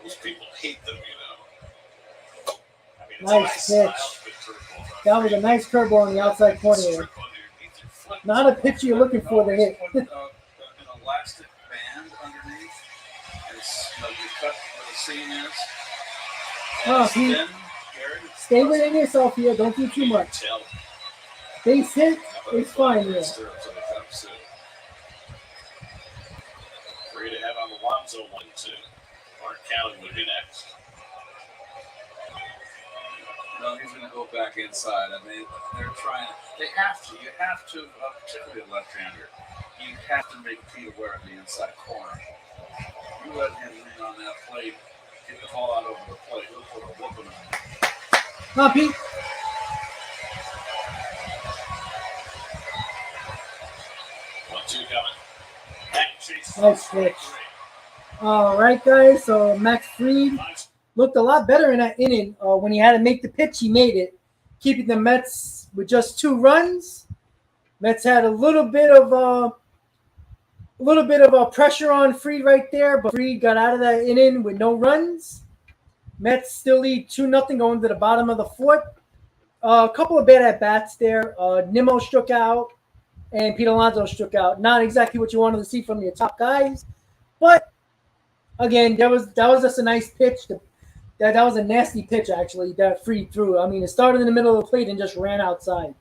Those people hate them, you know. I mean, it's Nice a pitch. That was a nice curveball on the outside corner there. Not a pitch you're looking for to hit. Put an elastic band underneath. It's, you cut where the seam is. Oh, Then, stay within yourself here. Don't do too much. Base hit is fine here. 3 to have on Alonso 1-2. Mark County would be next. no, he's going to go back inside. I mean, they're trying. They have to. You have to, particularly a left-hander. You have to make Pete aware of the inside corner. You let him lean on that plate, get the ball out over the plate. He'll put a whooping on it. Come on, Pete. 1-2 coming. Back chase. Nice switch. All right, guys. So Max Fried looked a lot better in that inning. When he had to make the pitch, he made it, keeping the Mets with just 2 runs. Mets had a little bit of pressure on Fried right there, but Fried got out of that inning with no runs. Mets still lead 2-0 going to the bottom of the 4th. A couple of bad at bats there. Nimmo struck out, and Pete Alonso struck out. Not exactly what you wanted to see from your top guys, but again, that was just a nice pitch. That was a nasty pitch actually that Fried threw. I mean, it started in the middle of the plate and just ran outside.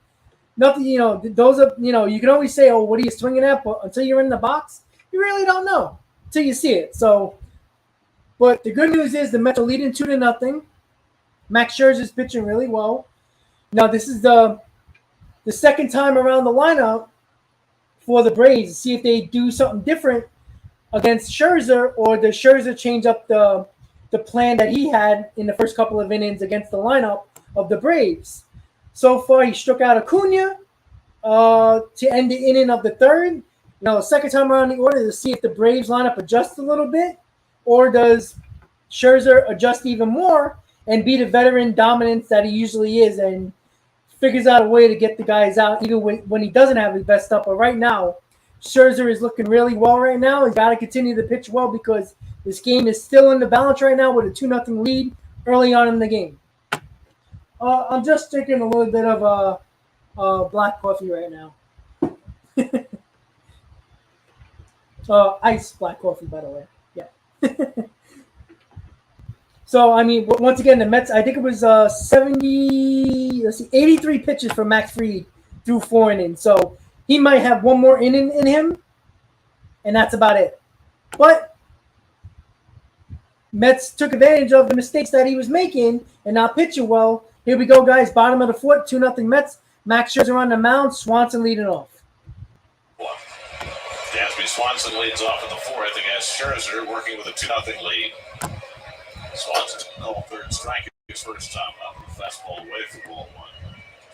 Nothing, those are, you can always say, oh, what are you swinging at? But until you're in the box, you really don't know until you see it. So, but the good news is the Mets are leading 2-0. Max Scherzer's pitching really well. Now, this is the second time around the lineup for the Braves to see if they do something different against Scherzer, or does Scherzer change up the plan that he had in the first couple of innings against the lineup of the Braves. So far, he struck out Acuna to end the inning of the 3rd. Second time around the order to see if the Braves lineup adjusts a little bit, or does Scherzer adjust even more and be the veteran dominance that he usually is and figures out a way to get the guys out even when he doesn't have his best stuff. But right now, Scherzer is looking really well right now. He's got to continue to pitch well because this game is still in the balance right now with a 2-0 lead early on in the game. I'm just drinking a little bit of black coffee right now. Iced black coffee, by the way. Yeah. So, I mean, once again, the Mets, I think it was 83 pitches for Max Fried through 4 innings. So, he might have one more inning in him, and that's about it. But Mets took advantage of the mistakes that he was making and not pitching well. Here we go, guys. Bottom of the 4th, 2-0 Mets. Max Scherzer on the mound. Swanson leading off. Dansby Swanson leads off in the 4th against Scherzer, working with a 2-0 lead. Swanson called 3rd strike his first time out with a fastball away for ball 1.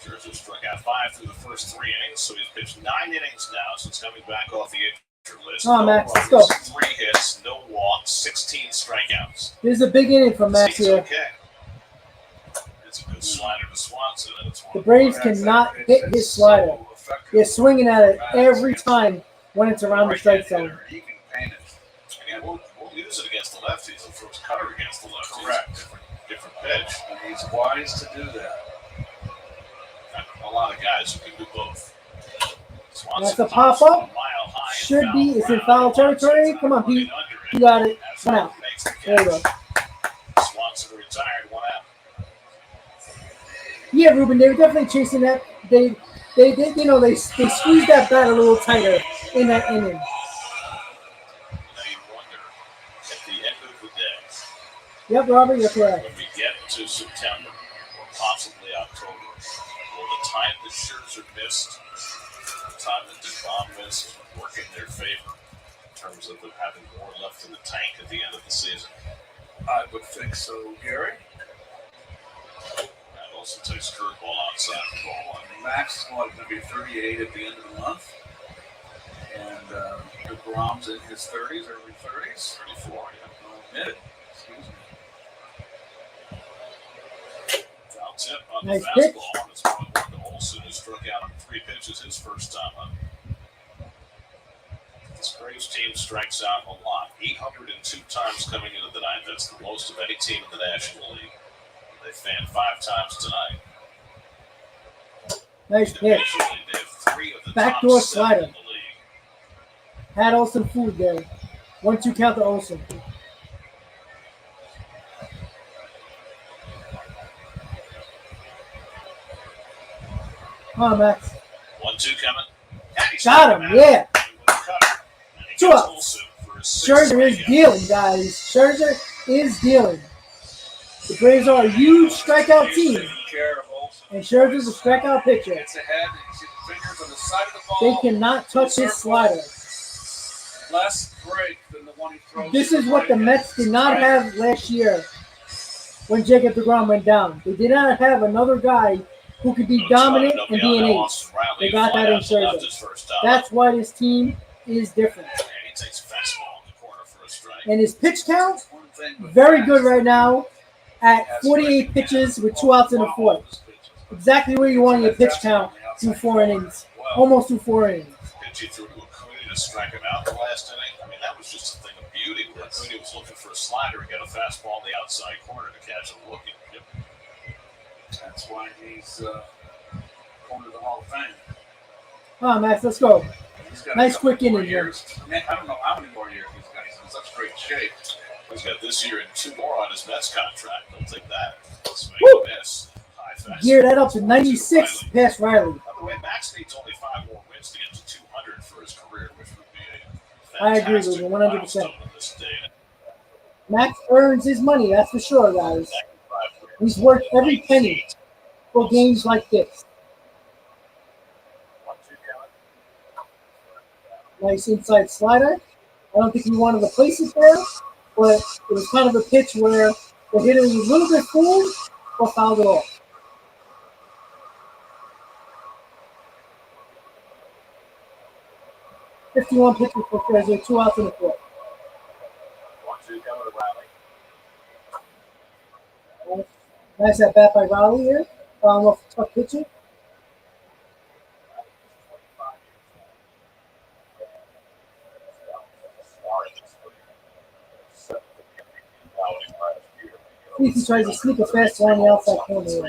Scherzer struck out 5 through the first 3 innings, so he's pitched 9 innings now since coming back off the injured list. Oh, Max, let's go. 3 hits, no walks, 16 strikeouts. This is a big inning for Max here. Okay. It's a good slider to Swanson. And it's The Braves cannot hit his slider. They're swinging at it every time when it's around the strike zone. He can paint it. And we'll use it against the lefties. He'll throw his cutter against the lefties. Correct. Different pitch. And he's wise to do that. A lot of guys who can do both. That's a pop-up. Should be. It's in foul territory. Come on, Pete. You got it. 1 out. There you go. Swanson retired, 1 out. Yeah, Ruben, they were definitely chasing that. They squeezed that bat a little tighter in that inning. Now you wonder, at the end of the day, Yep, Robert, you're correct. when we get to September, or possibly October, will the time that Scherzer missed, the time that DeGrom missed, work in their favor? terms of them having more left in the tank at the end of the season? I would think so, Gary. That also takes curveball outside the ball line. Max is going to be 38 at the end of the month. And DeGrom's in his 30s, early 30s. 34, yeah. Mid. Excuse me. Foul tip on Nice the pitch. fastball. And it's 1-1 to Olsen, who struck out on 3 pitches his first time up. This Braves team strikes out a lot. 802 times coming into the night. That's the most of any team in the National League. They fanned 5 times tonight. Nice pitch. Individually, they have 3 of the Backdoor top 7 slider. in the league. Had Olsen food there. 1-2 count to Olsen. Come on, Max. 1-2 coming. And he's Got him, out. yeah. And with a cutter. And he 2 gets outs. Olsen for his 6th Scherzer is strikeout. dealing, guys. Scherzer is dealing. The Braves are a huge strikeout team, Taking care of Olsen. and Scherzer's a strikeout pitcher. Gets ahead, and you see the fingers on the side of the ball. They cannot touch his slider. Less break than the one he throws. This to is what the right Mets did not Right. have last year when Jacob DeGrom went down. They did not have another guy who could be dominant and be an ace. They got that in Scherzer. That's why this team is different. And he takes a fastball in the corner for a strike. And his pitch count, One thing with very Max, good right now at has 48 pitches with 2 outs in the fourth. Exactly where you want your pitch count through 4 innings. Almost through 4 innings. Pitch he threw to Acuna to strike him out the last inning. I mean, that was just a thing of beauty. Where Acuna was looking for a slider, he got a fastball in the outside corner to catch a look. Yep. That's why he's going to the Hall of Fame. Come on, Max, let's go. He's got Nice a couple quick inning more here. years. Man, I don't know how many more years he's got. He's in such great shape. He's got this year and 2 more on his Mets contract. They'll take that. Swing Woo! and miss. High fastball. Gear that up to 96 past Riley. By the way, Max needs only 5 more wins to get to 200 for his career, which would be a I agree with fantastic you 100%. milestone in this day. Max earns his money, that's for sure, guys. He's worth every penny for games like this. Nice inside slider. I don't think he wanted to place it there, but it was kind of a pitch where the hitter was a little bit fooled or fouled it off. .51 pitches for Scherzer, 2 outs in the fourth. 1-2 coming to Riley. Nice at bat by Raleigh here. Found off a tough pitcher. He tries to sneak a fast one on the outside corner.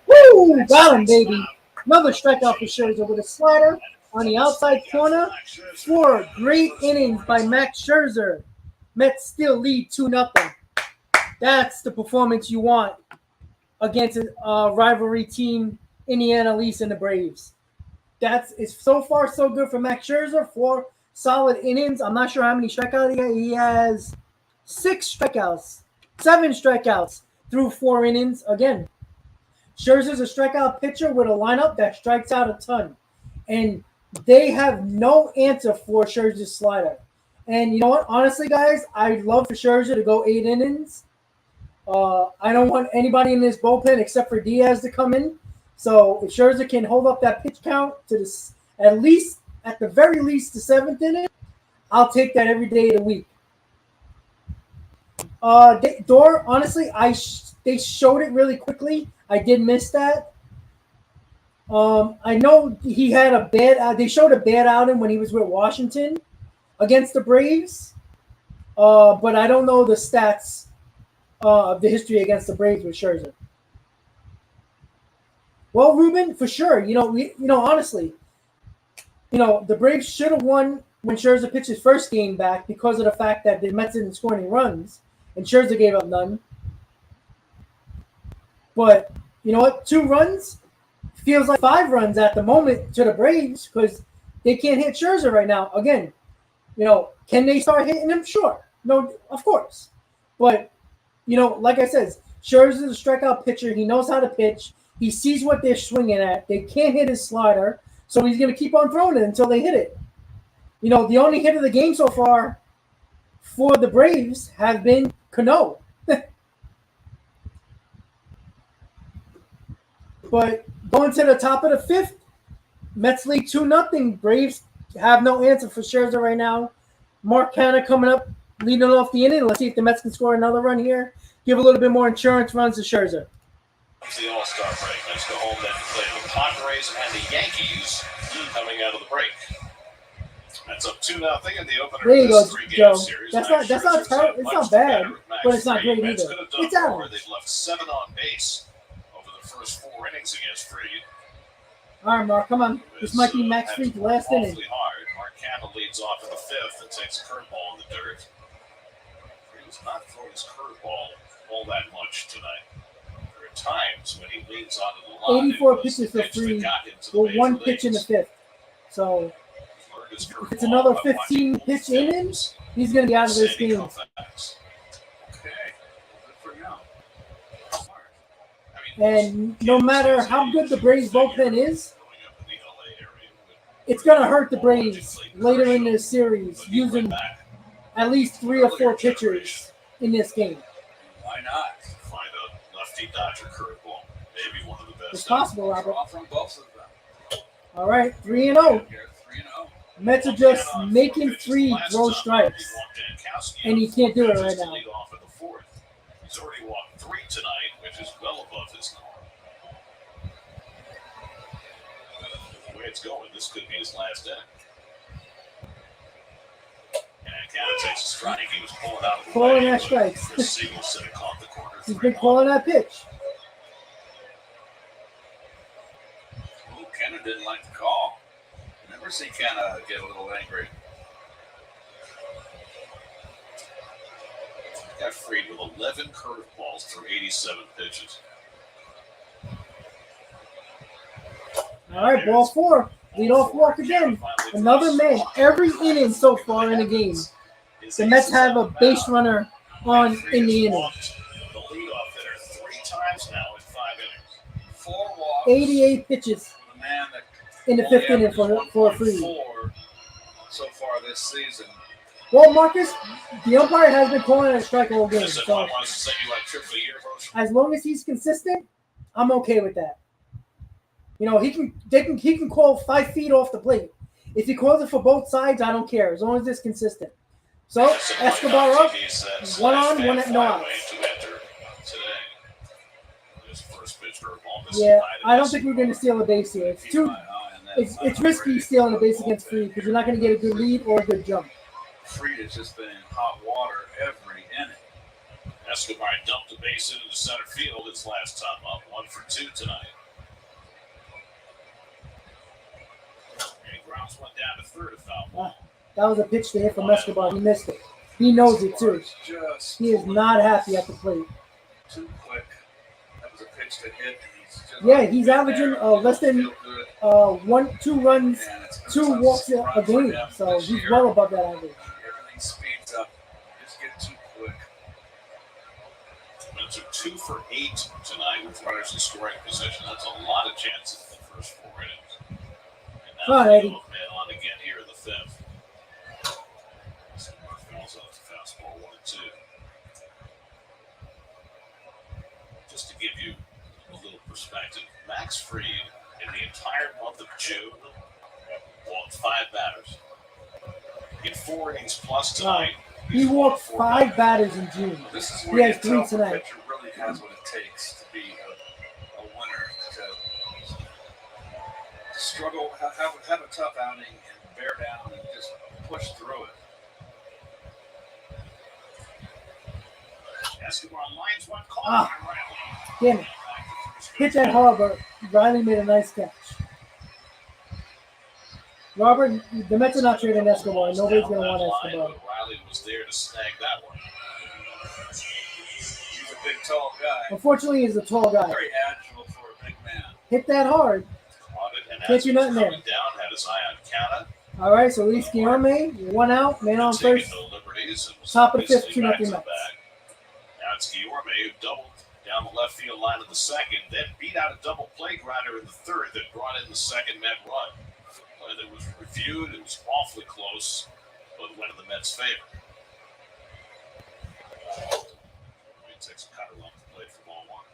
Woo! Got him, baby. Another strikeout for Scherzer with a slider on the outside corner. 4 great innings by Max Scherzer. Mets still lead 2-0. That's the performance you want against a rivalry team in the NL East and the Braves. It's so far so good for Max Scherzer. 4 solid innings. I'm not sure how many strikeouts he has. He has 6 strikeouts, 7 strikeouts through 4 innings. Again, Scherzer's a strikeout pitcher with a lineup that strikes out a ton. And they have no answer for Scherzer's slider. And you know what? Honestly, guys, I'd love for Scherzer to go 8 innings. I don't want anybody in this bullpen except for Diaz to come in. So if Scherzer can hold up that pitch count to this, at the very least, the 7th inning, I'll take that every day of the week. Door, honestly, they showed it really quickly. I did miss that. I know he had a bad. They showed a bad outing when he was with Washington against the Braves, but I don't know the stats of the history against the Braves with Scherzer. Well, Ruben, for sure. Honestly, the Braves should have won when Scherzer pitched his first game back because of the fact that the Mets didn't score any runs and Scherzer gave up none. But you know what? 2 runs feels like 5 runs at the moment to the Braves because they can't hit Scherzer right now. Again, can they start hitting him? Sure. No, of course. But, like I said, Scherzer's a strikeout pitcher. He knows how to pitch. He sees what they're swinging at. They can't hit his slider. So he's going to keep on throwing it until they hit it. You know, the only hit of the game so far for the Braves have been Cano. But going to the top of the fifth, Mets lead 2-0. Braves have no answer for Scherzer right now. Mark Canha coming up, leading off the inning. Let's see if the Mets can score another run here. Give a little bit more insurance runs to Scherzer. It's the All-Star break. Let's go home then to play the Padres and the Yankees coming out of the break. That's up 2-0 in the opener There you of go, this three-game Joe. series. That's not terrible. It's not bad, but it's not great either. It's average. They've left 7 on base over the first 4 innings against Fried. All right, Mark, come on. This might be Max Fried's last inning. Hard. Mark Canha leads off in the 5th and takes a curveball in the dirt. Fried was not throwing his curveball all that much tonight. There are times when he leans onto the line. 84 pitches for Fried with 1 pitch in the 5th. So if it's another 15 pitch innings, he's going to be out of this game. Okay. Good for him. And no matter how good the Braves bullpen is, it's going to hurt the Braves later in this series using at least 3 or 4 pitchers in this game. Why not? Find a lefty Dodger curveball. Maybe one of the best. It's possible, Robert. From both of them. All right, 3-0. Mets are just making Fried throw strikes, and he can't do it right now. He's already walked 3 tonight, which is well above his norm. The way it's going, this could be his last inning. And Canha takes a strike. He was pulling out of the Calling way, that strikes. Chris Siegel said it caught the corner. He's been calling that pitch. Ooh, Canha didn't like the call. Never see Canha get a little angry. Got Fried with 11 curveballs through 87 pitches. All right, ball 4. Lead off walk again. Another man. Every inning so far in the game, the Mets have a base runner on in the inning. The leadoff hitter 3 times now in 5 innings. 4 walks. 88 pitches The man that in the 5th inning for Fried. So far this season. Well, Marcus, the umpire has been calling a strike all game. So as long as he's consistent, I'm okay with that. You know, he can call 5 feet off the plate. If he calls it for both sides, I don't care as long as it's consistent. So Escobar up, 1 on, 1 at no outs. Yeah, I don't think we're going to steal a base here. It's risky stealing a base against Fried because you're not going to get a good lead or a good jump. Fried has just been in hot water every inning. Escobar dumped a base into the center field his last time up, 1 for 2 tonight. And he grounds one down to third, a foul ball. That was a pitch to hit from Escobar. He missed it. He knows it too. He is not happy at the plate. Too quick. That was a pitch to hit. He's averaging less than 2 runs, 2 walks a game. So he's well above that average. Everything speeds up. Just get too quick. Mets are 2 for 8 tonight with runners in scoring position. That's a lot of chances in the first 4 innings. And now Eddie. man on again here in the 5th. Fouls off the fastball 1 and 2. Just to give you a little perspective, Max Fried in the entire month of June walked 5 batters. In 4 innings plus tonight, he walked 5 batters in June. This is He where has 3 tonight. The pitcher really has what it takes to be a winner, to struggle, have a tough outing, and bear down and just push through it. Escobar lines one call. Damn it. Pitch at Harbor. Riley made a nice catch. Robert, the Mets are not trading Escobar. Nobody's going to want Escobar. Riley was there to snag that one. He's a big, tall guy. Unfortunately, he's a tall guy. Very agile for a big man. Hit that hard. Caught it, and Can't do nothing there. down, had his eye on Canha. All right, so Luis Guillorme, 1 out, man on first. Top of the 5th, 2-0 Mets. Now it's Guillorme who doubled down the left field line of the 2nd, then beat out a double play grinder in the 3rd that brought in the 2nd Met run. When it was reviewed, it was awfully close, but went in the Mets' favor. He takes a cutter off the plate for ball one.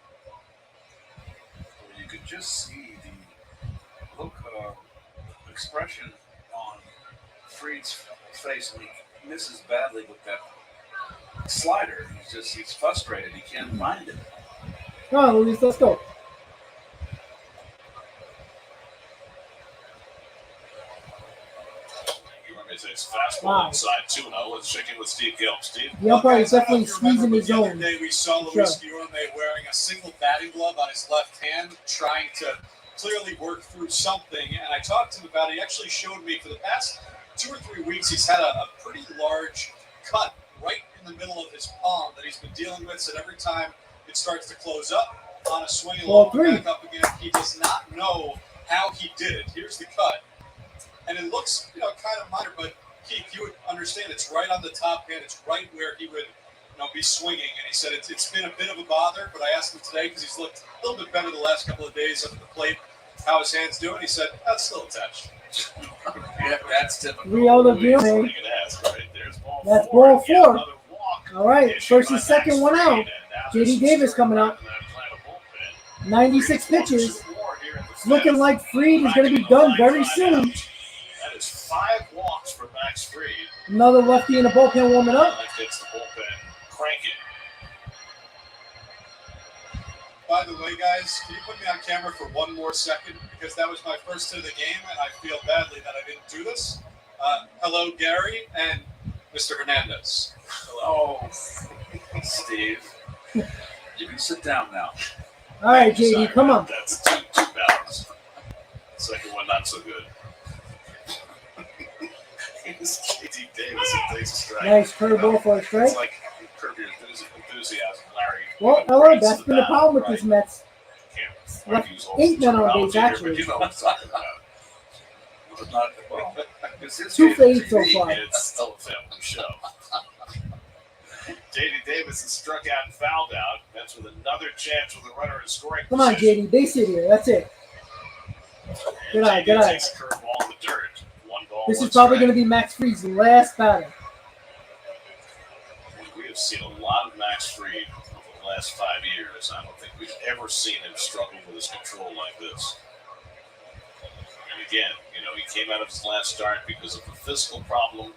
You could just see the look expression on Fried's face when he misses badly with that slider. He's frustrated. He can't find it. Come on, Luis, let's go. It's fastball inside 2-0. Let's check in with Steve Gelb. Steve? The umpire is definitely squeezing his The zone. other day we saw Luis Guillorme wearing a single batting glove on his left hand, trying to clearly work through something. And I talked to him about it. He actually showed me for the past 2 or 3 weeks he's had a pretty large cut right in the middle of his palm that he's been dealing with. So every time it starts to close up on a swing and low back up again, he does not know how he did it. Here's the cut. And it looks, kind of minor, but Keith, you would understand it's right on the top hand. It's right where he would, be swinging. And he said it's been a bit of a bother, but I asked him today because he's looked a little bit better the last couple of days up at the plate, how his hand's doing. He said, that's still attached. Yeah, that's typical. Real Guillorme. That's ball 4. All right, first and second, 1 out. J.D. Davis coming up. 96 pitches. Looking like Fried is going to be done very soon. That is 5 walks for Max Fried. Another lefty in the bullpen warming up. That gets the bullpen cranking. By the way, guys, can you put me on camera for 1 more second? Because that was my first hit of the game, and I feel badly that I didn't do this. Hello, Gary and Mr. Hernandez. Hello. Oh, Steve. You can sit down now. All right, JD, come on. That's two balance. Second one, not so good. It's J.D. Davis who takes a strike. Nice curveball for a strike. It's like curb your enthusiasm, Larry. Well, hello, that's been the problem with this Mets. Left 8 men on base, actually. But you know what I'm talking about. But not well. 2 for 8 so far. It's still a family show. J.D. Davis is struck out and fouled out. That's with another chance with a runner in scoring Come on, position. JD, base hit here. That's it. Good eye, good eye. Takes a curveball in the dirt. 1 ball, This 1 is probably strike. going to be Max Fried's last batter. We have seen a lot of Max Fried over the last 5 years. I don't think we've ever seen him struggle with his control like this. And again, he came out of his last start because of a physical problem,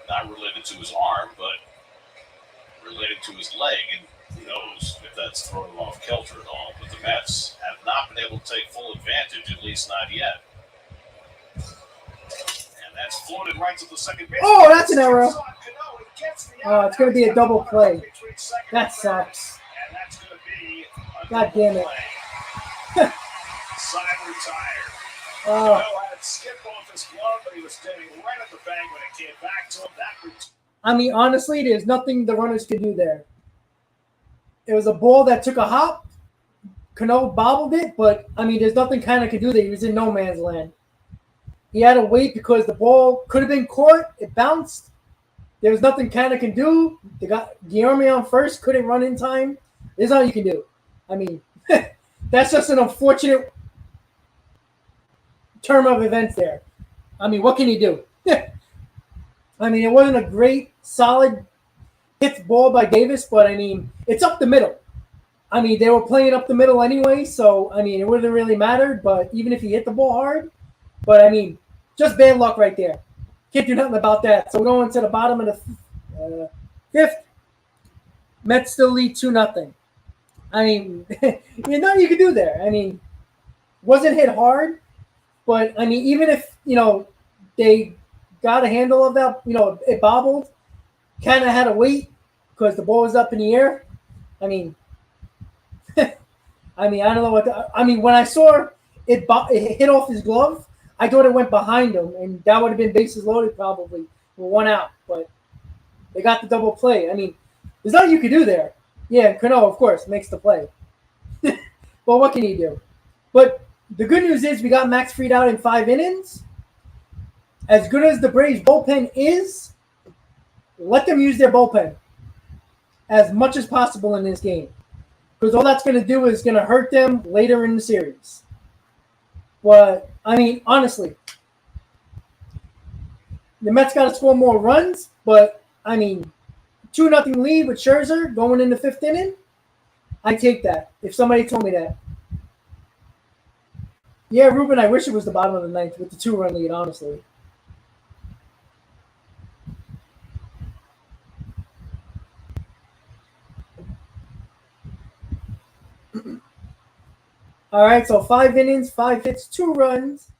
not related to his arm, but related to his leg, and who knows if that's thrown him off kilter at all. But the Mets have not been able to take full advantage, at least not yet. And that's floated right to the second base. Oh, that's an error. Oh, it's going to be a double play. That sucks. And that's going to be a God damn it. Side retired. Oh. Had skipped off his glove, but he was standing right at the bag when it came back to him. I mean, honestly, there's nothing the runners can do there. It was a ball that took a hop. Cano bobbled it, but, I mean, there's nothing kind of could do there. He was in no man's land. He had to wait because the ball could have been caught. It bounced. There was nothing kind of can do. They got Guillorme on first, couldn't run in time. There's nothing you can do. I mean, that's just an unfortunate term of events there. I mean, what can you do? I mean, it wasn't a great, solid hit ball by Davis, but, I mean, it's up the middle. I mean, they were playing up the middle anyway, so, I mean, it wouldn't really mattered, but even if he hit the ball hard, but, I mean, just bad luck right there. Can't do nothing about that. So we're going to the bottom of the 5th. Mets still lead 2-0. I mean, there's nothing you can do there. I mean, wasn't hit hard, but, I mean, even if, they got a handle of that, it bobbled, kind of had to wait because the ball was up in the air. I mean, I don't know what when I saw it hit off his glove, I thought it went behind him, and that would have been bases loaded probably with 1 out. But they got the double play. I mean, there's nothing you could do there. Yeah, Cano, of course, makes the play. But what can he do? But the good news is we got Max Fried out in 5 innings. As good as the Braves bullpen is, let them use their bullpen as much as possible in this game. Because all that's going to do is going to hurt them later in the series. But, I mean, honestly, The Mets got to score more runs, but, I mean, 2-0 lead with Scherzer going in the 5th inning, I take that if somebody told me that. Yeah, Ruben, I wish it was the bottom of the 9th with the 2-run lead, honestly. All right, so 5 innings, 5 hits, 2 runs,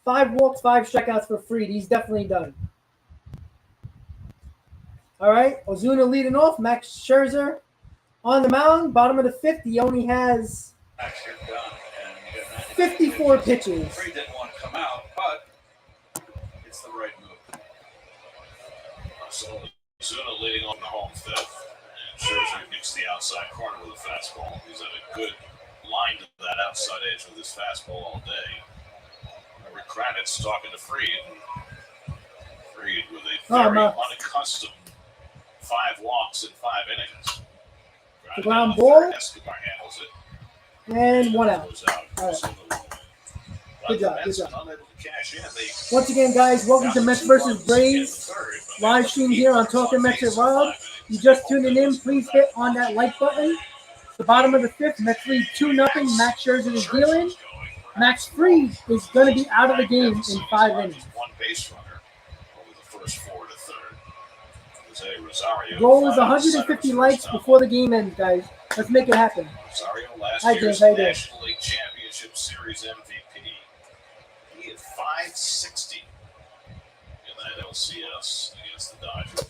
5 walks, 5 strikeouts for Fried. He's definitely done. All right, Ozuna leading off. Max Scherzer on the mound. Bottom of the 5th, he only has 54 pitches. Fried didn't want to come out, but it's the right move. So Ozuna leading on the home 5th. And Scherzer hits the outside corner with a fastball. He's had a good line to that outside edge with his fastball all day. Remember Kravitz talking to Fried. Fried with a very unaccustomed 5 walks in 5 innings. The ground ball. Escobar handles it. And 1 out. All right. Good job. Good job. Once again, guys, welcome to Mets versus Braves live stream here on Talking Mets with Rob. You just tuning in, please hit on that like button. The bottom of the 5th, Mets lead 2-0. Max Scherzer is dealing. Max Fried is going to be out of the game in 5 innings. One base runner over the first 4 to 3rd. Rosario. Goal is 150 likes before the game ends, guys. Let's make it happen. Rosario last Hi, year's James. National League Championship Series MVP. He had 560 in that LCS against the Dodgers.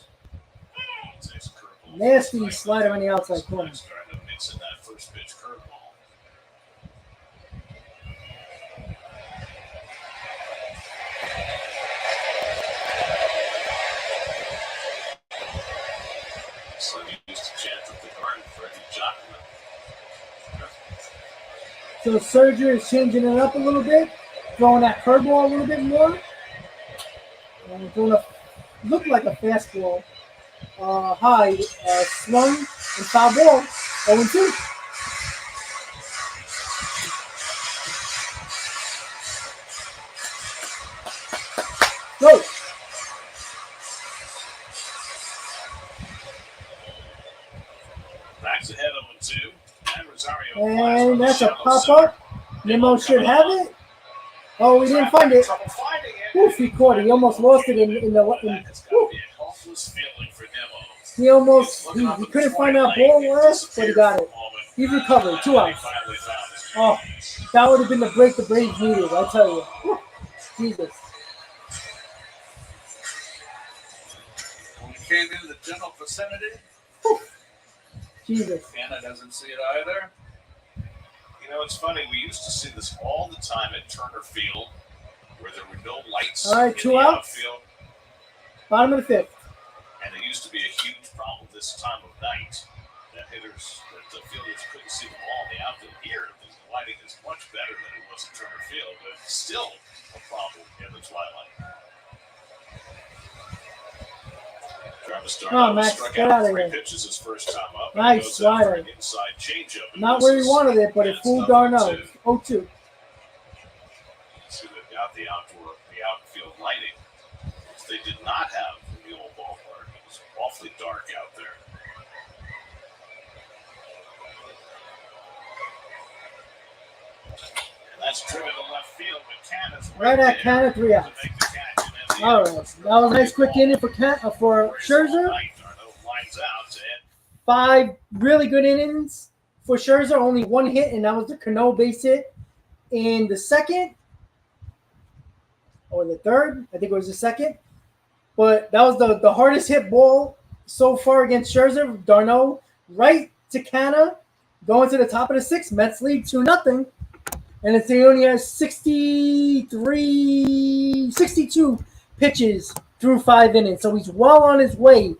Nasty slider on the outside corner. Starting to mix in that first pitch curveball. So he used to chant at the Garden for Eddie Jockman. So Scherzer is changing it up a little bit, throwing that curveball a little bit more. And throwing a look like a fastball. High, swung, and foul ball, 0-2. Go. Backs ahead 0-2. And Rosario. And that's a pop-up. Nimmo should have it. Oh, we didn't find it. Oof, he caught it. He almost lost it in the. He almost he couldn't find that ball last, but he got it. He recovered. 2 outs. Oh, that would have been the break the Braves needed, I tell you. Whew. Jesus. When we came into the general vicinity, Jesus. Anna doesn't see it either. You know, it's funny. We used to see this all the time at Turner Field, where there were no lights All right, in 2 the outs. outfield. Bottom of the 5th. And it used to be a huge problem this time of night that the fielders couldn't see the ball in the outfield. Here, the lighting is much better than it was at Turner Field, but it's still a problem in the twilight. Travis Darno Max, struck get out out of 3 here. pitches his first time up. Nice slider. Inside changeup. Not where he wanted it, but it fooled Darno. 0-2. See, they've got the outfield lighting, which they did not have in the old ballpark. It was awfully dark out there. And that's driven to left field, but Canna's Right at Canna, 3 outs. All right. That was a nice quick inning for Scherzer. 5 really good innings for Scherzer. Only 1 hit, and that was the Cano base hit in the 2nd. Or the 3rd. I think it was the 2nd. But that was the hardest hit ball so far against Scherzer. Darno right to Canna. Going to the top of the 6th. Mets lead 2-0. And he only has 62 pitches through 5 innings. So he's well on his way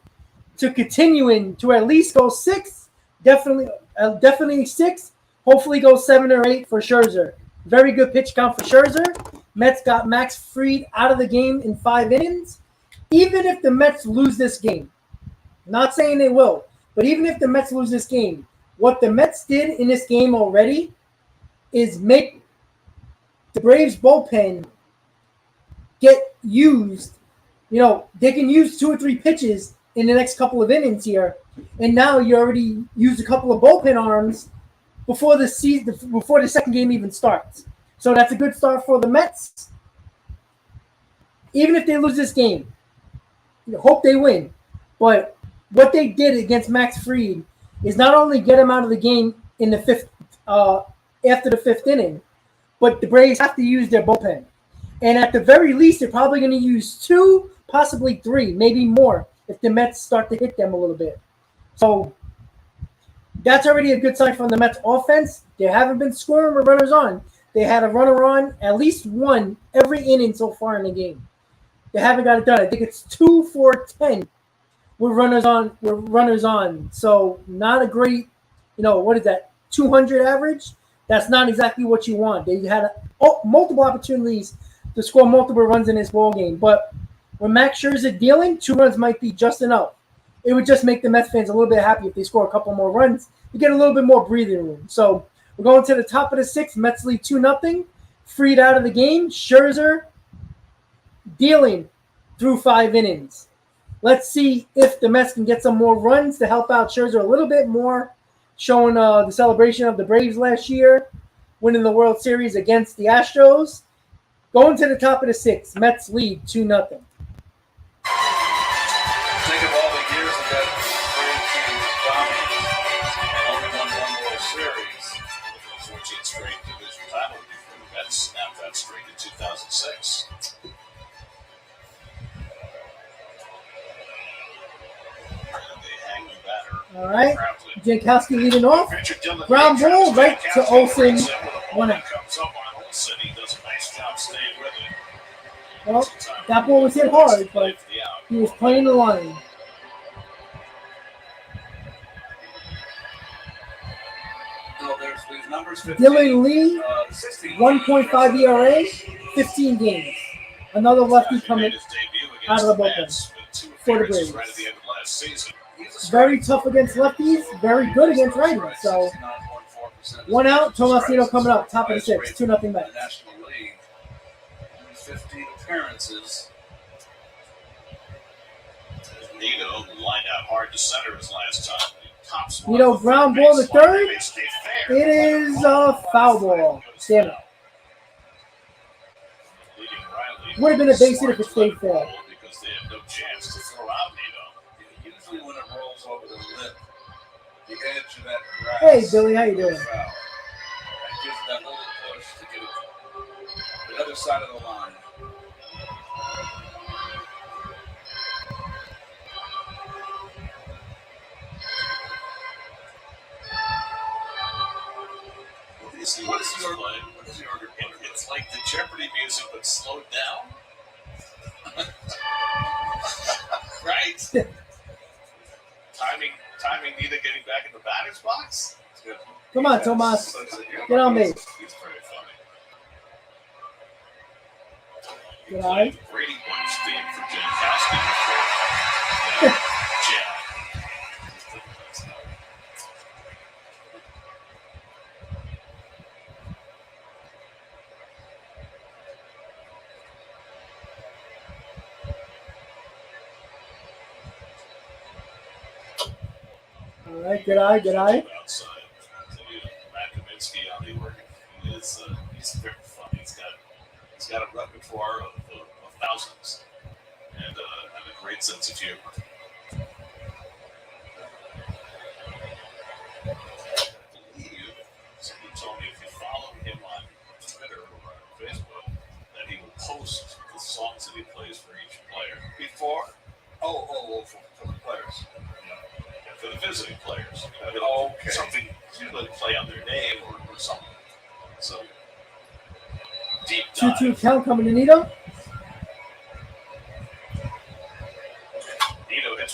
to continuing to at least go 6. Definitely 6. Hopefully go 7 or 8 for Scherzer. Very good pitch count for Scherzer. Mets got Max Fried out of the game in 5 innings. Even if the Mets lose this game, not saying they will, but even if the Mets lose this game, what the Mets did in this game already is make the Braves bullpen get used they can use 2 or 3 pitches in the next couple of innings here, and now you already used a couple of bullpen arms before the second game even starts. So that's a good start for the Mets. Even if they lose this game, hope they win. But what they did against Max Fried is not only get him out of the game in the fifth, after the 5th inning, but the Braves have to use their bullpen. And at the very least, they're probably going to use 2, possibly 3, maybe more, if the Mets start to hit them a little bit. So that's already a good sign from the Mets offense. They haven't been scoring with runners on. They had a runner on at least 1 every inning so far in the game. They haven't got it done. I think it's 2 for 10 with runners on. So not a great, what is that, 200 average? That's not exactly what you want. They had multiple opportunities to score multiple runs in this ball game. But when Max Scherzer dealing, 2 runs might be just enough. It would just make the Mets fans a little bit happy if they score a couple more runs to get a little bit more breathing room. So we're going to the top of the 6th. Mets lead 2-0. Fried out of the game. Scherzer dealing through 5 innings. Let's see if the Mets can get some more runs to help out Scherzer a little bit more, showing the celebration of the Braves last year, winning the World Series against the Astros. Going to the top of the 6th. Mets lead 2-0. Think of all the years that Braves team was dominant and only won 1 World Series. 14th straight division title before the Mets snapped that streak in 2006. All right. Jankowski leading off. Ground ball right to Olsen. 1 out. Well, that ball was hit hard, but he was playing the line. Dylan Lee, 1.5 ERA, 15 games. Another lefty coming out of the bullpen for the Braves. Very tough against lefties, very good against righties. So 1 out, Tomasino coming up, top of the 6th, 2-0 Mets. National League, 15 appearances. Nito lined out hard to center his last time. Nito ground ball to third. It is a foul ball. Damn it. Would have been a base hit if it stayed fair. Because they have no chance to throw out Nito. Usually when it rolls over the lip, the edge of that grass. Hey, Billy, how you doing? That gives that little push to get it to the other side of the line. What is your order? It's like the Jeopardy music, but slowed down. Right? Timing Nita getting back in the batter's box. Come on, Tomas. Get on me. He's pretty funny. Good eye. Brady Bunch theme for Jankowski before. Jack. All right, good eye, good eye. Outside, Matt Kaminsky on the working. He's very funny. He's got a repertoire of thousands and a great sense of humor. I believe someone told me if you follow him on Twitter or on Facebook, that he will post the songs that he plays for each player. Before? For the players. For the visiting players. Okay. Something to play on their name or something. So, deep dive. 2-2 count coming to Nito.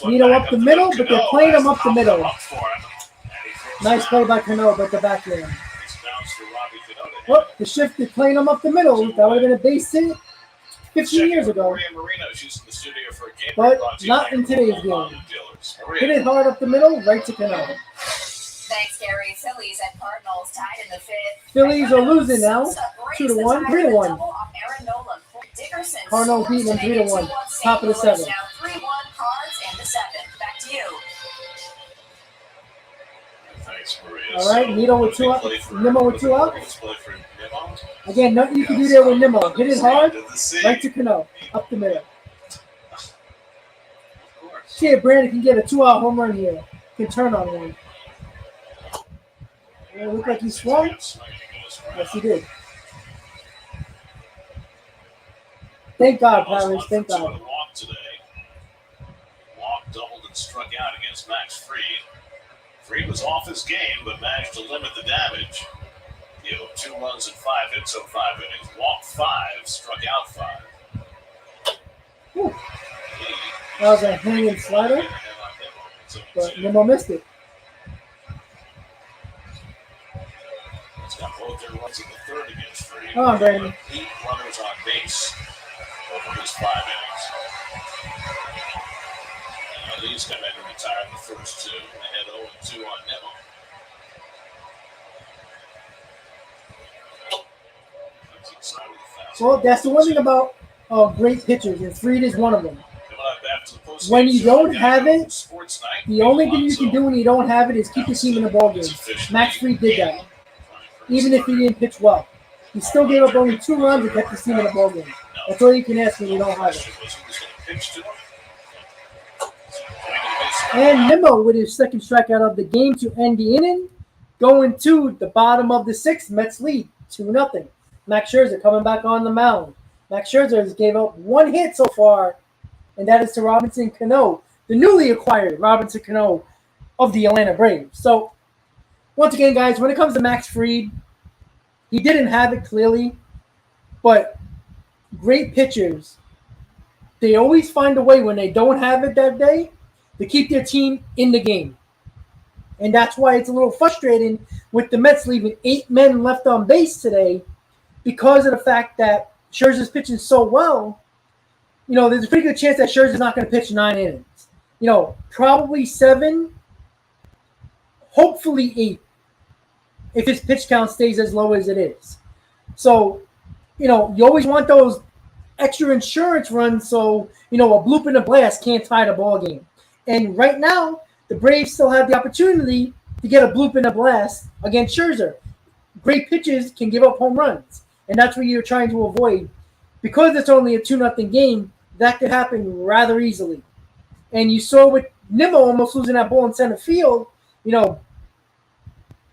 Nito up the middle, but they're playing him up the middle. Nice play by Cano, but the backhand. Oh, the shift is playing him up the middle. That would have been a base hit 15 years ago. But not in today's game. Hit it hard up the middle, right to Cano. Thanks, Gary. Phillies and Cardinals tied in the 5th. Phillies are losing now. 2-1, 3-1. Dickerson Cardinals scores beating to them make it 3-1. 2-1 Top of the St. Louis. 7th. Now 3-1 Cards in the 7th. Back to you. Thanks, Maria. All right, Nito with 2 out. Nimmo with 2 outs. Let's play for Nimmo. Again, nothing you can do there with Nimmo. Hit it hard, right to Cano, up the middle. Of course. See if Brandon can get a 2-out home run here. Can turn on one. It looked like he swung. Yes, he did. Thank God, Pirates. Thank God. Walk today. Walk doubled and struck out against Max Fried. Fried was off his game, but managed to limit the damage. Gave up 2 runs and 5 hits over 5 innings. Walked 5, struck out 5. Whew. That was a hanging slider, but Nimmo missed it. He's got both their runs in the 3rd against Fried. Come on, Brandon. 8 runners on base over his 5 innings. Lee's come in and retired the first 2. They had 0-2 on Nimmo. Well, that's the one thing about great pitchers, and Fried is one of them. When you don't have it, the only thing you can do when you don't have it is keep the team in the ballgame. Max Fried did that. Even if he didn't pitch well. He still gave up only 2 runs to get the team in the ballgame. That's all you can ask when you don't have it. And Nimmo with his 2nd strikeout of the game to end the inning. Going to the bottom of the 6th, Mets lead 2-0. Max Scherzer coming back on the mound. Max Scherzer has gave up 1 hit so far, and that is to Robinson Cano, the newly acquired Robinson Cano of the Atlanta Braves. So, once again, guys, when it comes to Max Fried, he didn't have it clearly, but great pitchers, they always find a way when they don't have it that day to keep their team in the game. And that's why it's a little frustrating with the Mets leaving 8 men left on base today because of the fact that Scherzer's pitching so well. You know, there's a pretty good chance that Scherzer's not going to pitch 9 innings. You know, probably 7, hopefully 8, if his pitch count stays as low as it is. So, you know, you always want those extra insurance runs so, you know, a bloop and a blast can't tie the ball game. And right now, the Braves still have the opportunity to get a bloop and a blast against Scherzer. Great pitches can give up home runs, and that's what you're trying to avoid. Because it's only a 2-0 game, that could happen rather easily. And you saw with Nimmo almost losing that ball in center field, you know,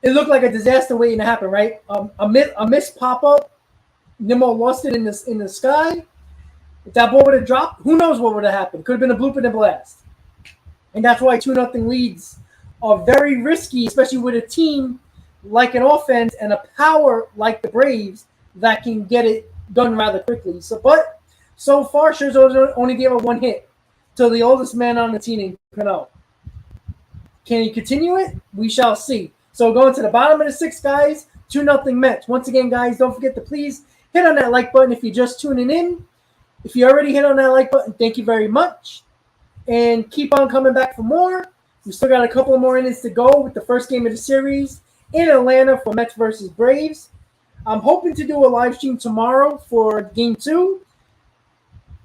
it looked like a disaster waiting to happen, right? A missed pop-up, Nimmo lost it in the sky. If that ball would have dropped, who knows what would have happened? Could have been a bloop and a blast. And that's why 2-0 leads are very risky, especially with a team like an offense and a power like the Braves that can get it done rather quickly. But so far, Scherzer only gave up 1 hit to the oldest man on the team in Cano. Can he continue it? We shall see. So going to the bottom of the 6th, guys, 2-0 Mets. Once again, guys, don't forget to please hit on that like button if you're just tuning in. If you already hit on that like button, thank you very much. And keep on coming back for more. We still got a couple more innings to go with the first game of the series in Atlanta for Mets versus Braves. I'm hoping to do a live stream tomorrow for Game 2.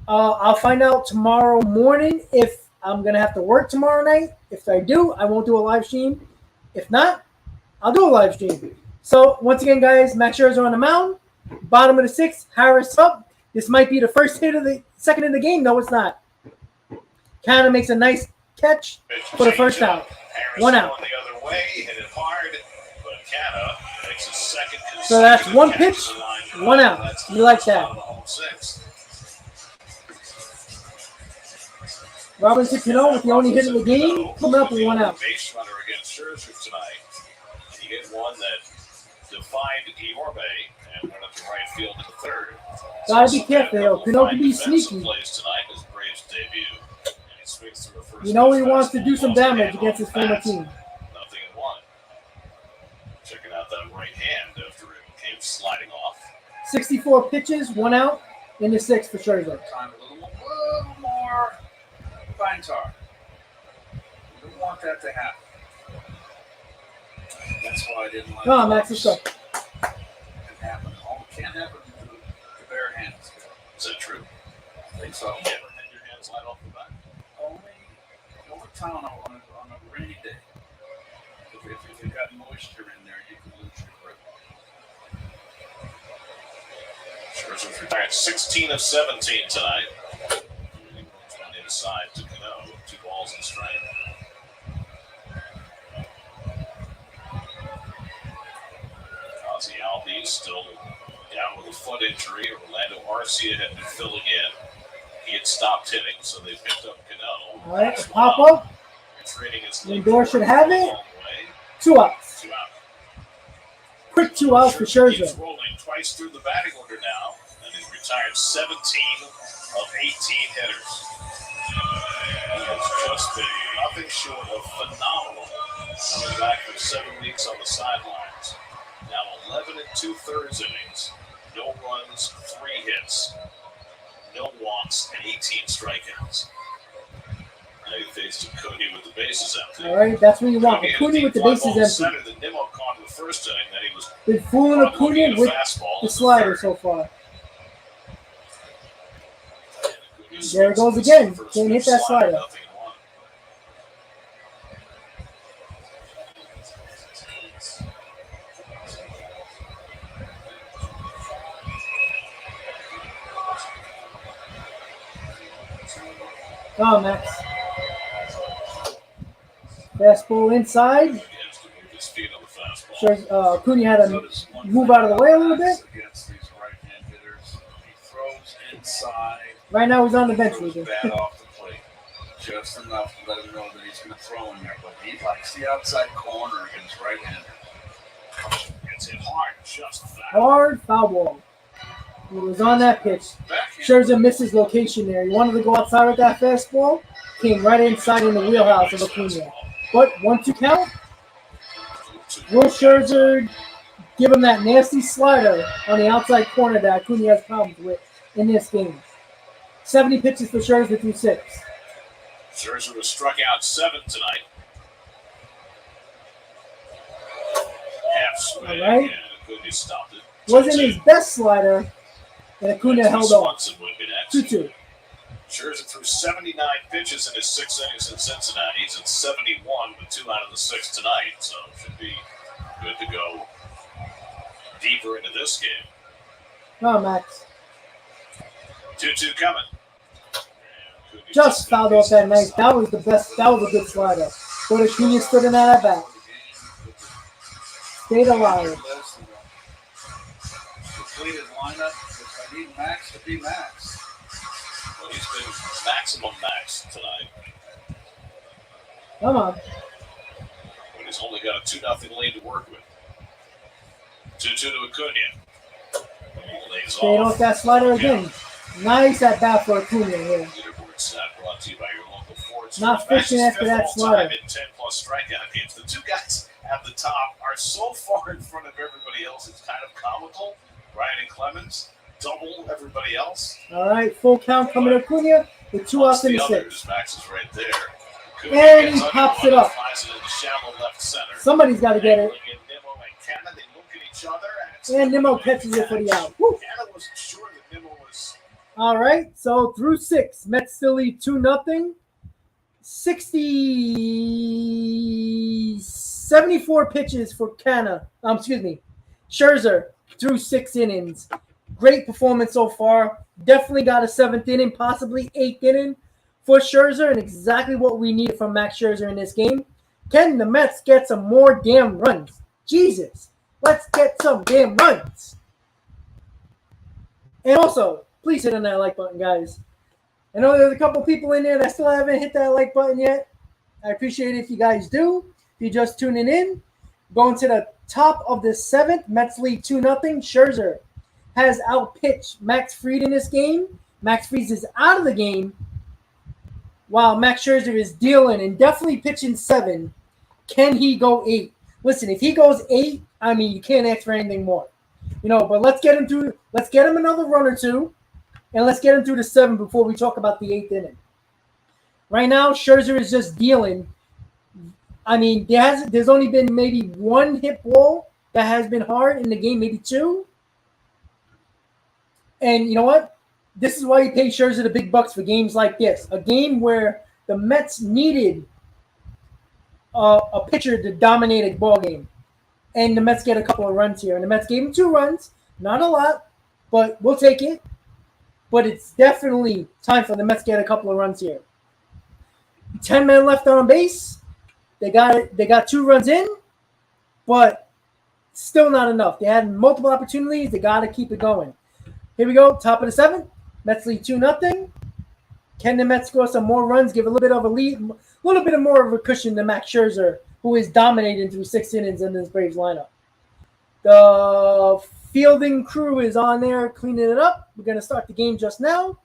I'll find out tomorrow morning if I'm going to have to work tomorrow night. If I do, I won't do a live stream. If not, I'll do a live stream. So, once again, guys, Max Scherzer on the mound. Bottom of the 6th, Harris up. This might be the first hit of the second in the game. No, it's not. Canada makes a nice catch for the first out. 1 out. The other way, hit it hard, but Canada makes a second. So that's 1 pitch, 1 out. You like that? Robinson Cano with the only hit of the game, coming up with 1 out. Base runner against Scherzer tonight. He hit one that defied York and went up to right field in the 3rd. Gotta be careful, though. Cano can be sneaky. You know he wants to do some damage against his former team. 0-1. Checking out that right hand after it came sliding off. 64 pitches, 1 out in the 6th for Scherzer. Time a little more fine tar. We don't want that to happen. That's why I didn't like Come on, Max, let's go. It can happen. It can't happen with the bare hands. Is that true? think so. You ever had your hands light off the bat? Only over town on a rainy day. If you've got moisture in there, you can lose your grip. Scherzer's retired 16 of 17 tonight. On the inside to Cano. 2 balls and strike. Ozzie Albies still down with a foot injury. Orlando Arcia had been filling in. He had stopped hitting, so they picked up Cano. All right, pop up. Trading his Lindor should have it. 2 outs. 2 out. Quick 2 outs for Scherzer. He's rolling twice through the batting order now, and he's retired 17 of 18 hitters. He has just been nothing short of phenomenal. Coming back for 7 weeks on the sidelines. Now 11 2/3 innings, no runs, 3 hits, no walks, and 18 strikeouts. Now he faced Acuna with the bases empty. All right, that's what you want. Acuna with the bases empty. Center that Nimmo caught in the first inning. Then he was been fooling Acuna with the slider so far. There it goes again. Can't hit that slider. Come on, Max. Fastball inside. Sure, Acuna had to move out of the way a little bit. Against these right-hand hitters, he throws inside. Right now he's on the bench with him. Bad off the plate, just enough to let him know that he's going to throw in there. But he likes the outside corner against right-handers. Gets hit hard, just hard foul ball. It was on that pitch. Scherzer missed his location there. He wanted to go outside with that fastball. Came right inside in the wheelhouse of Acuna. But 1-2 count. Will Scherzer give him that nasty slider on the outside corner that Acuna has problems with in this game? 70 pitches for Scherzer through 6. Scherzer was struck out 7 tonight. Half swing, all right. And Acuna stopped it. Wasn't his best slider, and Acuna held off. 2-2. Scherzer threw 79 pitches in his 6 innings in Cincinnati. He's at 71 with 2 out of the 6 tonight, so should be good to go deeper into this game. Come on, Max. 2-2 coming. Just fouled off that nice. That was the best. That was a good slider. But Acuna stood in that at bat. Stayed alive. Completed lineup. I need Max to be Max. Well, he's been maximum Max tonight. Come on. When he's only got a 2-0 lead to work with. 2-2 to Acuna. Stayed off that slider again. Nice at bat for Acuna here. Leaderboard stat brought to you by your local Ford. Not fishing after that slider. In 10+ strikeout games. The 2 guys at the top are so far in front of everybody else. It's kind of comical. Ryan and Clemens double everybody else. All right, full count coming to Acuna with 2 outs in the 6. Max is right there. And he pops it up. Shallow left center. Somebody's got to get it. Nimmo and Canna, they look at each other, and Nimmo catches it for the out. Canna wasn't sure that Nimmo was. All right, so through 6, Mets still lead 2-0. 74 pitches for Scherzer through 6 innings. Great performance so far. Definitely got a 7th inning, possibly 8th inning for Scherzer, and exactly what we needed from Max Scherzer in this game. Can the Mets get some more damn runs? Jesus, let's get some damn runs. And also, please hit on that like button, guys. I know there's a couple people in there that still haven't hit that like button yet. I appreciate it if you guys do. If you're just tuning in, going to the top of the 7th, Mets lead 2-0. Scherzer has outpitched Max Fried in this game. Max Fried is out of the game, while Max Scherzer is dealing and definitely pitching 7. Can he go 8? Listen, if he goes 8, I mean, you can't ask for anything more. But let's get him through. Let's get him another run or 2, and let's get him through the 7 before we talk about the 8th inning. Right now, Scherzer is just dealing. I mean, there's only been maybe 1 hit ball that has been hard in the game, maybe 2. And you know what? This is why you pay Scherzer the big bucks for games like this. A game where the Mets needed a pitcher to dominate a ball game. And the Mets get a couple of runs here. And the Mets gave him 2 runs. Not a lot, but we'll take it. But it's definitely time for the Mets to get a couple of runs here. 10 men left on base. They got 2 runs in, but still not enough. They had multiple opportunities. They got to keep it going. Here we go. Top of the 7th. Mets lead 2-0. Can the Mets score some more runs? Give a little bit of a lead, a little bit more of a cushion to Max Scherzer, who is dominating through 6 innings in this Braves lineup. The fielding crew is on there cleaning it up. We're going to start the game just now.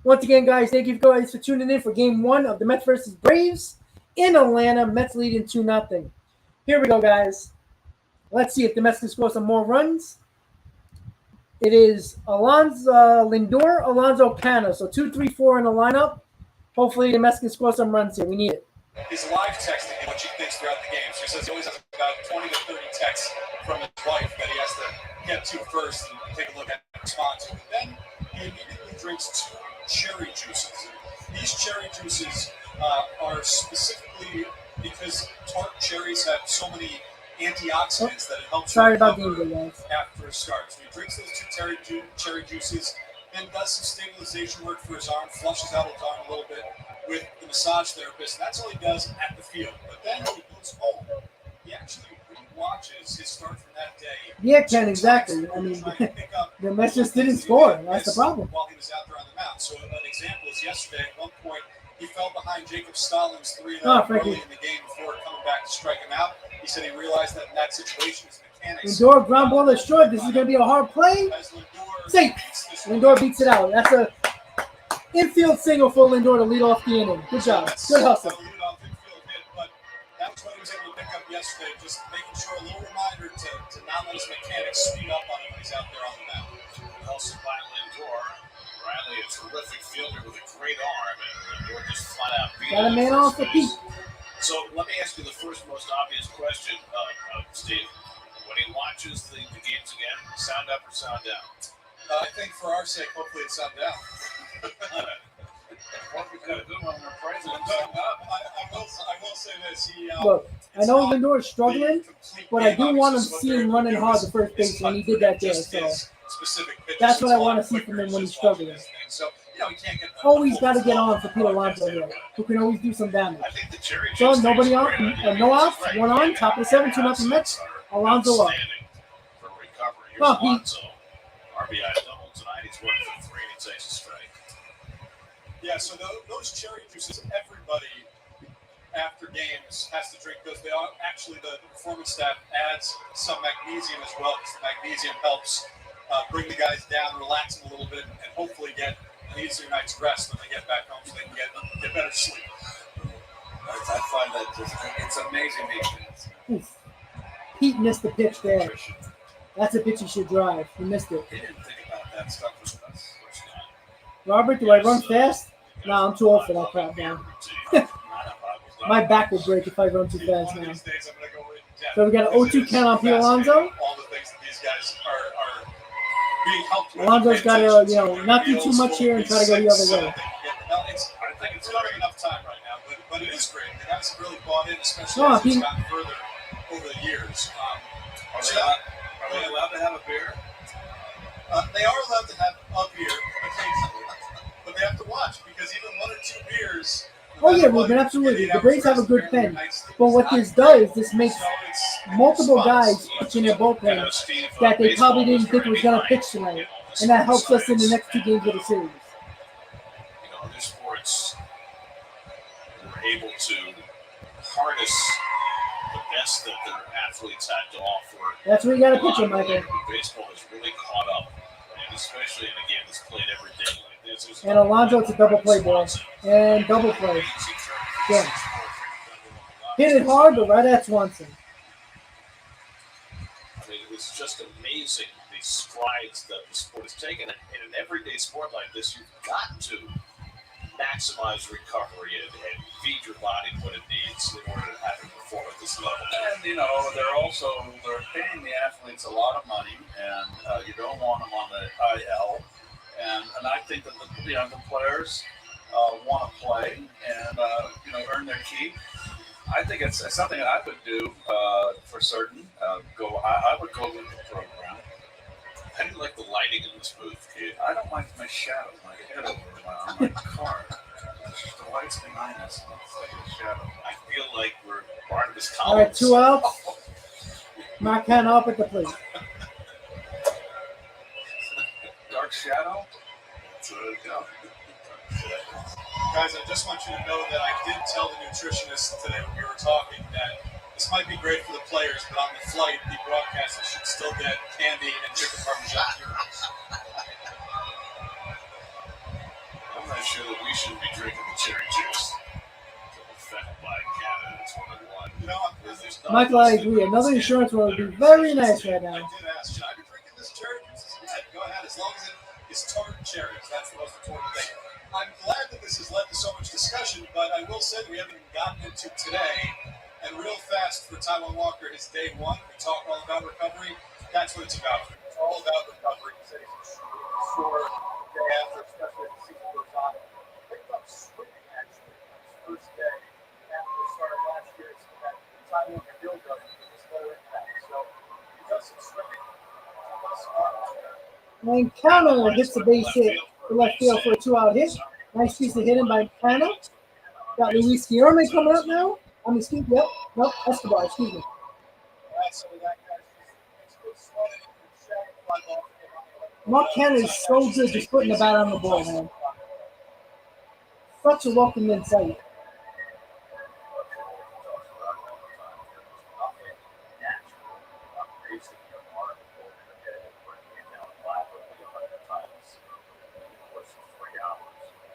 Once again, guys, thank you guys for tuning in for Game 1 of the Mets versus Braves in Atlanta. Mets leading 2-0. Here we go, guys. Let's see if the Mets can score some more runs. It is Alonso Lindor, Alonso Cano. So 2, 3, 4 in the lineup. Hopefully the Mets can score some runs here. We need it. He's live texting what she thinks throughout the game. So he says he always has about 20 to 30 texts from his wife that he has to get to first and take a look at and respond to. And then he immediately drinks 2 cherry juices. These cherry juices are specifically because tart cherries have so many antioxidants that it helps Sorry about recover the guys. after a start. So he drinks those 2 cherry juices and does some stabilization work for his arm, flushes out his arm a little bit with the massage therapist. That's all he does at the field. But then he goes home. He actually watches his start from that day. Yeah, Ken, exactly. I mean, the Mets just didn't score. That's the problem. While he was out there on the mound. So an example is yesterday at one point, he fell behind Jacob Stallings 3-0 early in the game before coming back to strike him out. He said he realized that in that situation, his mechanics. Lindor ground ball destroyed. This is going to be a hard play. Safe. Lindor beats it out. That's a infield single for Lindor to lead off the inning. Good job. Good hustle. But that's what he was able to pick up yesterday. Just making sure a little reminder to not let his mechanics speed up on him when he's out there on the mound. Also by Lindor. Riley, a terrific fielder with a great arm, and Lindor just flat out beat Got a man off the Pete. So let me ask you the first most obvious question, Steve. When he watches the games again, sound up or sound down? I think for our sake, hopefully it's sound down. Well, we've got a good one. We're praising him. I will say this. Look, I know Lindor is struggling, but I do want to see him running hard to first base when he did that there. So that's what I want to see from him when he's struggling. Always got to get on for Pete Alonso here, who can always do some damage. I think the cherry So juice nobody tastes on, great. no outs, 1 on, top of the 7, 2-0 Mets. Alonso up. Outstanding for recovery. Here's Come on, Pete. Alonso. RBI double tonight. He's 1 for 3 and he takes a strike. Yeah, so those cherry juices, everybody after games has to drink those. They are actually the performance staff adds some magnesium as well, because the magnesium helps bring the guys down, relax them a little bit, and hopefully get an easier night's rest when they get back home, so they can get better sleep. I find that it's amazing maintenance. Oof. Pete missed the pitch there. That's a pitch he should drive. He missed it. He didn't think about that stuff with us. Robert, do I run fast? No, I'm too old for that crap now. My back will break if I run too fast now. So we got an 0-2 count on Pete Alonso. All the things that these guys are being helped with. Alonso's got to, not do too much here and try to go the other way. I think it's coming enough time right now, but it is great. The guys have really bought in, especially Come on, as it's Pete. gotten further over the years. Are they allowed to have a beer? They are allowed to have a beer occasionally, but they have to watch, because even 1 or 2 beers. Oh yeah, Ruben, absolutely. The Braves have a good pen. But what this does, this makes multiple guys pitching their bullpen that they probably didn't think was going to pitch tonight. And that helps us in the next 2 games of the series. Other sports were able to harness the best that their athletes had to offer. That's where you got to pitch him, Michael. Baseball has really caught up, and especially in a game that's played every day like this. And Alonso, it's a double play ball. And double play. Yeah. Hit it hard, but right at Swanson. I mean, it's just amazing the strides that the sport has taken. In an everyday sport like this, you've got to maximize recovery and feed your body what it needs in order to have it perform at this level. And, they're paying the athletes a lot of money, and you don't want them on the IL. And I think that the players want to play and earn their keep. I think it's something that I would do for certain. I would go with the program. How do you like the lighting in this booth, kid? I don't like my shadow, my head over on my car. The lights behind us looks like a shadow. I feel like we're part of this All right, Collins. 2 outs. Mark Hanna up at the plate. Dark shadow? That's what it go. Guys, I just want you to know that I did tell the nutritionist today when we were talking that this might be great for the players, but on the flight, the broadcasters should still get candy and chicken parmesan heroes. I'm not sure that we shouldn't be drinking the cherry juice. Fed by Canada is what I want. You know, Michael, I agree. Another insurance one would be very nice right I now. did ask, should I be drinking this cherry juice? Yeah, go ahead, as long as it is tart cherries. That's the most important thing. I'm glad that this has led to so much discussion, but I will say that we haven't even gotten into today. And real fast for Taiwan Walker, his day one, we talk all about recovery. That's what it's about. It's all about recovery. He said he's sore the day after, especially as the season goes on. He picked up swimming, actually, on his first day. After the start of last year, it's that Taiwan Walker does with his lower impact. So he does some swimming. And Canna hits the base hit to left field for a 2-out hit. Nice piece of hitting by Canna. Got Luis Guillorme coming up now. Escobar, excuse me. Mark Canna is so good just putting the bat on the ball, man. Such a welcome insight.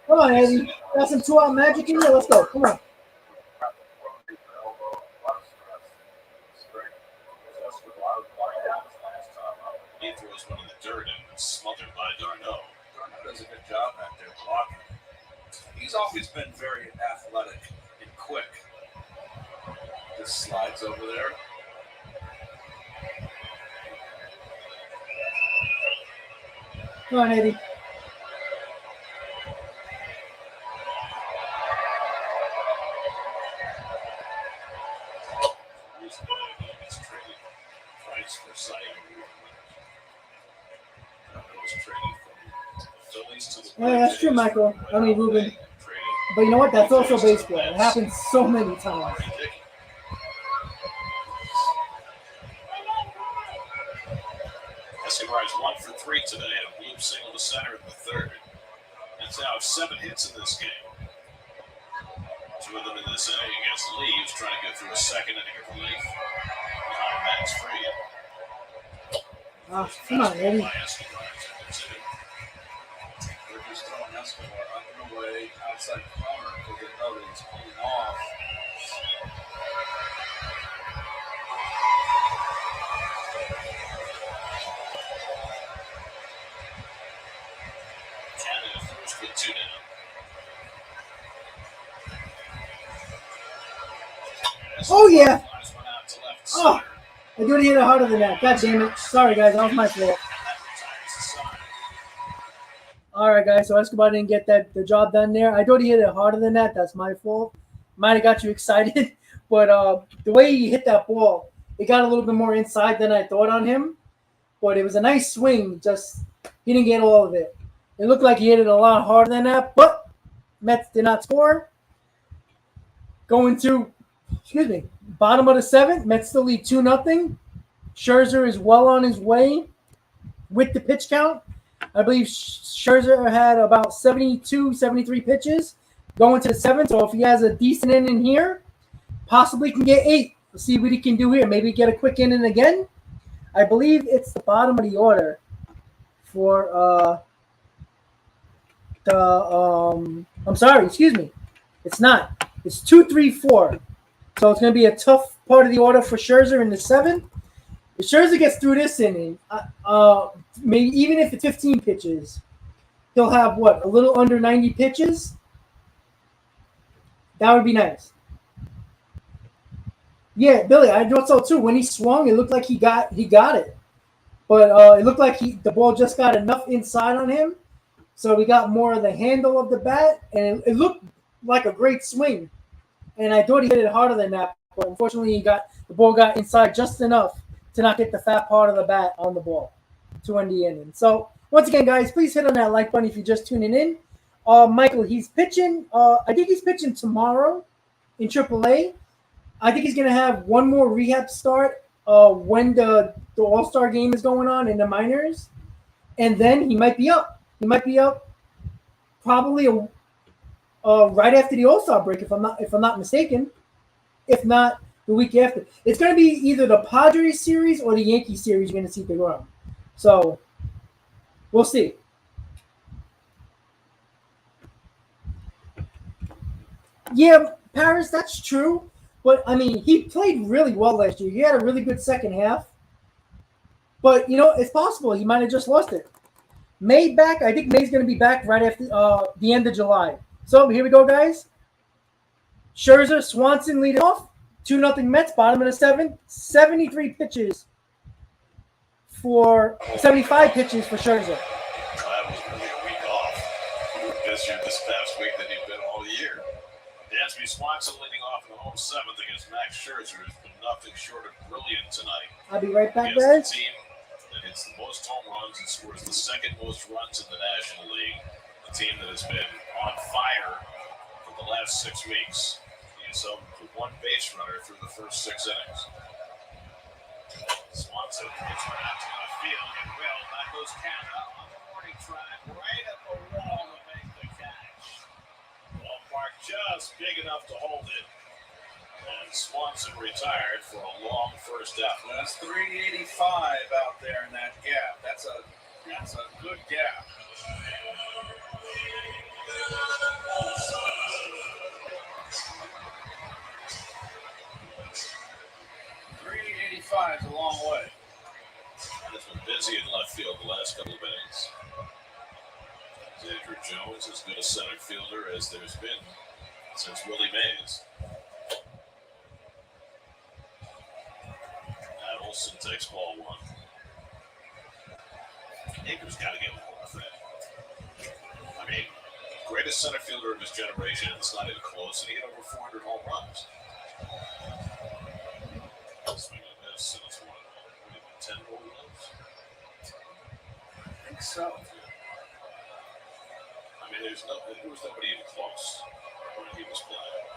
Come on, Eddie. Got some 2-out magic in here. Let's go. Come on. He throws one in the dirt and smothered by Darno. Darno does a good job out there blocking. He's always been very athletic and quick. Just slides over there. Come on, Eddie. He's traded Price for Cy Young. Was traded from Phillies to the Yeah, that's true, Michael. I mean, Ruben. But you know what? That's also baseball. It happens so many times. Escobar is 1 for 3 today. A bloop single to center in the third. That's now 7 hits in this game. 2 of them in this inning against Leaves, trying to get through a second inning of relief. Behind Max Fried. Come on, Eddie. They're just throwing Escobar up and away, outside corner, because they know that he's pulling off. Canada first with 2 down. Oh, yeah. Flies one out to left Oh. center. I do hit it harder than that. God damn it. Sorry, guys. That was my fault. That retires the side. All right, guys. So Escobar didn't get the job done there. I do hit it harder than that. That's my fault. Might have got you excited. But the way he hit that ball, it got a little bit more inside than I thought on him. But it was a nice swing. Just he didn't get all of it. It looked like he hit it a lot harder than that. But Mets did not score. Going to bottom of the 7th. Mets still lead 2-0. Scherzer is well on his way with the pitch count. I believe Scherzer had about 72, 73 pitches going to the 7th. So if he has a decent inning here, possibly can get 8. Let's see what he can do here. Maybe get a quick inning again. I believe it's the bottom of the order for I'm sorry, excuse me. It's not. It's 2, 3, 4. So it's going to be a tough part of the order for Scherzer in the 7th. If Scherzer gets through this inning, maybe even if it's 15 pitches, he'll have a little under 90 pitches. That would be nice. Yeah, Billy, I thought so too. When he swung, it looked like he got it, but it looked like the ball just got enough inside on him So we got more of the handle of the bat, and it looked like a great swing. And I thought he hit it harder than that, but unfortunately the ball got inside just enough to not get the fat part of the bat on the ball to end the inning. So once again, guys, please hit on that like button if you're just tuning in. Michael, he's pitching. I think he's pitching tomorrow in AAA. I think he's going to have one more rehab start when the All-Star game is going on in the minors, and then he might be up. He might be up probably right after the All-Star break, if I'm not mistaken. If not, the week after. It's going to be either the Padres series or the Yankees series you're going to see DeGrom. So we'll see. Yeah, Paris, that's true. But, I mean, he played really well last year. He had a really good second half. But, it's possible. He might have just lost it. May back. I think May's going to be back right after the end of July. So, here we go, guys. Scherzer, Swanson leading off. 2-0 Mets, bottom of the seventh. 75 pitches for Scherzer. That was really a week off. Busier this past week than he'd been all year. Dansby Swanson leading off in the home seventh against Max Scherzer has been nothing short of brilliant tonight. I'll be right back, against guys. The team that hits the most home runs and scores the second most runs in the National League. A team that has been on fire for the last 6 weeks. He's home to one base runner through the first 6 innings. Swanson gets one out to the field and well, that goes Canada on the warning track right at the wall to make the catch. Ballpark just big enough to hold it. And Swanson retired for a long first out. That's 385 out there in that gap. That's a good gap. 385 is a long way. It's been busy in left field the last couple of innings. Andrew Jones as good a center fielder as there's been since Willie Mays. Matt Olson takes ball one. Akers got to get more with that. I mean, greatest center fielder of his generation. It's not even close, and he hit over 400 home runs. Swing and miss, and it's one of 10 home runs. I think so. I mean, there was nobody even close when he was playing.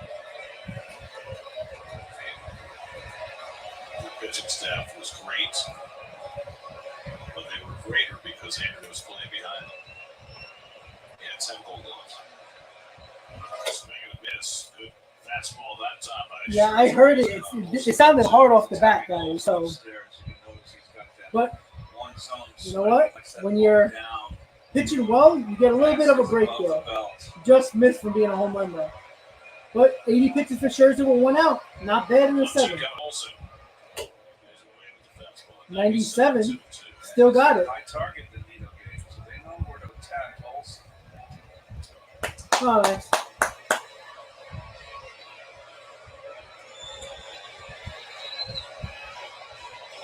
The pitching staff was great, but they were greater because Andrew was playing behind them. He had 10 goal goals. Swing and miss. Good fastball that time. Yeah, I heard it. It sounded hard off the bat, guys. So, but you know what? When you're pitching well, you get a little bit of a break there. Just missed from being a home run there. But 80 pitches for Scherzer with 1 out. Not bad in the 7th. 97. Still got it. I target the needle game, so they know where to attack Olsen. All right.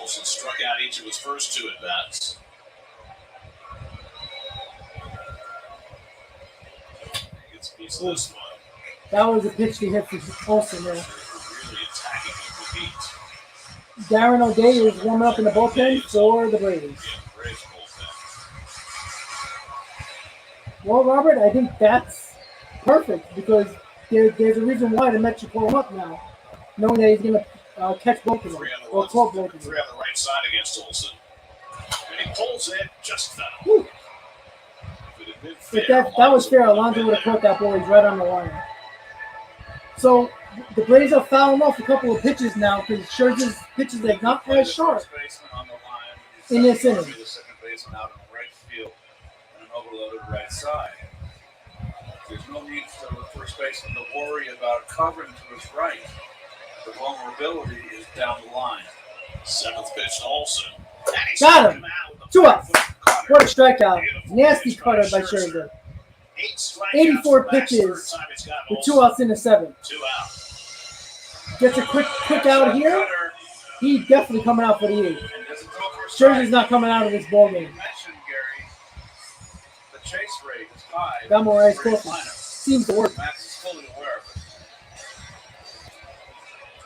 Olsen struck out each of his first 2 at-bats. He gets a piece of this one. That was a pitch to hit for Olsen there. Really attacking him with heat. Darren O'Day is warming up in the bullpen for the Braves. Yeah, Braves bullpen. Well, Robert, I think that's perfect because there's a reason why the Mets should pull him up now, knowing that he's going to catch both of them or call both of them. 3 on the right side against Olsen. And he pulls it, just fell. If that was fair, Alonso would have caught that ball. He's right on the line. So the Braves are fouling off a couple of pitches now because Scherzer's pitches are not as sharp in this inning. The second baseman out in the right field and an overloaded right side. There's no need for the first baseman to worry about covering to his right. The vulnerability is down the line. 7th pitch to Olsen. Got him. 2 outs. What a strikeout. Nasty cutter by Scherzer. 84 pitches with 2 outs in the 7th. 2 out. Gets a quick out here. He's definitely coming out for the 8th. Scherzer's not coming out of this ball game. You mentioned, Gary, the chase rate 5 Belmore for his course lineup. seems to work. Max is fully aware of it.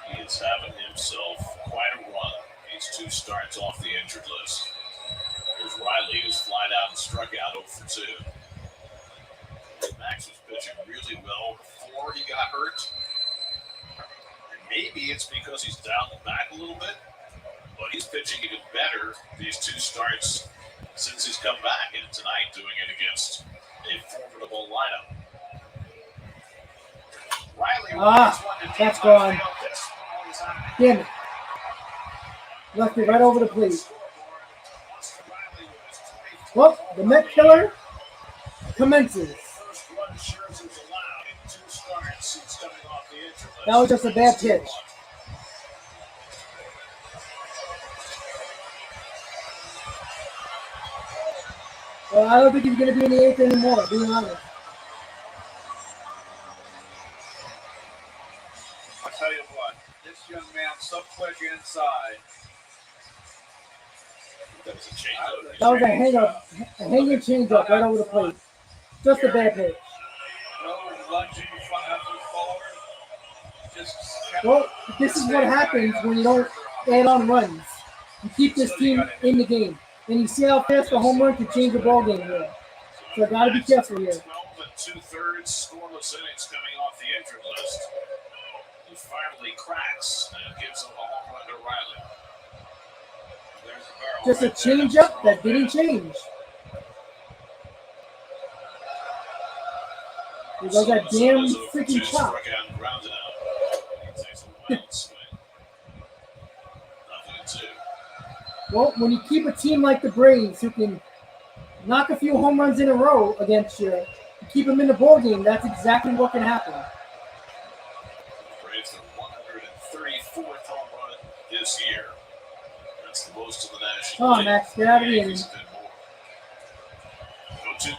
He is having himself quite a run. He's 2 starts off the injured list. Here's Riley, who's flied out and struck out 0 for 2. Max was pitching really well before he got hurt. And maybe it's because he's dialed back a little bit, but he's pitching even better these 2 starts since he's come back, and tonight doing it against a formidable lineup. Riley, that's gone. Damn it. Left it right over the plate. Well, the Met killer commences. That was just a bad pitch. Well, I don't think he's going to be in the 8th anymore, being honest. I'll tell you what, this young man so quick inside. That was a change. That was a hanging changeup right over the plate. Just a bad pitch. No lunging forward. Well, this is what happens when you don't add on runs. You keep this team in the game. And you see how fast the home run can change the ball game here. So I got to be careful here. 12 2/3 scoreless innings coming off the injured list. He finally cracks and gives him a home run to Riley. Just a change-up that didn't change. There goes that damn freaking chop. Well, when you keep a team like the Braves who can knock a few home runs in a row against you, keep them in the ball game, that's exactly what can happen. Braves are 134th home run this year. That's the most of the National League. Max, get out of the inning. 0-2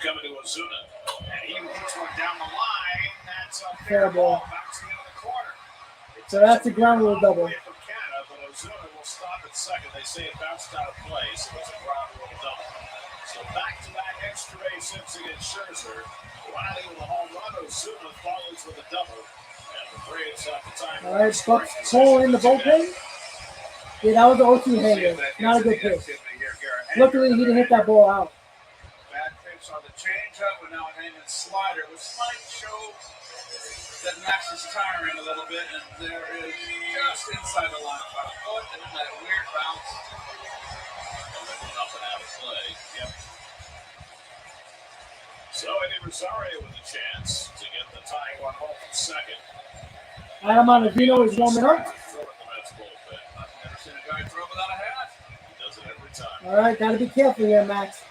coming to Ozuna. And he hits one down the line. That's a fair ball. Bouncing into the corner. So that's a ground rule double. But Ozuna will stop at second. They say it bounced out of play, so it's a ground rule double. So back-to-back extra base hits against Scherzer. Riley with a home run. Ozuna follows with a double. And the Braves have the time. All right, Buck's Cole in the bullpen. Yeah, that was the 0-2 hanger. Not a good pitch. Luckily, he didn't hit that ball out. Bad pitch on the changeup, and now a hanging slider, which might show that Max is tiring a little bit, and there is just inside the line about a foot, and then that weird bounce. Up and out of play. Yep. So Eddie Rosario with a chance to get the tying one home from second. Adam Ottavino is warming up. I've never seen a guy throw without a hat. He does it every time. All right, got to be careful here, Max.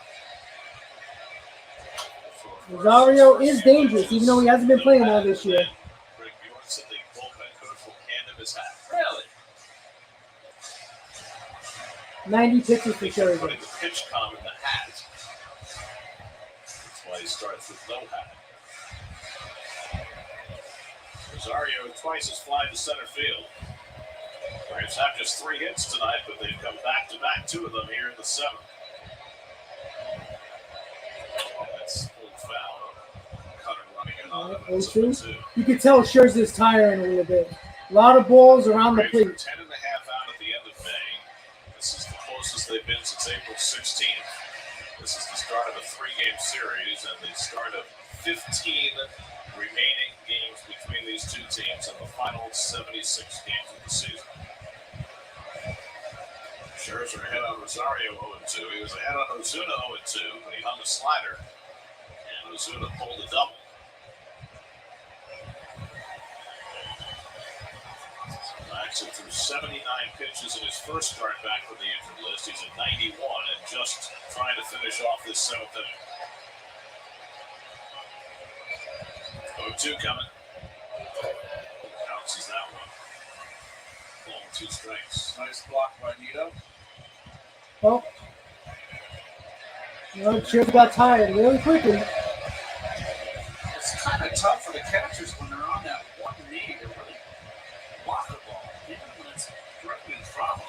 Rosario is dangerous, even though he hasn't been playing all this year. Greg Bjorn said the bullpen coach will hand him his hat. Really? 90 pitches for Scherzer. Putting the pitch com in the hat. That's why he starts with no hat. Rosario twice has fly to center field. Braves have just 3 hits tonight, but they've come back-to-back, 2 of them here in the 7th. That's full foul. Cutter running in on it. You can tell Scherzer's tiring a little bit. A lot of balls around the Braves plate. are 10 and a half out at the end of May. This is the closest they've been since April 16th. This is the start of a 3-game series and the start of 15 remaining games between these 2 teams in the final 76 games of the season. Scherzer ahead on Rosario 0-2. He was ahead on Ozuna 0-2, but he hung a slider. And Ozuna pulled a double. Max threw 79 pitches in his first start back from the injured list. He's at 91 and just trying to finish off this 7th inning. 0-2 coming. Bounces that one. Long 2 strikes. Nice block by Nito. Oh. Scherzer got tired really quickly. It's kind of tough for the catchers when they're on that one knee to really block the ball, even when it's directly in front of them.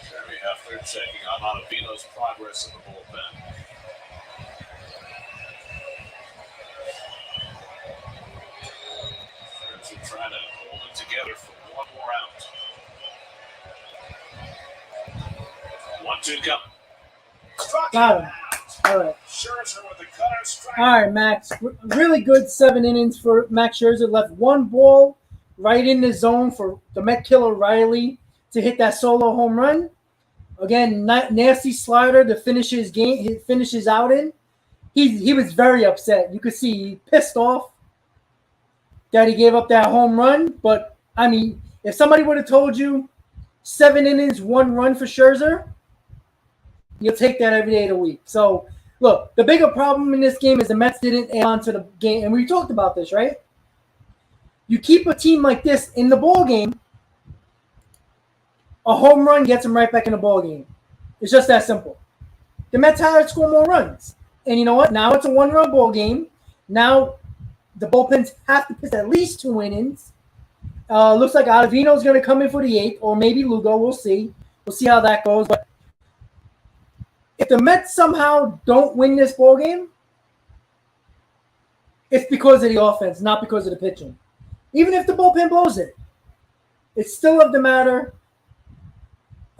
Jeremy Heffler checking on Ottavino's progress in the bullpen. trying to hold it together for one more out. 1-2 coming. Got him. All right. Scherzer with the cutter strike. All right, Max. Really good 7 innings for Max Scherzer. Left one ball right in the zone for the Met killer Riley to hit that solo home run. Again, nasty slider to finish his game. He finishes out in. He was very upset. You could see he pissed off that he gave up that home run. But, I mean, if somebody would have told you 7 innings, 1 run for Scherzer, you'll take that every day of the week. So, look, the bigger problem in this game is the Mets didn't add on to the game. And we talked about this, right? You keep a team like this in the ball game, a home run gets them right back in the ball game. It's just that simple. The Mets had to score more runs. And you know what? Now it's a 1-run ball game. Now the bullpens have to pitch at least 2 innings. Looks like Ottavino's going to come in for the 8th, or maybe Lugo. We'll see. We'll see how that goes. But if the Mets somehow don't win this ball game, it's because of the offense, not because of the pitching. Even if the bullpen blows it, it's still of the matter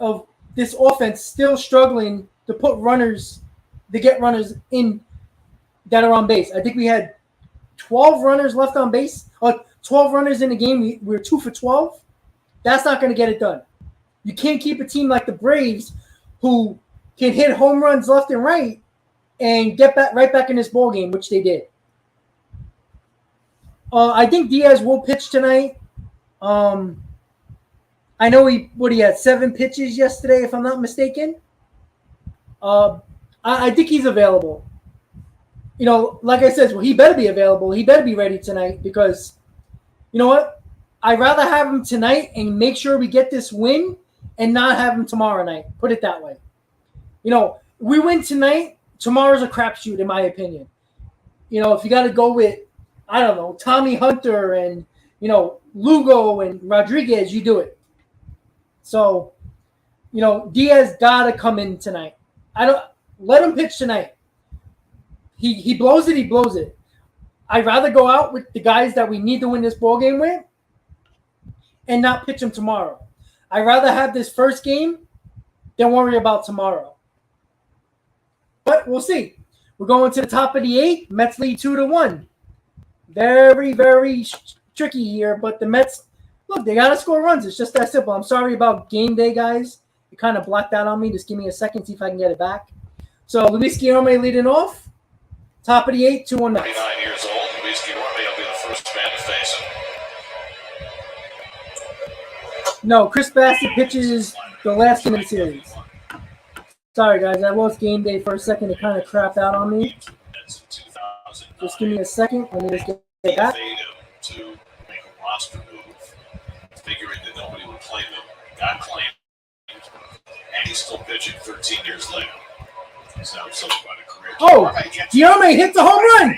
of this offense still struggling to get runners in that are on base. I think we had 12 runners left on base, or 12 runners in the game. We were 2 for 12. That's not going to get it done. You can't keep a team like the Braves who can hit home runs left and right and get right back in this ball game, which they did. I think Diaz will pitch tonight. I know he had 7 pitches yesterday, if I'm not mistaken. I think he's available. You know, like I said, well, he better be available. He better be ready tonight because, you know what? I'd rather have him tonight and make sure we get this win and not have him tomorrow night. Put it that way. You know, we win tonight, tomorrow's a crapshoot, in my opinion. You know, if you got to go with, I don't know, Tommy Hunter and, you know, Lugo and Rodriguez, you do it. So, you know, Diaz got to come in tonight. Let him pitch tonight. He blows it, he blows it. I'd rather go out with the guys that we need to win this ball game with and not pitch them tomorrow. I'd rather have this first game than worry about tomorrow. But we'll see. We're going to the top of the 8th. Mets lead 2-1. Very, very tricky here. But the Mets, look, they got to score runs. It's just that simple. I'm sorry about game day, guys. It kind of blacked out on me. Just give me a second, see if I can get it back. So Luis Guillorme leading off. Top of the 8th, 2-1 Mets. 29 years old. Luis Guillorme will be the first man to face him. No, Chris Bassett pitches the last game of the series. Sorry, guys. I lost game day for a second. It kind of crapped out on me. Just give me a second. Let me just get it back. To make a roster move, figuring that nobody would claim him. Got claimed, and he's still pitching 13 years later. He's now something about a career. Oh, Guillorme hits a home run.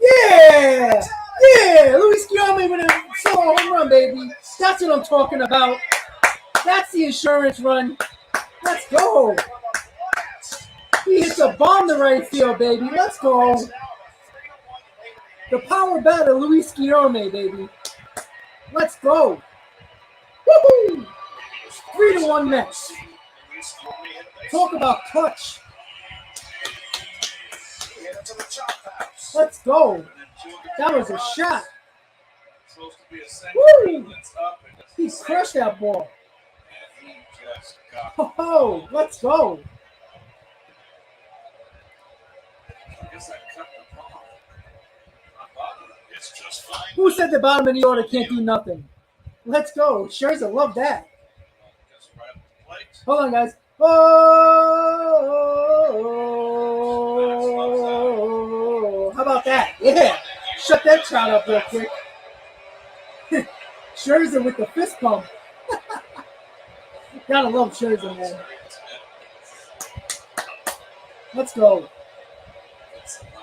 Yeah. Yeah, Luis Guillorme with a solo home run, baby. That's what I'm talking about. That's the insurance run. Let's go. He hits a bomb to right field, baby. Let's go. The power bat of Luis Guillorme, baby. Let's go. Woohoo! 3-1 Mets. Talk about clutch. Let's go. That was a shot. Woo! He crushed that ball. Oh, let's go. Who said the bottom of the order can't do nothing? Let's go. Scherzer, love that. Hold on, guys. Oh, how about that? Yeah. Shut that crowd up real quick. Scherzer with the fist pump. Gotta love Scherzer, man. Let's go.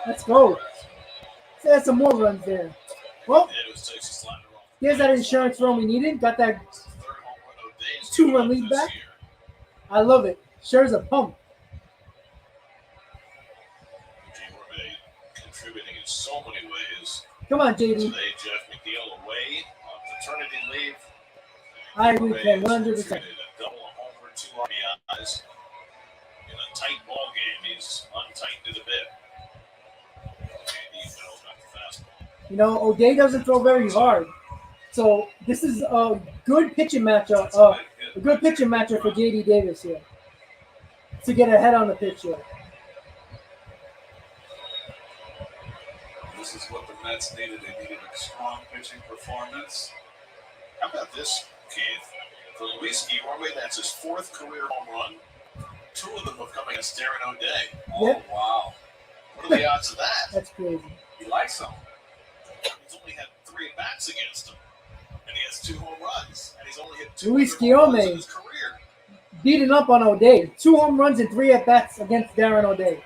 Let's go. Let's add some more runs there. Well, here's that insurance run we needed. Got that 2-run lead back. I love it. Scherzer pump. Contributing in so many ways. Come on, JD. Today, Jeff McNeil away on paternity leave. I agree with Ken, 100%. A double, a homer, 2 RBIs. In a tight ball game, he's untightened it a bit. JD fouls back the fastball. You know, O'Day doesn't throw very hard. So this is a good pitching matchup. A good pitching matchup for JD Davis here to get ahead on the pitch here. This is what the Mets needed. They needed a strong pitching performance. How about this, Keith? For Luis Guillorme, that's his 4th career home run. 2 of them have come against Darren O'Day. Oh, Yep. wow. What are the odds of that? That's crazy. He likes him. He's only had 3 at-bats against him. And he has 2 home runs. And he's only hit 2 Luis home runs in Guillorme his career. beating up on O'Day. 2 home runs and 3 at-bats against Darren O'Day.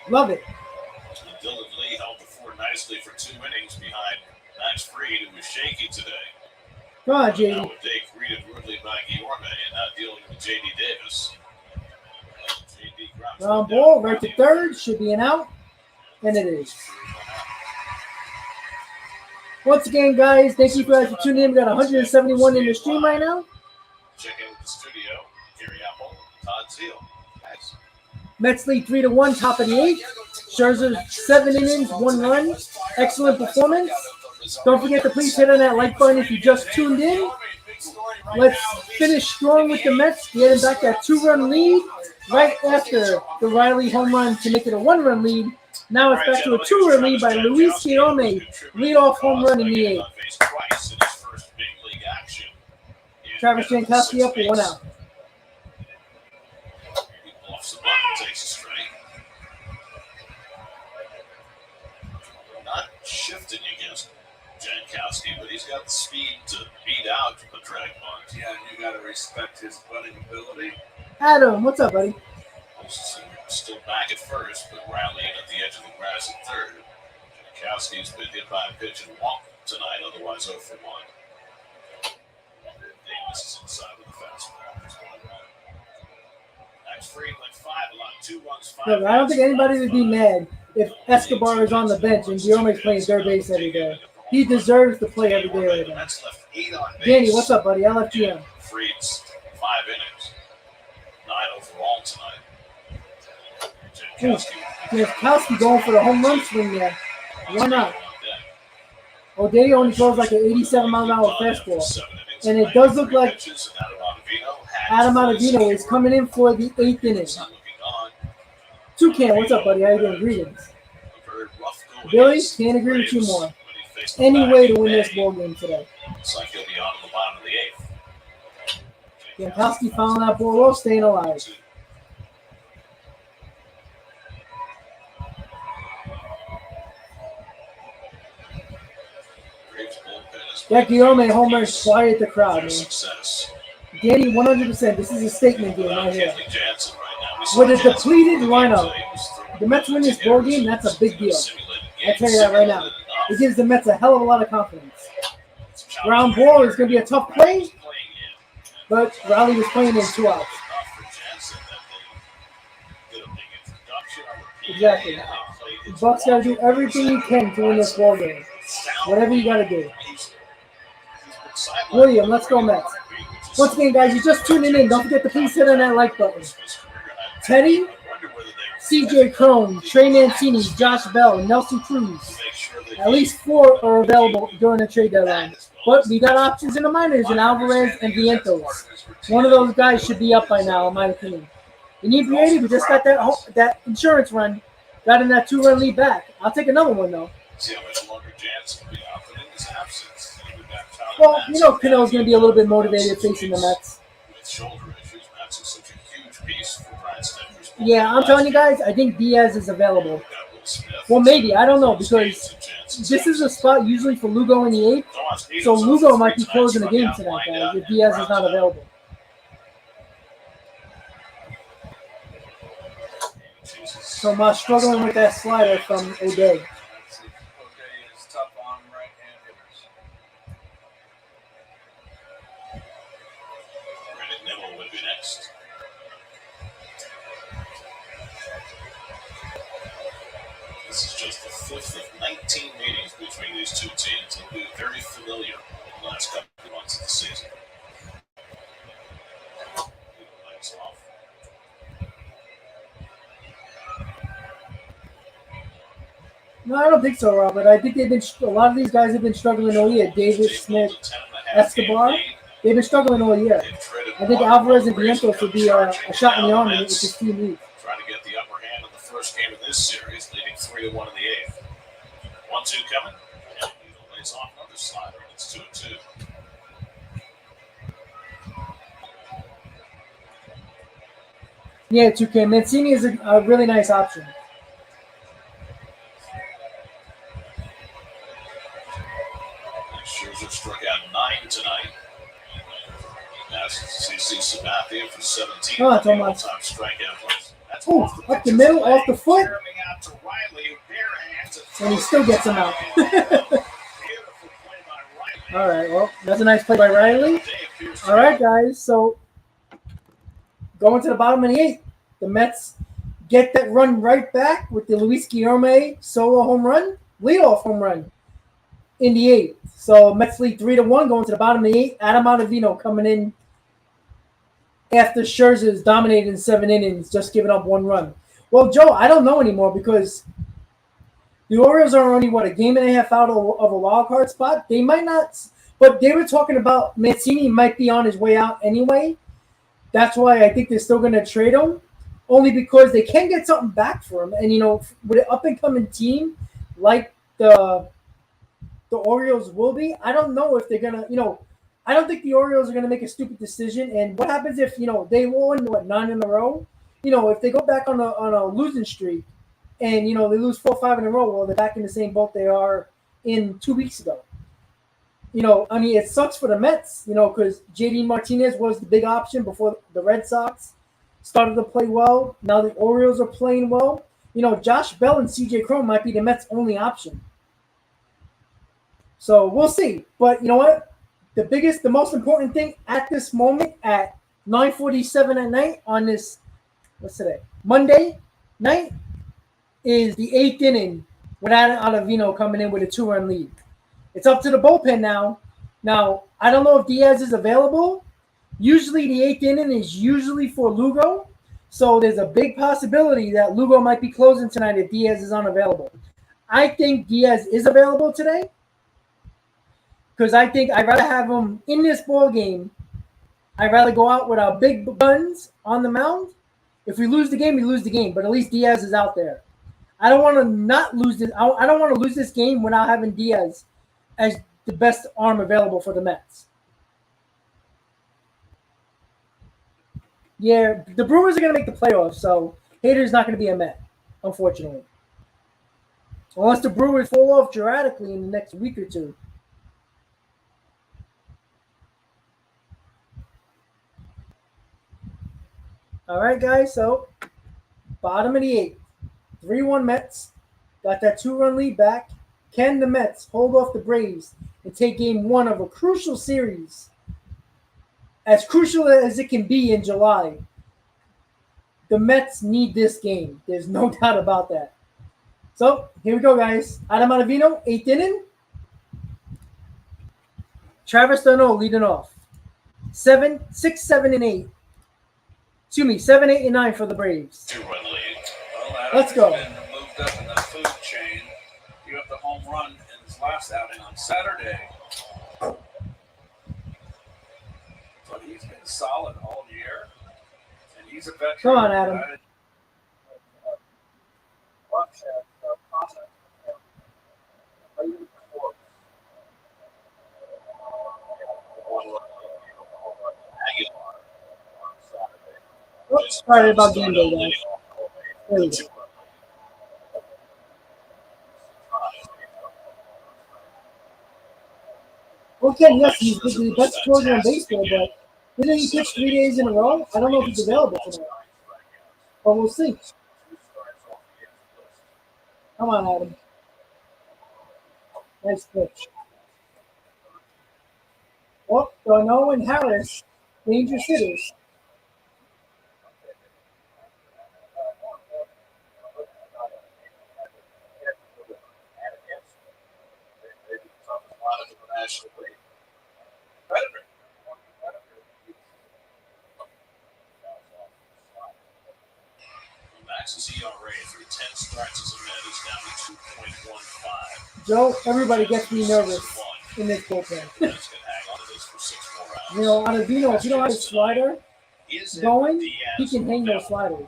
Love it. And Dylan Lee held the fort nicely for 2 innings behind Max Fried, who was shaky today. Come on, Now JD. O'Day greeted rudely by Guillorme and now dealing with J.D. Davis. JD drops Ground it ball, down. right to third. Should be an out. And it is. Once again, guys, thank you guys for tuning in. We got 171 in the stream right now. Check in with the studio. Gary Apple, Todd Zeal. Thanks. Mets lead 3-1, top of the 8th. Scherzer, 7 innings, 1 run. Excellent performance. Don't forget to please hit on that like button if you just tuned in. Let's finish strong with the Mets, getting back that 2-run lead right after the Riley home run to make it a 1-run lead. Now it's back to a 2-run lead by Luis Guillorme, leadoff home run in the 8th. Travis Jankowski up for 1 out. Takes a strike. Not shifting against Jankowski, but he's got the speed to beat out the drag bunt. Yeah, and you got to respect his putting ability. Adam, what's up, buddy? Still back at first, but Riley at the edge of the grass at third. Jankowski's been hit by a pitch and walked tonight, otherwise 0 for 1. Davis is inside with the fastball. Max Fried went 5 along 2 runs, 5. Look, I don't think anybody would be mad if Escobar is on the bench and Guillorme's playing third base every day. He deserves to play every day right The now. Mets left 8 on base. Danny, what's up, buddy? LFGM. Fried's 5 innings, 9 overall tonight. Jankowski going for the home run swing there. Why not? O'Day only throws like an 87-mile-an-hour fastball. And it does look like Adam Ottavino is coming in for the 8th inning. Toucan, what's up, buddy? How you doing? Greetings. Billy, can't agree with you more. Any way to win this ball game today. Looks like he'll be on the bottom of the 8th. Jankowski fouling that ball low, staying alive. That Guillorme homer quiet the crowd, man. Danny, 100%. This is a statement game right here. With a depleted lineup, the Mets win this ball game, that's a big deal. I'll tell you that right now. It gives the Mets a hell of a lot of confidence. Ground ball is going to be a tough play, but Riley was playing in 2 outs. Exactly. The Bucks got to do everything you can to win this ball game. Whatever you got to do. William, let's go Mets. Once again, guys, you're just tuning in. Don't forget to please hit on that like button. Teddy, CJ Crone, Trey Mancini, Josh Bell, Nelson Cruz. At least 4 are available during the trade deadline. But we got options in the minors in Alvarez and Vientos. One of those guys should be up by now, in my opinion. Inebriated, we just got that insurance run. Got in that 2-run lead back. I'll take another one, though. See how much longer Jansen will be out, but in his absence, well, you know Cano's going to be a little bit motivated facing the Mets. With shoulder issues, Mets is such a huge piece for Brian Stemmer's. Yeah, I'm telling you guys, I think Diaz is available. Well, maybe. I don't know, because this is a spot usually for Lugo in the 8th. So Lugo might be closing the game tonight, guys, if Diaz is not available. So I'm struggling with that slider from O'Day. This is just the fifth of 19 meetings between these two teams. They'll be very familiar in the last couple of months of the season. Lights off. No, I don't think so, Robert. I think a lot of these guys have been struggling all year. Davis, Smith, Escobar, they've been struggling all year. I think Alvarez and Vientos would be a shot in the arm if this team leads. Trying to get the upper hand in the first game of this series, leading 3-1 in the eighth. 1-2 coming. And he lays off another slider, and it's 2-2. Yeah, 2K. Mancini is a really nice option. Scherzer struck out 9 tonight. That's CC Sabathia for 17. Oh, that's almost. All-time strikeout. That's up the middle, off the foot. And he still gets him out. All right, well, that's a nice play by Riley. All right, guys, so going to the bottom of the eighth, the Mets get that run right back with the Luis Guillorme solo home run, leadoff home run in the eighth. So Mets lead 3-1 going to the bottom of the eighth. Adam Ottavino coming in after Scherzer's dominated in 7 innings, just giving up 1 run. Well, Joe, I don't know anymore because the Orioles are only, a game and a half out of a wild card spot. They might not, but they were talking about Mancini might be on his way out anyway. That's why I think they're still going to trade him, only because they can get something back for him. And, with an up-and-coming team like the Orioles will be, I don't know if they're going to, I don't think the Orioles are going to make a stupid decision. And what happens if, they won, 9 in a row? If they go back on a losing streak and, they lose 4 or 5 in a row, well, they're back in the same boat they are in 2 weeks ago. It sucks for the Mets, because JD Martinez was the big option before the Red Sox started to play well. Now the Orioles are playing well. Josh Bell and CJ Cron might be the Mets' only option. So we'll see. But you know what? The most important thing at this moment at 9:47 at night on this, what's today? Monday night is the 8th inning with Adam Ottavino coming in with a 2-run lead. It's up to the bullpen now. Now, I don't know if Diaz is available. Usually the 8th inning is usually for Lugo. So there's a big possibility that Lugo might be closing tonight if Diaz is unavailable. I think Diaz is available today because I think I'd rather have him in this ball game. I'd rather go out with our big guns on the mound. If we lose the game, we lose the game. But at least Diaz is out there. I don't want to not lose this. I don't want to lose this game without having Diaz as the best arm available for the Mets. Yeah, the Brewers are going to make the playoffs, so Hader's not going to be a Met, unfortunately. Unless the Brewers fall off dramatically in the next week or two. All right, guys, so bottom of the 8th. 3-1 Mets. Got that 2-run lead back. Can the Mets hold off the Braves and take game 1 of a crucial series? As crucial as it can be in July. The Mets need this game. There's no doubt about that. So, here we go, guys. Adam Ottavino, 8th inning. Travis d'Arnaud leading off. 7, 6, 7, and 8. Excuse me, 7, 8, and 9 for the Braves. 2-run lead. Well, Let's go. Been moved up in the food chain. You have the home run in his last outing on Saturday. But he's been solid all year. And he's a veteran. Come on, Adam. Oops, sorry about game day, guys. There we go. Well, Ken, yes, he's the best closer in baseball, but didn't he pitch 3 days in a row? I don't know if he's available tonight. But we'll see. Come on, Adam. Nice pitch. Oh, d'Arnaud and Harris, dangerous hitters. starts as a Met is down to 2.15. Joe, everybody gets me nervous in this bullpen. Mets can hang on to this for 6 more rounds. You know, Ottavino, if you don't have his slider going, he can hang those sliders.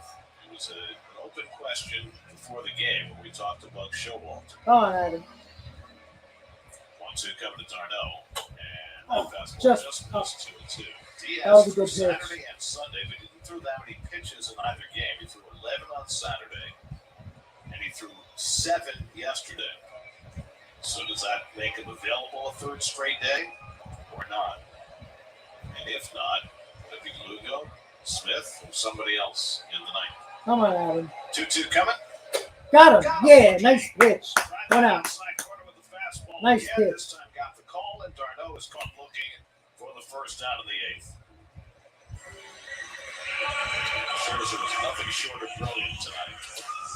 It was an open question before the game when we talked about Showalter. Come on, Adam. 1-2 coming to Darno. And that fastball just missed 2-2. That was a Diaz good threw pitch. Saturday and Sunday, but he didn't throw that many pitches in either game. He threw 11 on Saturday, and he threw 7 yesterday. So does that make him available a third straight day, or not? And if not, would it be Lugo, Smith, or somebody else in the ninth? Come on, Adam. 2-2 coming. Got him. Yeah, nice pitch. One out. Outside corner with the fastball. Nice Again, pitch. This time got the call, and Darno is caught looking for the first out of the 8th. Scherzer was nothing short of brilliant tonight.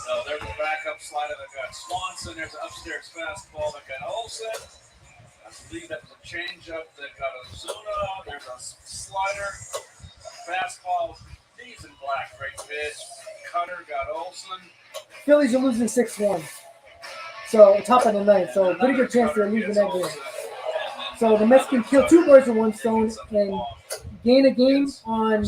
So there's a backup slider that got Swanson. There's an upstairs fastball that got Olsen. I believe that was a changeup that got Ozuna. There's a slider, a fastball, decent black, great pitch. Cutter got Olsen. Phillies are losing 6-1. So, top of the ninth. So, pretty good chance they're losing that game. So, the Mets can kill 2 birds with 1 stone and gain a game on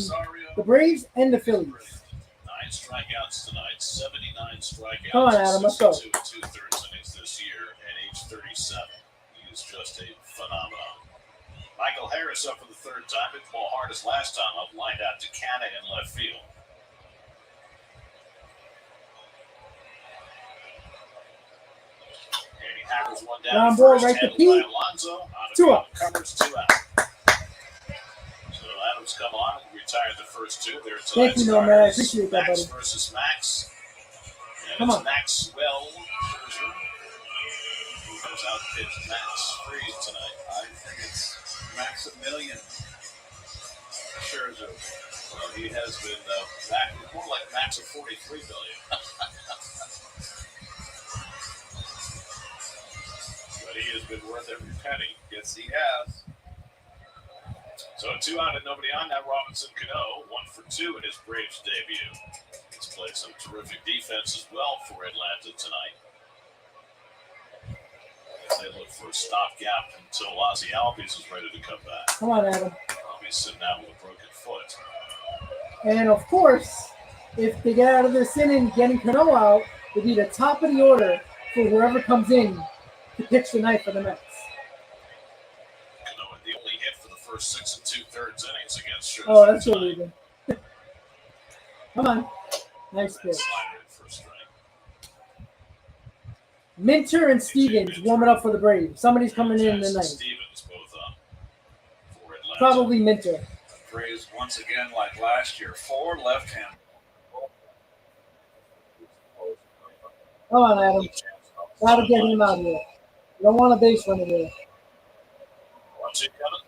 the Braves and the Phillies. 9 strikeouts tonight, 79 strikeouts. Come on, Adam, let's go. 2 2/3 innings this year at age 37. He is just a phenomenon. Michael Harris up for the 3rd time. Hit the ball hard as last time up, lined out to Canna in left field. And he hammers one down. Ground to ball first, right to handled Pete. by Alonso. Out of 2 field, outs. covers 2 out. So Adams come on and retired the first 2. There Thank you, Nomad. I appreciate that, Max buddy. versus Max. And Come it's on. Maxwell Scherzer who goes out and pitched Max Freed tonight. I think it's Maximilian Scherzer. Well, he has been back more like Max of 43 billion. But he has been worth every penny. Yes, he has. So 2 out and nobody on. Now Robinson Cano, 1 for 2 in his Braves debut. He's played some terrific defense as well for Atlanta tonight. As they look for a stopgap until Ozzie Albies is ready to come back. Come on, Adam. Albies sitting out with a broken foot. And, of course, if they get out of this inning, getting Cano out would be the top of the order for whoever comes in to pitch tonight for the Mets. Cano had the only hit for the first 6 2/3 innings against Scherzer. Oh, that's good, tonight. Ruben. Come on. Nice That pitch. slider in for a strike. Minter and Stevens warming up for the Braves. Somebody's coming in Jackson tonight. Stevens both up for Atlanta. Probably Minter. Braves once again, like last year, 4 left-handed. Come on, Adam. Gotta get him out here. You don't want a base runner there. 1-2 coming.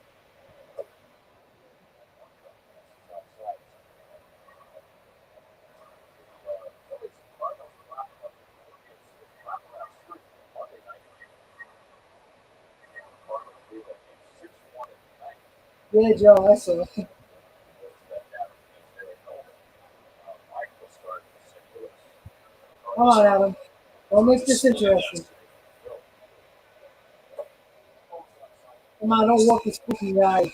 Yeah, Joe, I saw. Come on, Adam. Don't make this interesting. Come on, don't walk this cookie guy.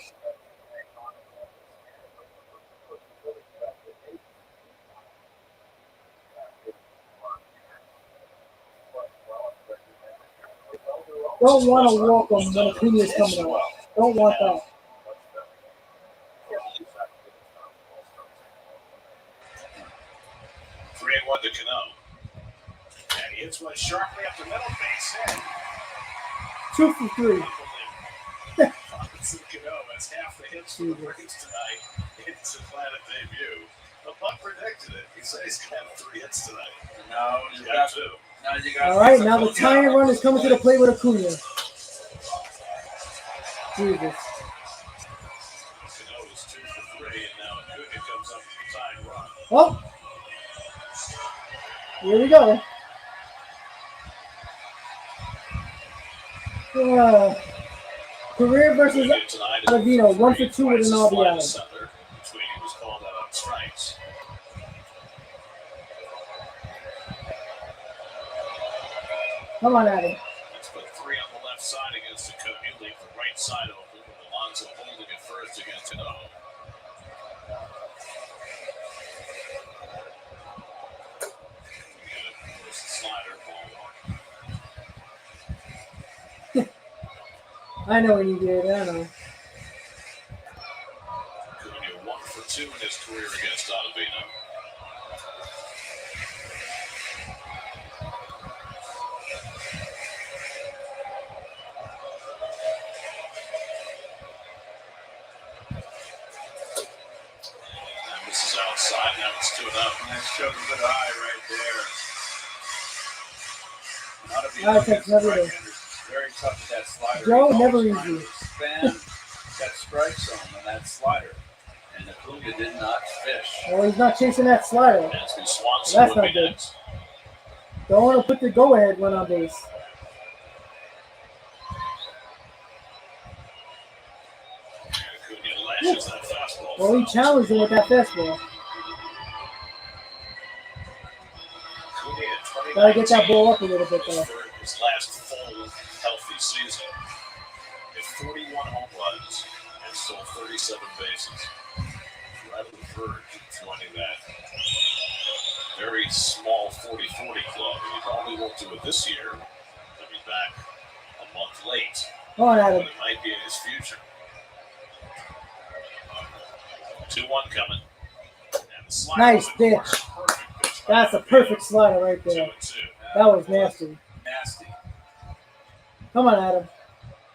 Don't want to walk him when Acuna's coming out. Don't want that. 3-1 to Cano. And he hits one sharply up the middle, base hit. 2 for 3. Robinson Cano has half the hits for the Braves tonight in his Atlanta debut. The puck predicted it. He said he's going to have 3 hits tonight. No, He's you got got 2. Now you got. All right, now the tying run is coming to the plate with Acuna. Jesus. Cano is 2 for 3, and now Acuna comes up with the tying run. Oh, here we go. Career versus Acuna tonight is Ottavino, 1 for 2 with an twice as RBI. wide as center. Between he was called out on strikes. Come on, Adam. Let's put 3 on the left side against Acuna. Leave the right side open with Alonso holding it first against Cano. Slider ball. I know when you did. I know. Acuna 1 for 2 in his career against Ottavino. This is outside. Now it's 2-0. Nice shove of good eye right there. Eye takes everything. Very tough with that slider. Joe, He's never always easy. trying to expand that strike zone on that slider. And Acuna did not fish. Well, he's not chasing that slider. Anthony Swanson That's would not be good. next. Don't want to put the go-ahead run on base. Acuna lashes that fastball. Well, he challenged him with that fastball. Acuna in 2019 Gotta get that ball up a little bit, though. for his last full healthy season. Hit 41 home runs and stole 37 bases. Right on the verge of joining that very small 40-40 club. And he probably won't do it this year. He'll be back a month late. Come on, But Adam. it might be in his future. 2-1 coming. And the slider Nice on the corner. pitch. Perfect pitch by That's a Ottavino. perfect slider right there. 2-2. That was nasty. Nasty. Come on, Adam.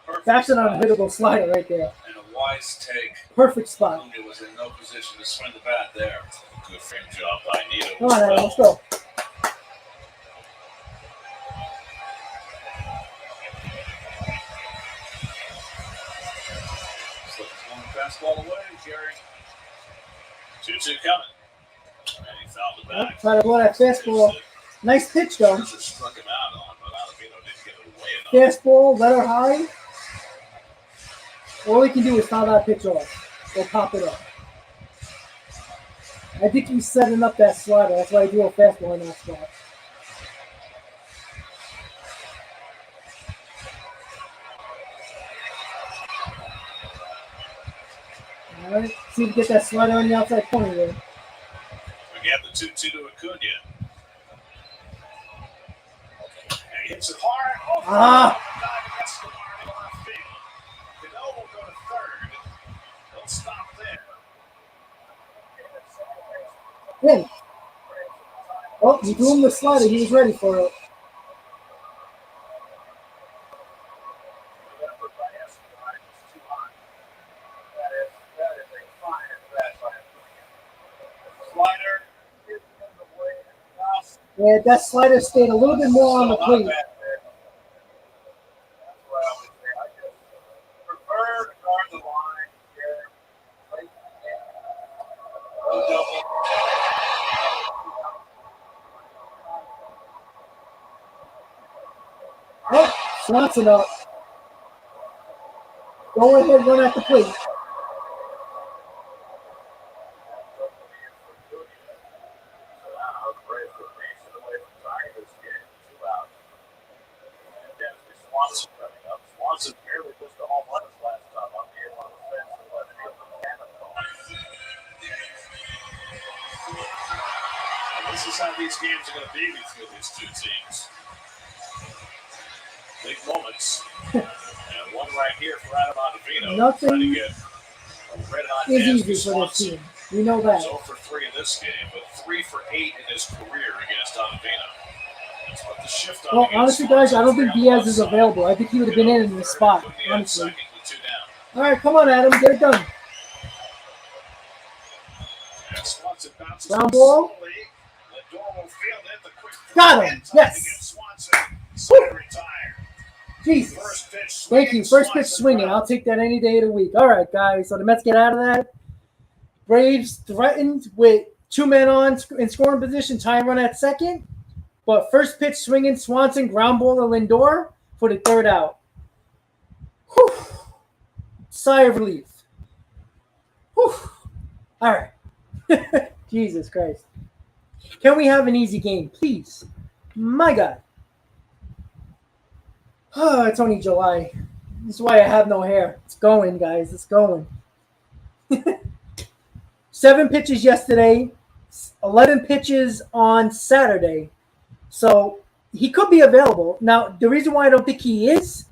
Perfect That's an spot. unhittable slider right there. And a wise take. Perfect spot. Acuna was in no position to swing the bat there. Good frame job by Nito. Come on, Adam. Let's go. Slip his long fastball away, Jerry. 2-2 coming. And he fouled it back. Try to blow that fastball. Nice pitch, though. Scherzer struck him out on, but Ottavino didn't get it away enough. Fastball, let her high. All he can do is foul that pitch off or pop it up. I think he's setting up that slider. That's why he threw a fastball in that spot. All right, see if we get that slider on the outside corner there. Again, the 2-2 to Acuna. And he hits it hard. Oh, Ah. dive against the bar in left field. Cano will go to third. They'll stop there. Win. Oh, he threw him the slider. He was ready for it. Yeah, that slider stayed a little bit more on the plate. Oh, Swanson up. Go ahead, run at the plate. Swanson barely pushed the home runs last time on the on the fence. This is how these games are going to be between these two teams. Big moments. And one right here for Adam Ottavino. Nothing trying to get a red hot is Dansby easy for this Swanson. team. We know that. He's 0 for 3 in this game, but 3 for 8 in his career against Ottavino. Let's put the shift on Well, against honestly, guys, I don't Swanson. think Diaz is available. I think he would have been in the spot, Acuna at honestly. second with 2 down. All right, come on, Adam. Get it done. And Swanson bounces Ground ball. slowly. Lindor will field it. The quick Got him. in time Yes. against Swanson. Slider retired. Jesus. First pitch Thank you. swinging, First pitch Swanson swinging. I'll take that any day of the week. All right, guys. So the Mets get out of that. Braves threatened with 2 men on in scoring position, tying run at second. But first pitch swinging, Swanson, ground ball to Lindor for the third out. Whew. Sigh of relief. Whew. All right. Jesus Christ. Can we have an easy game, please? My God. It's only July. This is why I have no hair. It's going, guys. It's going. 7 pitches yesterday, 11 pitches on Saturday. So he could be available. Now, the reason why I don't think he is,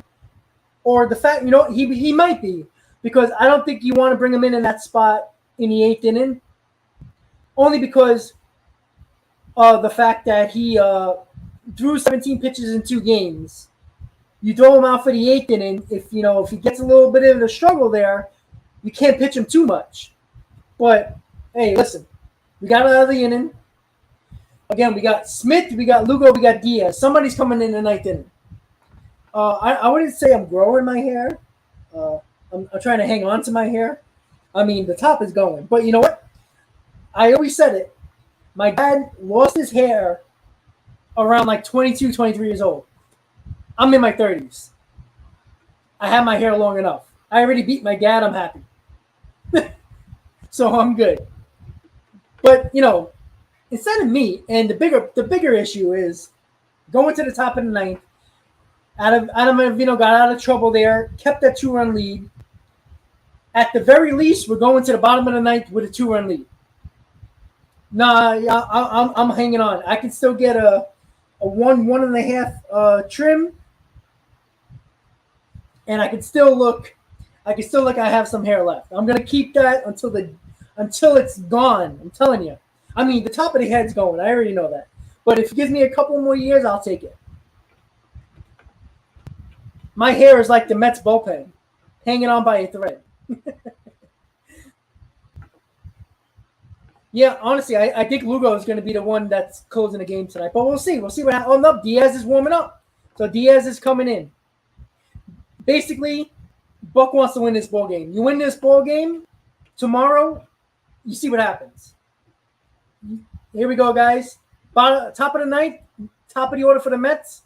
or the fact, he might be, because I don't think you want to bring him in that spot in the 8th inning, only because of the fact that he threw 17 pitches in 2 games. You throw him out for the 8th inning. If he gets a little bit of a struggle there, you can't pitch him too much. But hey, listen, we got out of the inning. Again, we got Smith, we got Lugo, we got Diaz. Somebody's coming in the 9th inning. I wouldn't say I'm growing my hair. I'm trying to hang on to my hair. I mean, the top is going. But you know what? I always said it. My dad lost his hair around like 22, 23 years old. I'm in my 30s. I have my hair long enough. I already beat my dad. I'm happy. So I'm good. But, instead of me, and the bigger issue is going to the top of the 9th. Adam got out of trouble there, kept that 2-run lead. At the very least, we're going to the bottom of the 9th with a 2-run lead. Nah, I'm hanging on. I can still get a 1.5 trim, and I can still look I have some hair left. I'm gonna keep that until it's gone. I'm telling you. I mean, the top of the head's going. I already know that. But if it gives me a couple more years, I'll take it. My hair is like the Mets bullpen, hanging on by a thread. Yeah, honestly, I think Lugo is going to be the one that's closing the game tonight. But we'll see. We'll see what happens. Oh, no, Diaz is warming up. So Diaz is coming in. Basically, Buck wants to win this ball game. You win this ball game tomorrow, you see what happens. Here we go, guys. Top of the 9th, top of the order for the Mets.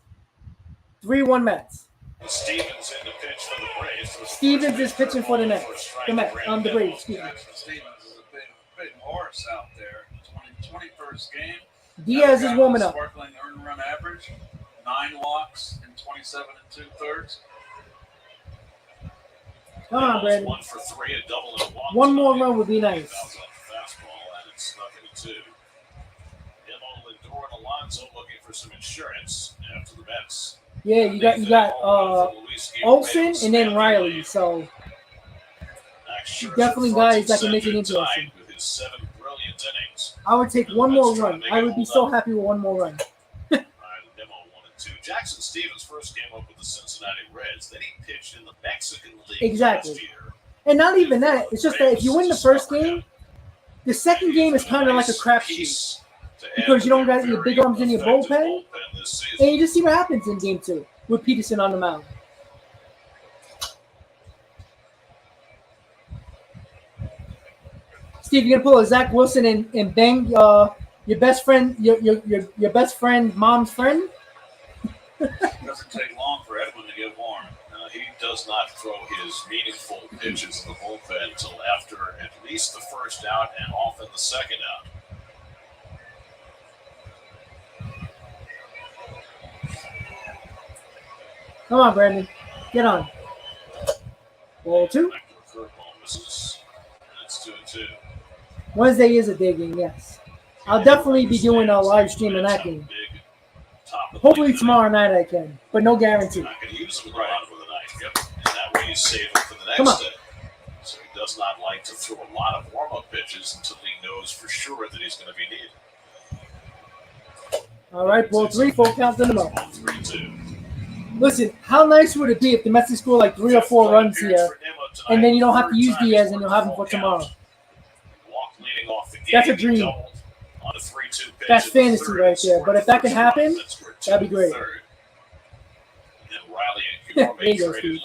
3-1 Mets. Stevens in the pitch for the Braves. Stevens is pitching for the Mets. The Braves, excuse me. Stevens is a big horse out there. 21st game. Diaz is warming up. Sparkling earned run average, 9 walks in 27 2/3. Come on, Brandon. 1 for 3, a double and a walk. One more run would be nice. Fastball, and it's snuck into 2. Nimmo, Lindor, and Alonso looking for some insurance after the Mets. Yeah, you got Olsen and then Riley. So definitely guys that can make it interesting. With his 7 brilliant innings. I would take one more run. I would be so happy with one more run. Nimmo 1-2. Jackson Stevens first came up with the Cincinnati Reds. Then he pitched in the Mexican League Exactly. last year. And not even that. It's just that if you win the first game, the second game is kind of like a crapshoot. Because you don't got your big arms in your bullpen. And you just see what happens in game 2 with Peterson on the mound. Steve, you're gonna pull a Zach Wilson and bang your best friend, your best friend, mom's friend. It doesn't take long for Edwin to get warm. He does not throw his meaningful pitches in the bullpen until after at least the first out and often the second out. Come on, Brandon. Get on. Ball 2. It's 2-2. Wednesday is a day game, yes. I'll definitely be doing a live stream of that game. Hopefully tomorrow night I can, but no guarantee. Not going to use him a lot of the night. Yep. And that way you save him for the next day. So he does not like to throw a lot of warm-up pitches until he knows for sure that he's going to be needed. All right, ball 3, full count in the mouth. 3-2. Listen, how nice would it be if the Mets score like 3 or 4 runs here, and then you don't have to use Diaz and you'll have him for tomorrow. That's a dream. That's fantasy right there. But if that can happen, that'd be great. There you go, Steve.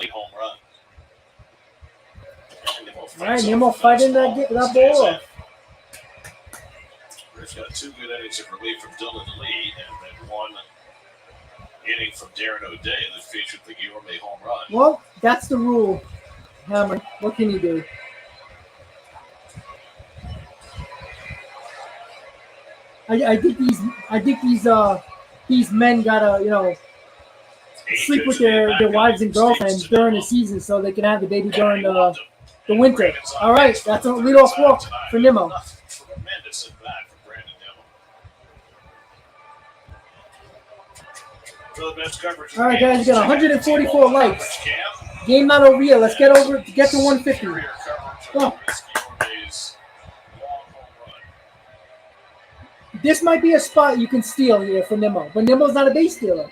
All right, Nimmo fighting that ball off. He's got 2 good innings of relief from Dylan Lee, and then 1 inning from Darren O'Day that featured the York home run. Well, that's the rule, Hammer. What can you do? I think these men gotta, sleep with their wives and girlfriends during the season so they can have the baby during the winter. All right, that's a leadoff walk for Nimmo. Tremendous at bat for Brandon Nimmo. For the best coverage. All right, guys, we got 144 likes. Game not over yet. Let's get to 150. Oh. This might be a spot you can steal here for Nimmo, but Nimmo's not a base stealer.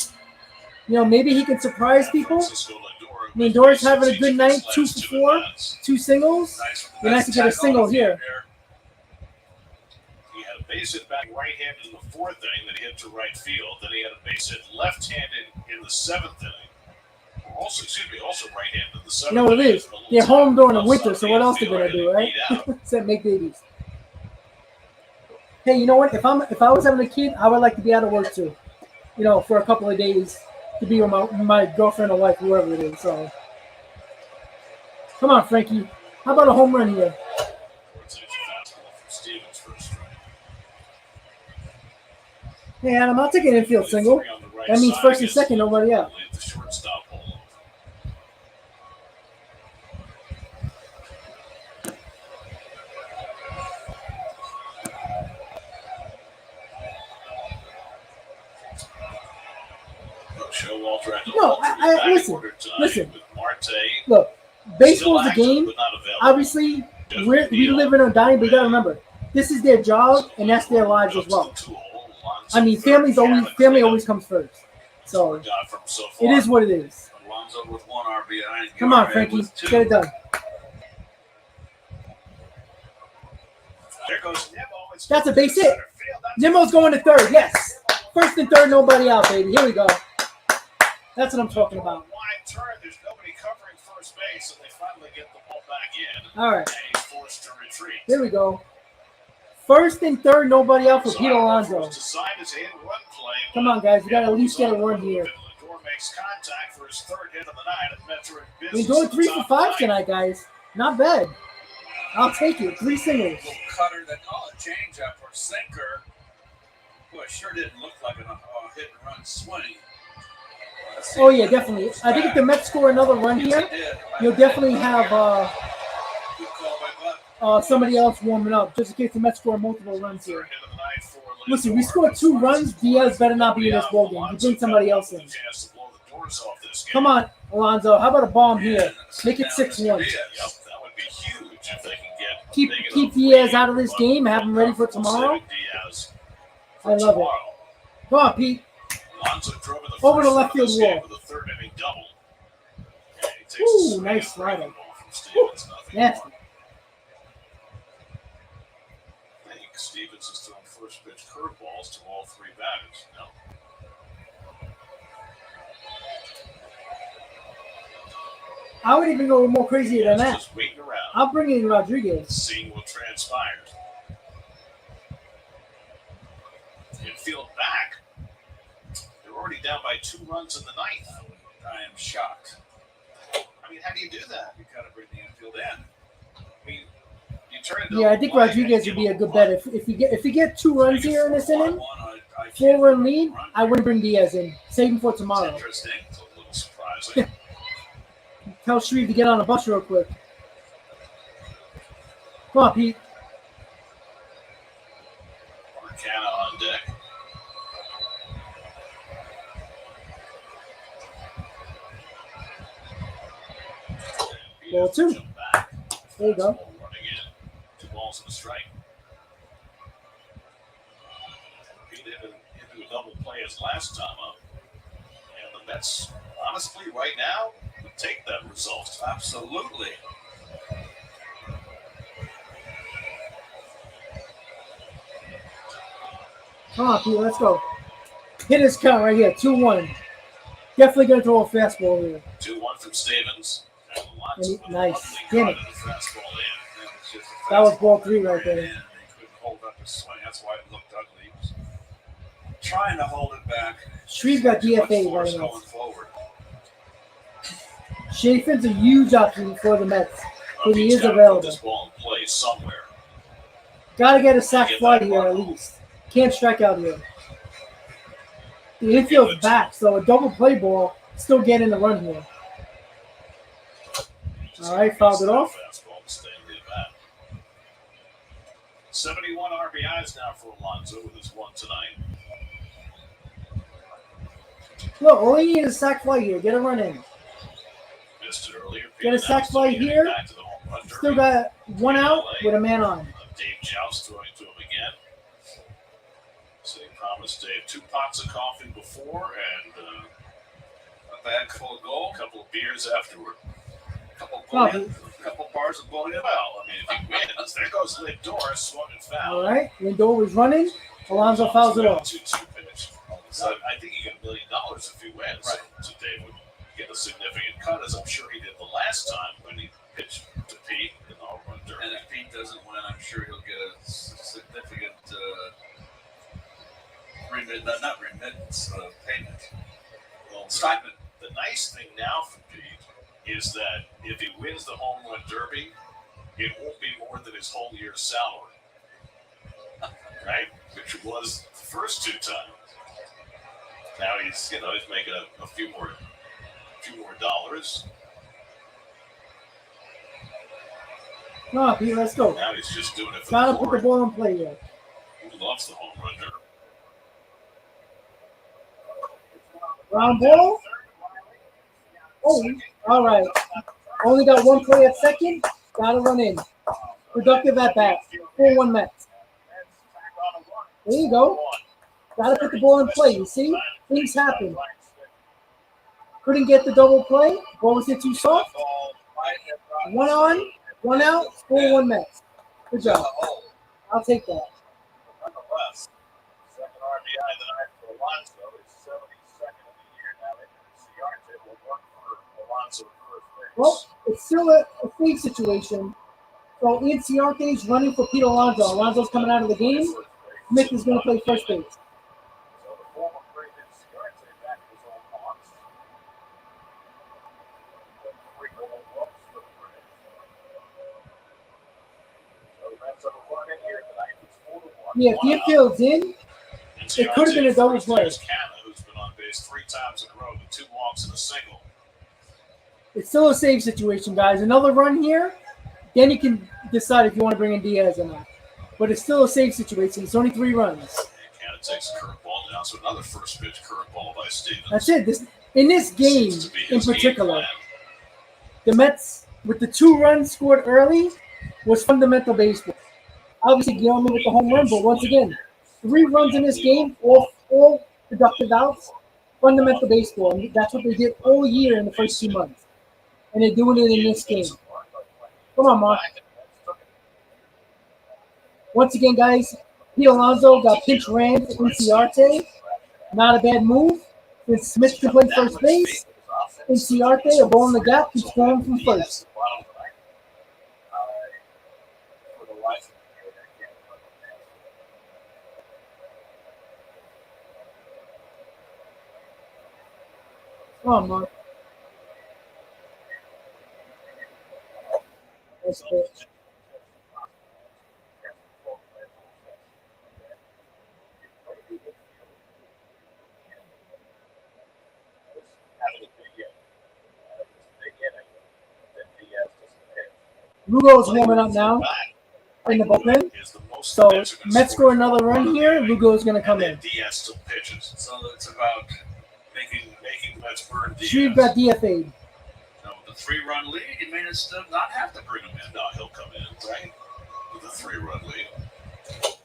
You know, maybe he can surprise people. Lindor's having a good night, 2 for 4, 2 singles. Be nice to get a single here. He had a base hit back right-handed in the 4th inning that he hit to right field. Then he had a base hit left-handed in the 7th inning. Also right-handed in the 7th. You know what it is? They're home during the winter, so what else they're gonna do, right? Except make babies. Hey, you know what? If I was having a kid, I would like to be out of work too. You know, for a couple of days to be with my girlfriend or wife, whoever it is. So, come on, Frankie. How about a home run here? Hey, Adam, I'll take an infield single. That means first and second, nobody out. No, listen. Look, baseball is a game. Obviously, we live in a dying, but you gotta remember, this is their job and that's their lives as well. I mean, family always comes first. So it is what it is. Come on, Frankie, get it done. That's a base hit. Nimmo's going to third. Yes, first and third, nobody out, baby. Here we go. That's what I'm talking about. Wide turn, there's nobody covering first base, and they finally get the ball back in. All right. And he's forced to retreat. Here we go. First and third, nobody out for Pete Alonso. Come on, guys. We got to at least get a run here. Lindor makes contact for his 3rd hit of the night at Metro We're doing 3 for 5 tonight, guys. Not bad. I'll take it. 3 singles. Little cutter that a changeup or sinker. Boy, sure didn't look like a hit and run swing. Oh, yeah, definitely. I think if the Mets score another run here, you'll definitely have somebody else warming up, just in case the Mets score multiple runs here. Listen, we scored 2 runs. Diaz better not be in this ball game. You bring somebody else in. Come on, Alonso. How about a bomb here? Make it 6-1. Keep Diaz out of this game. Have him ready for tomorrow. I love it. Come on, Pete. Over the left field wall. Ooh, nice slider. Nasty. I think Stevens is throwing first pitch curveballs to all 3 batters. No. I would even go more crazy than that. I'll bring in Rodriguez. Seeing what transpires. Infield back. They're already down by 2 runs in the 9th. I am shocked. I mean, how do you do that? You got to bring the infield in. I mean, you turn it. Yeah, I think Rodriguez would be a good bet. If you get 2 runs here in this inning, 4-run lead, I wouldn't bring Diaz in. Save him for tomorrow. Interesting. It's a little surprising. Tell Shreve to get on a bus real quick. Come on, Pete. Arcana on deck. Ball 2. There you go. Running in. 2 balls and a strike. Pete into a double play his last time up. And the Mets, honestly, right now, would take that result. Absolutely. Come on, Pete. Let's go. Hit his count right here. 2-1. Definitely going to throw a fastball here. 2-1 from Stevens. Nice. Damn it. That was ball 3 right there. They couldn't hold up his swing. That's why it looked ugly. He was trying to hold it back. Shreve got DFA right now. Chafin's a huge option for the Mets, but he is available. This ball in play somewhere. Got to get a sac fly here at least. Can't strike out here. The infield's back, so a double play ball still getting the run here. All right, fouled it off. Fastball to stay in the bat. 71 RBIs now for Alonso with his one tonight. Look, all you need is a sac fly here. Get a run in. Missed it earlier. Get a sac fly here. Back to the home run derby. Still got one out with a man on. Dave Joust throwing to him again. So he promised Dave 2 pots of coffee before and A bag full of gold. a couple of beers afterward. A couple bars of bullion. Well, I mean, if he wins, there goes Lindor, swung and foul. All right, Lindor was running. Alonso fouls it off. 2-2 pitch. So I think you get $1 million if he wins. Right. So Dave would get a significant cut, as I'm sure he did the last time when he pitched to Pete in the home run derby. And if Pete doesn't win, I'm sure he'll get a significant payment. Well, Stipend. the nice thing now for Pete is that if he wins the home run derby, it won't be more than his whole year's salary, right? Which it was the first 2 times. Now he's making a few more dollars. Come on, Pete, let's go. Now he's just doing it for Gotta the put the board. ball in play here. Who loves the home run derby? Ground ball. Oh, all right. Only got one play at second. Gotta run in. Productive at bat. 4-1 Mets. There you go. Gotta put the ball in play. You see? Things happen. Couldn't get the double play. Ball was hit too soft. 1 on, 1 out. 4-1 Mets. Good job. I'll take that. Nonetheless, second RBI tonight for Alonso. It's 72nd of the year now. Ciarte will run for Alonso at first base. Well, it's still a free situation. So Ian Ciarte is running for Pete Alonso. Alonso's coming out of the game. Smith is going to play first base. So the former president Ciarte back to his own box. So that's a run in here tonight. It's 4-1. Yeah, if the infield's in, it could have been a double play. Canna, who's been on base 3 times in a row with 2 walks and a single. It's still a save situation, guys. Another run here, then you can decide if you want to bring in Diaz or not. But it's still a save situation. It's only 3 runs. And Canna takes a curveball down, so another first pitch curveball by Stevens. That's it. In this game, Seems to be in his game particular, plan. the Mets, with the 2 runs scored early, was fundamental baseball. Obviously, Guillermo with the home run, but once again, 3 runs in this game, all productive outs, fundamental baseball. And that's what they did all year in the first 2 months. And they're doing it in this game. Come on, Mark. Once again, guys, Pete Alonso got pinch ran for Ciarte. Not a bad move. Since Smith can play first base, Ciarte, a ball in the gap, keeps going from first. Come on, Mark. That's good. Lugo's warming up now in the bullpen. So Mets score another run here. Lugo's going to come in. Diaz still pitches, so it's about making the Mets burn Diaz. Shreve got DFA'd. Now, with the 3-run lead, you may not have to bring him in. No, he'll come in, right? With a 3-run lead.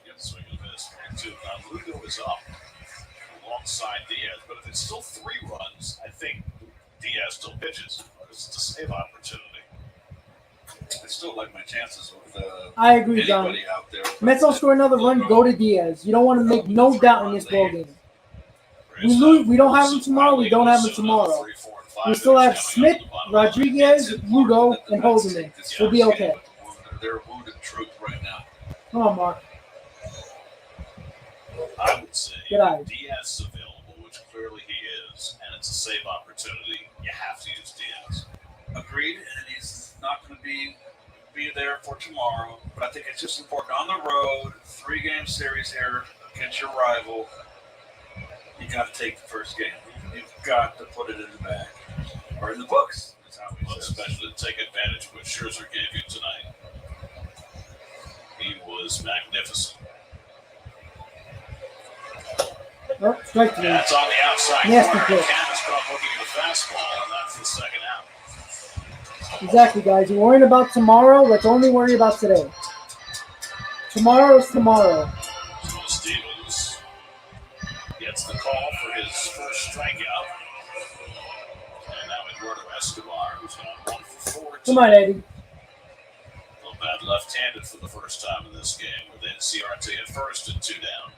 Get swing and miss. Too. Now, Lugo is up alongside Diaz, but if it's still 3 runs, I think Diaz still pitches. It's a save opportunity. I still like my chances with I agree, John. anybody out there. Mets don't score another run, go to Diaz. You don't want to make no doubt in this ballgame. We lose. We don't have him tomorrow. We don't have him tomorrow. We still have Smith, Rodriguez, Lugo, and Holden. We'll be okay. They're wounded truth right now. Come on, Mark. I would say Good eye. Diaz is available, which clearly he is, and it's a save opportunity. You have to use Diaz. Agreed, and he's not going to be there for tomorrow. But I think it's just important on the road, 3-game series here against your rival. You got to take the first game. you've got to put it in the bag or in the books. That's how we says. Especially to take advantage of what Scherzer gave you tonight. He was magnificent. Oh, strike three. That's on the outside Nasty corner. pitch. Candace caught looking at the fastball, and that's the second out. Exactly, guys. You're worrying about tomorrow. Let's only worry about today. Tomorrow is tomorrow. So Stevens gets the call for his first strikeout. And now Eduardo Escobar, who's gone 1 for 4. Come on, Eddie. Little bad left-handed for the first time in this game with NCRT at first and 2 down.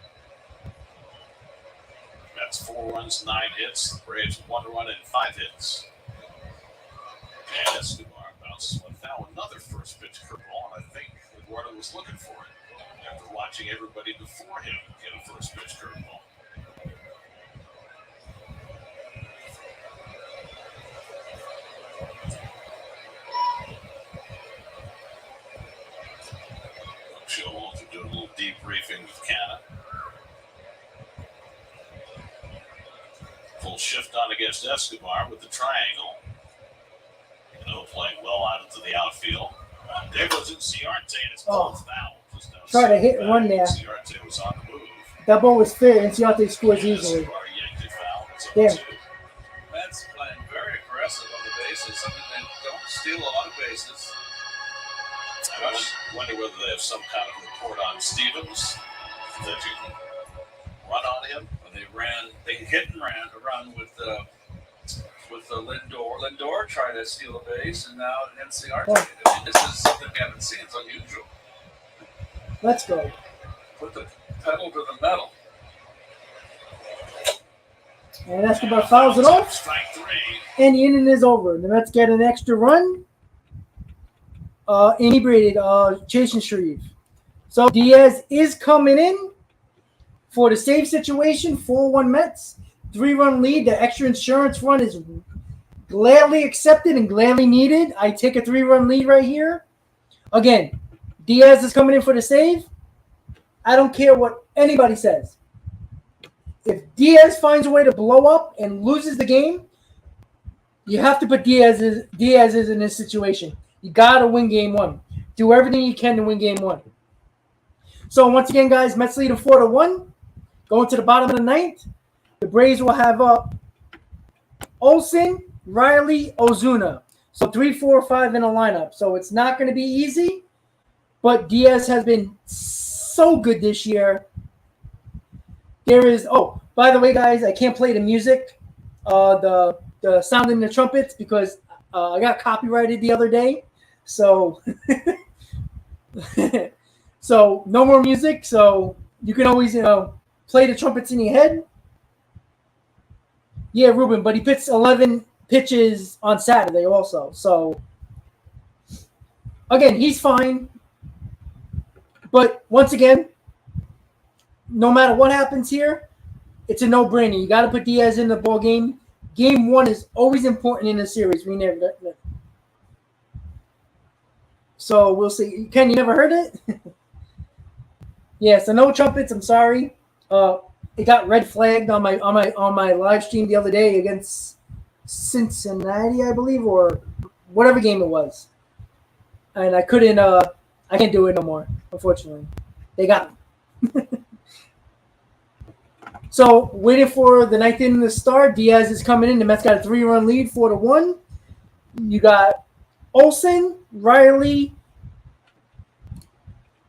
That's 4 runs, 9 hits. The Braves 1 run and 5 hits. And Escobar bounces one foul. Another first pitch curveball, and I think Eduardo was looking for it after watching everybody before him get a first pitch curveball. Showalter doing a little debriefing with Canna. Full shift on against Escobar with the triangle. Playing well out into the outfield. There goes Inciarte, and it's both foul. Try to hit one there. Inciarte was on the move. That ball was fair. Inciarte scores easily. Escobar yanked it foul. It's Damn. 0-2. Mets playing very aggressive on the bases. Something they don't steal a lot of bases. I wonder whether they have some kind of report on Stevens that you can run on him. They hit and ran a run with Lindor. Lindor tried to steal a base, and now NCRT. I mean, this is something we haven't seen. It's unusual. Let's go. Put the pedal to the metal. And Escobar fouls it off. Strike 3. And the inning is over. The Mets get an extra run. Inebriated, Jason Shreve. So Diaz is coming in for the save situation. 4-1 Mets. 3-run lead. The extra insurance run is gladly accepted and gladly needed. I take a 3-run lead right here. Again, Diaz is coming in for the save. I don't care what anybody says. If Diaz finds a way to blow up and loses the game, you have to put Diaz in this situation. You got to win game 1. Do everything you can to win game 1. So once again, guys, Mets lead 4-1. Going to the bottom of the 9th. The Braves will have Olsen, Riley, Ozuna. So 3, 4, 5 in a lineup. So it's not going to be easy. But Diaz has been so good this year. There is, by the way, guys, I can't play the music, the sound in the trumpets because I got copyrighted the other day. So, so no more music. So you can always, play the trumpets in your head. Yeah, Ruben, but he pitched 11 pitches on Saturday also. So, again, he's fine. But once again, no matter what happens here, it's a no-brainer. You got to put Diaz in the ball game. Game 1 is always important in a series. So we'll see. Ken, you never heard it? Yeah, so no trumpets. I'm sorry. It got red flagged on my live stream the other day against Cincinnati, I believe, or whatever game it was. And I couldn't. I can't do it no more. Unfortunately, they got me. So waiting for the 9th inning to start. Diaz is coming in. The Mets got a 3-run lead, 4-1. You got Olsen, Riley,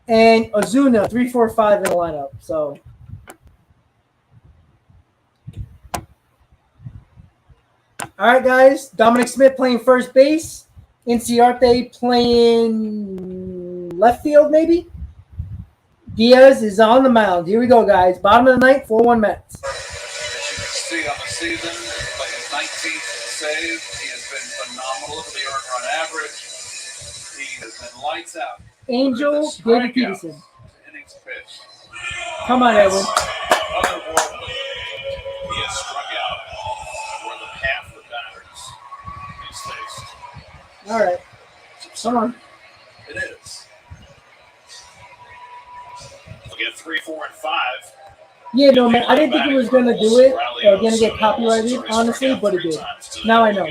and Ozuna, 3, 4, 5 in the lineup. So. All right, guys. Dominic Smith playing first base. Inciarte playing left field, maybe. Diaz is on the mound. Here we go, guys. Bottom of the 9th, 4-1 Mets. As you can see on the season, by his 19th save, he has been phenomenal. Look at the earned run average. He has been lights out. Angel, David Peterson. Innings pitched. Come on, Edwin. Otherworldly. He has struck out more than half the batters he's faced. All right. Come on. It is. We'll get 3, 4, and 5. Yeah, no, man. I didn't think it was going to do it or going to get copyrighted, honestly, but it did. Now I know.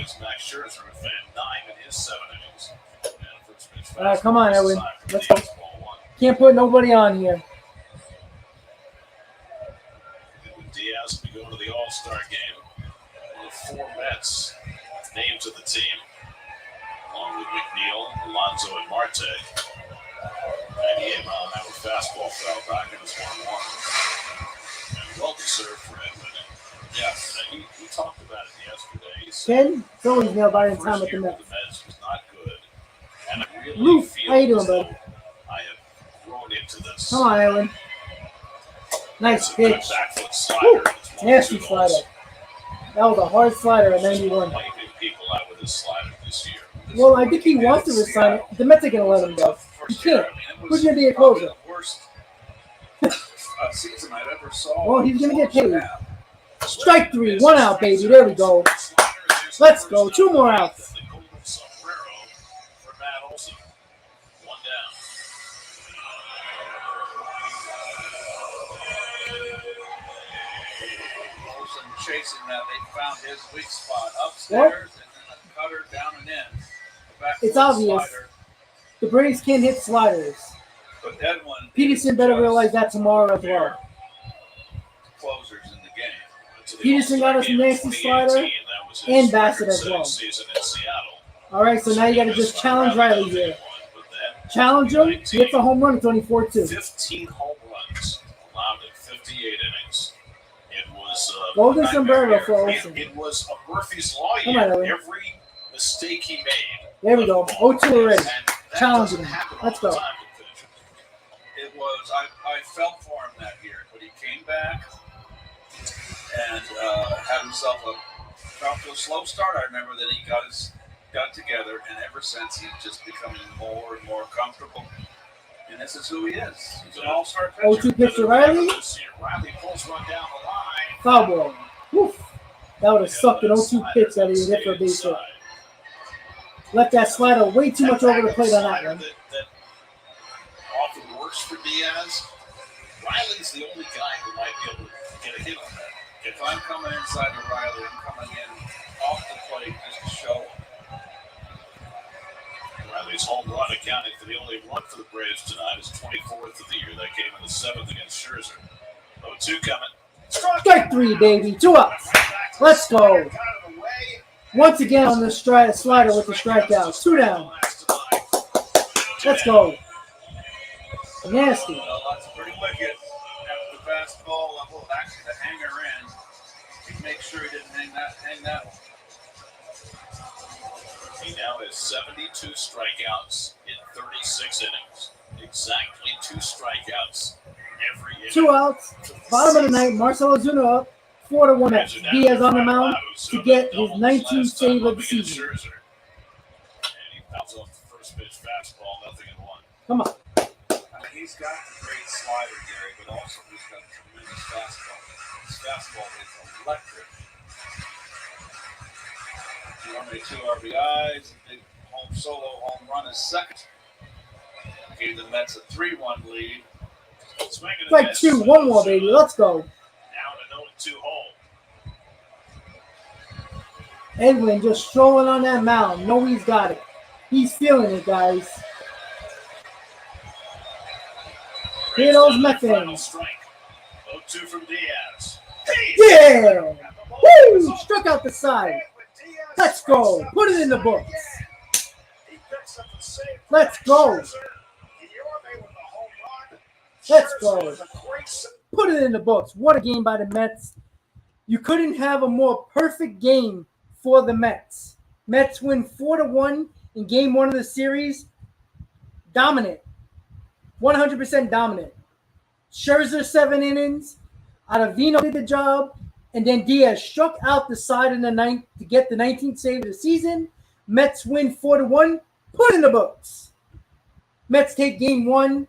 All right, come on, Edwin. Let's go. Can't put nobody on here. Diaz will be going to the All-Star game. One of 4 Mets named to the team, along with McNeil, Alonso, and Marte. 98-mile-an-hour fastball foul back in his 1-1. And well-deserved for Edwin. Yes, he talked about it yesterday. He said, Ken, it's always nailed by in time with the Mets. The Mets was not good. And I really Roof, feel how you doing, bud? I have grown into this. Come on, Edwin. Nice pitch. Woo, nasty slider. That was a hard slider at 91. People out with his slider this year. Well, I think he wants to resign it. The Mets are going to let him go. He can't. Who's going to be a closer? The worst season I've ever saw. Well, he's going to get paid. Strike 3. 1 out, baby. There we go. Let's go. 2 more outs. Chasing that, they found his weak spot upstairs and then a cutter down and in. It's obvious. The Braves can't hit sliders. But Edwin Peterson better realize that tomorrow as well. Closers in the game. Peterson got us a nasty slider and Bassett as well. All right, so now you got to just challenge Riley here. Challenge him. He hits a home run. It's only 4-2. 15 home runs allowed in 58 innings. It was golden sombrero for Olsen. It was a Murphy's Law Come year. on, Every mistake he made. There we go. 0-2 already. Challenging him. Let's go. It was. I felt for him that year, but he came back and had himself a slow start. I remember that he got together, and ever since he's just becoming more and more comfortable. And this is who he is. He's an all-star pitcher. 0-2 pitch to Riley. Riley pulls one down the line. Foul ball. Woof. That would have sucked an 0-2 pitch that he hit for a base hit. Left that slider way too much over the plate on that one. That often works for Diaz. Riley's the only guy who might be able to get a hit on that. If I'm coming inside to Riley, I'm coming in off the plate just to show him. Riley's home run accounting for the only run for the Braves tonight is 24th of the year. That came in the 7th against Scherzer. 0-2 coming. Strike 3, baby. 2 outs. Let's go. Once again on the slider with the strikeouts. 2 down. Let's go. Nasty. Well, that's pretty wicked. After the fastball, well, actually the hanger in. He'd make sure he didn't hang that one. He now has 72 strikeouts in 36 innings. Exactly 2 strikeouts every inning. 2 outs. Bottom of the ninth. Marcell Ozuna up. 4-1 Mets. Diaz on the mound to get his 19th save of the season. And he fouls off the first pitch fastball, 0-1. Come on. I mean, he's got a great slider, Gary, but also he's got a tremendous fastball. His fastball is electric. Only 2 RBIs, a big solo home run is second. Gave the Mets a 3-1 lead. Strike 2, 1 more, baby. Let's go. Now an 0-2 hole. Edwin just strolling on that mound. No, he's got it. He's feeling it, guys. Here those Mets fans. 0-2 from Diaz. Yeah! Woo! Struck out the side. Let's go. Put it in the books. Let's go. Let's go. Put it in the books. What a game by the Mets. You couldn't have a more perfect game for the Mets. Mets win 4-1 in game 1 of the series. Dominant. 100% dominant. Scherzer 7 innings. Ottavino did the job. And then Diaz struck out the side in the ninth to get the 19th save of the season. Mets win 4-1. Put in the books. Mets take game 1.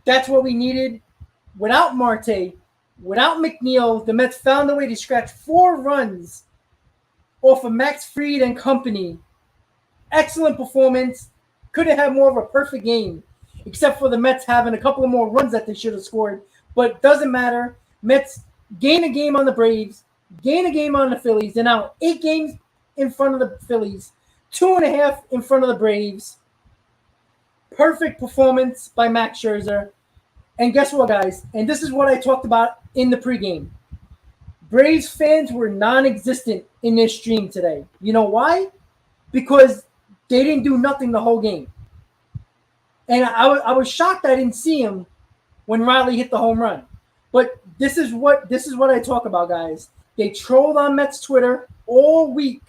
That's what we needed. Without Marte, without McNeil, the Mets found a way to scratch 4 runs off of Max Fried and company. Excellent performance. Couldn't have more of a perfect game, except for the Mets having a couple of more runs that they should have scored. but it doesn't matter. Mets gain a game on the Braves, gain a game on the Phillies. They're now 8 games in front of the Phillies, 2.5 in front of the Braves. Perfect performance by Max Scherzer. And guess what, guys? And this is what I talked about in the pregame. Braves fans were non-existent in this stream today. You know why? Because they didn't do nothing the whole game. And I was shocked I didn't see him when Riley hit the home run. But this is what I talk about, guys. They trolled on Mets Twitter all week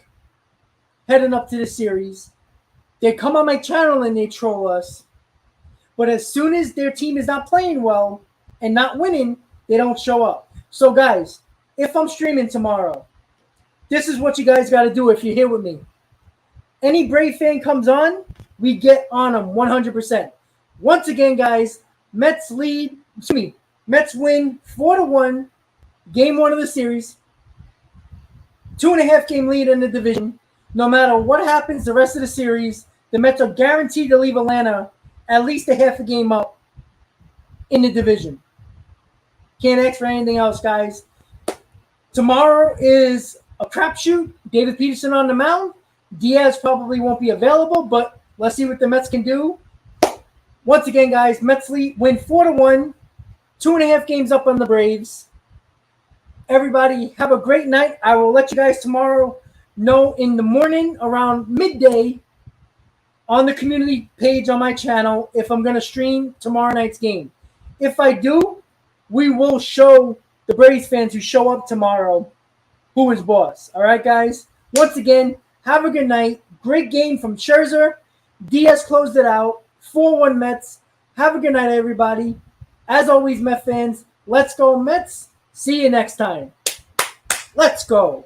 heading up to the series. They come on my channel and they troll us. But as soon as their team is not playing well and not winning, they don't show up. So, guys, if I'm streaming tomorrow, this is what you guys got to do if you're here with me. Any Brave fan comes on, we get on them 100%. Once again, guys, Mets win 4-1, game 1 of the series. 2.5 game lead in the division. No matter what happens the rest of the series, the Mets are guaranteed to leave Atlanta at least a half a game up in the division. Can't ask for anything else, guys. Tomorrow is a crapshoot. David Peterson on the mound. Diaz probably won't be available, but let's see what the Mets can do. Once again, guys, Mets win 4-1, 2.5 games up on the Braves. Everybody have a great night. I will let you guys tomorrow know in the morning around midday on the community page on my channel if I'm going to stream tomorrow night's game. If I do, we will show the Braves fans who show up tomorrow who is boss. All right, guys? Once again, have a good night. Great game from Scherzer. Diaz closed it out. 4-1 Mets. Have a good night, everybody. As always, Met fans, let's go Mets. See you next time. Let's go.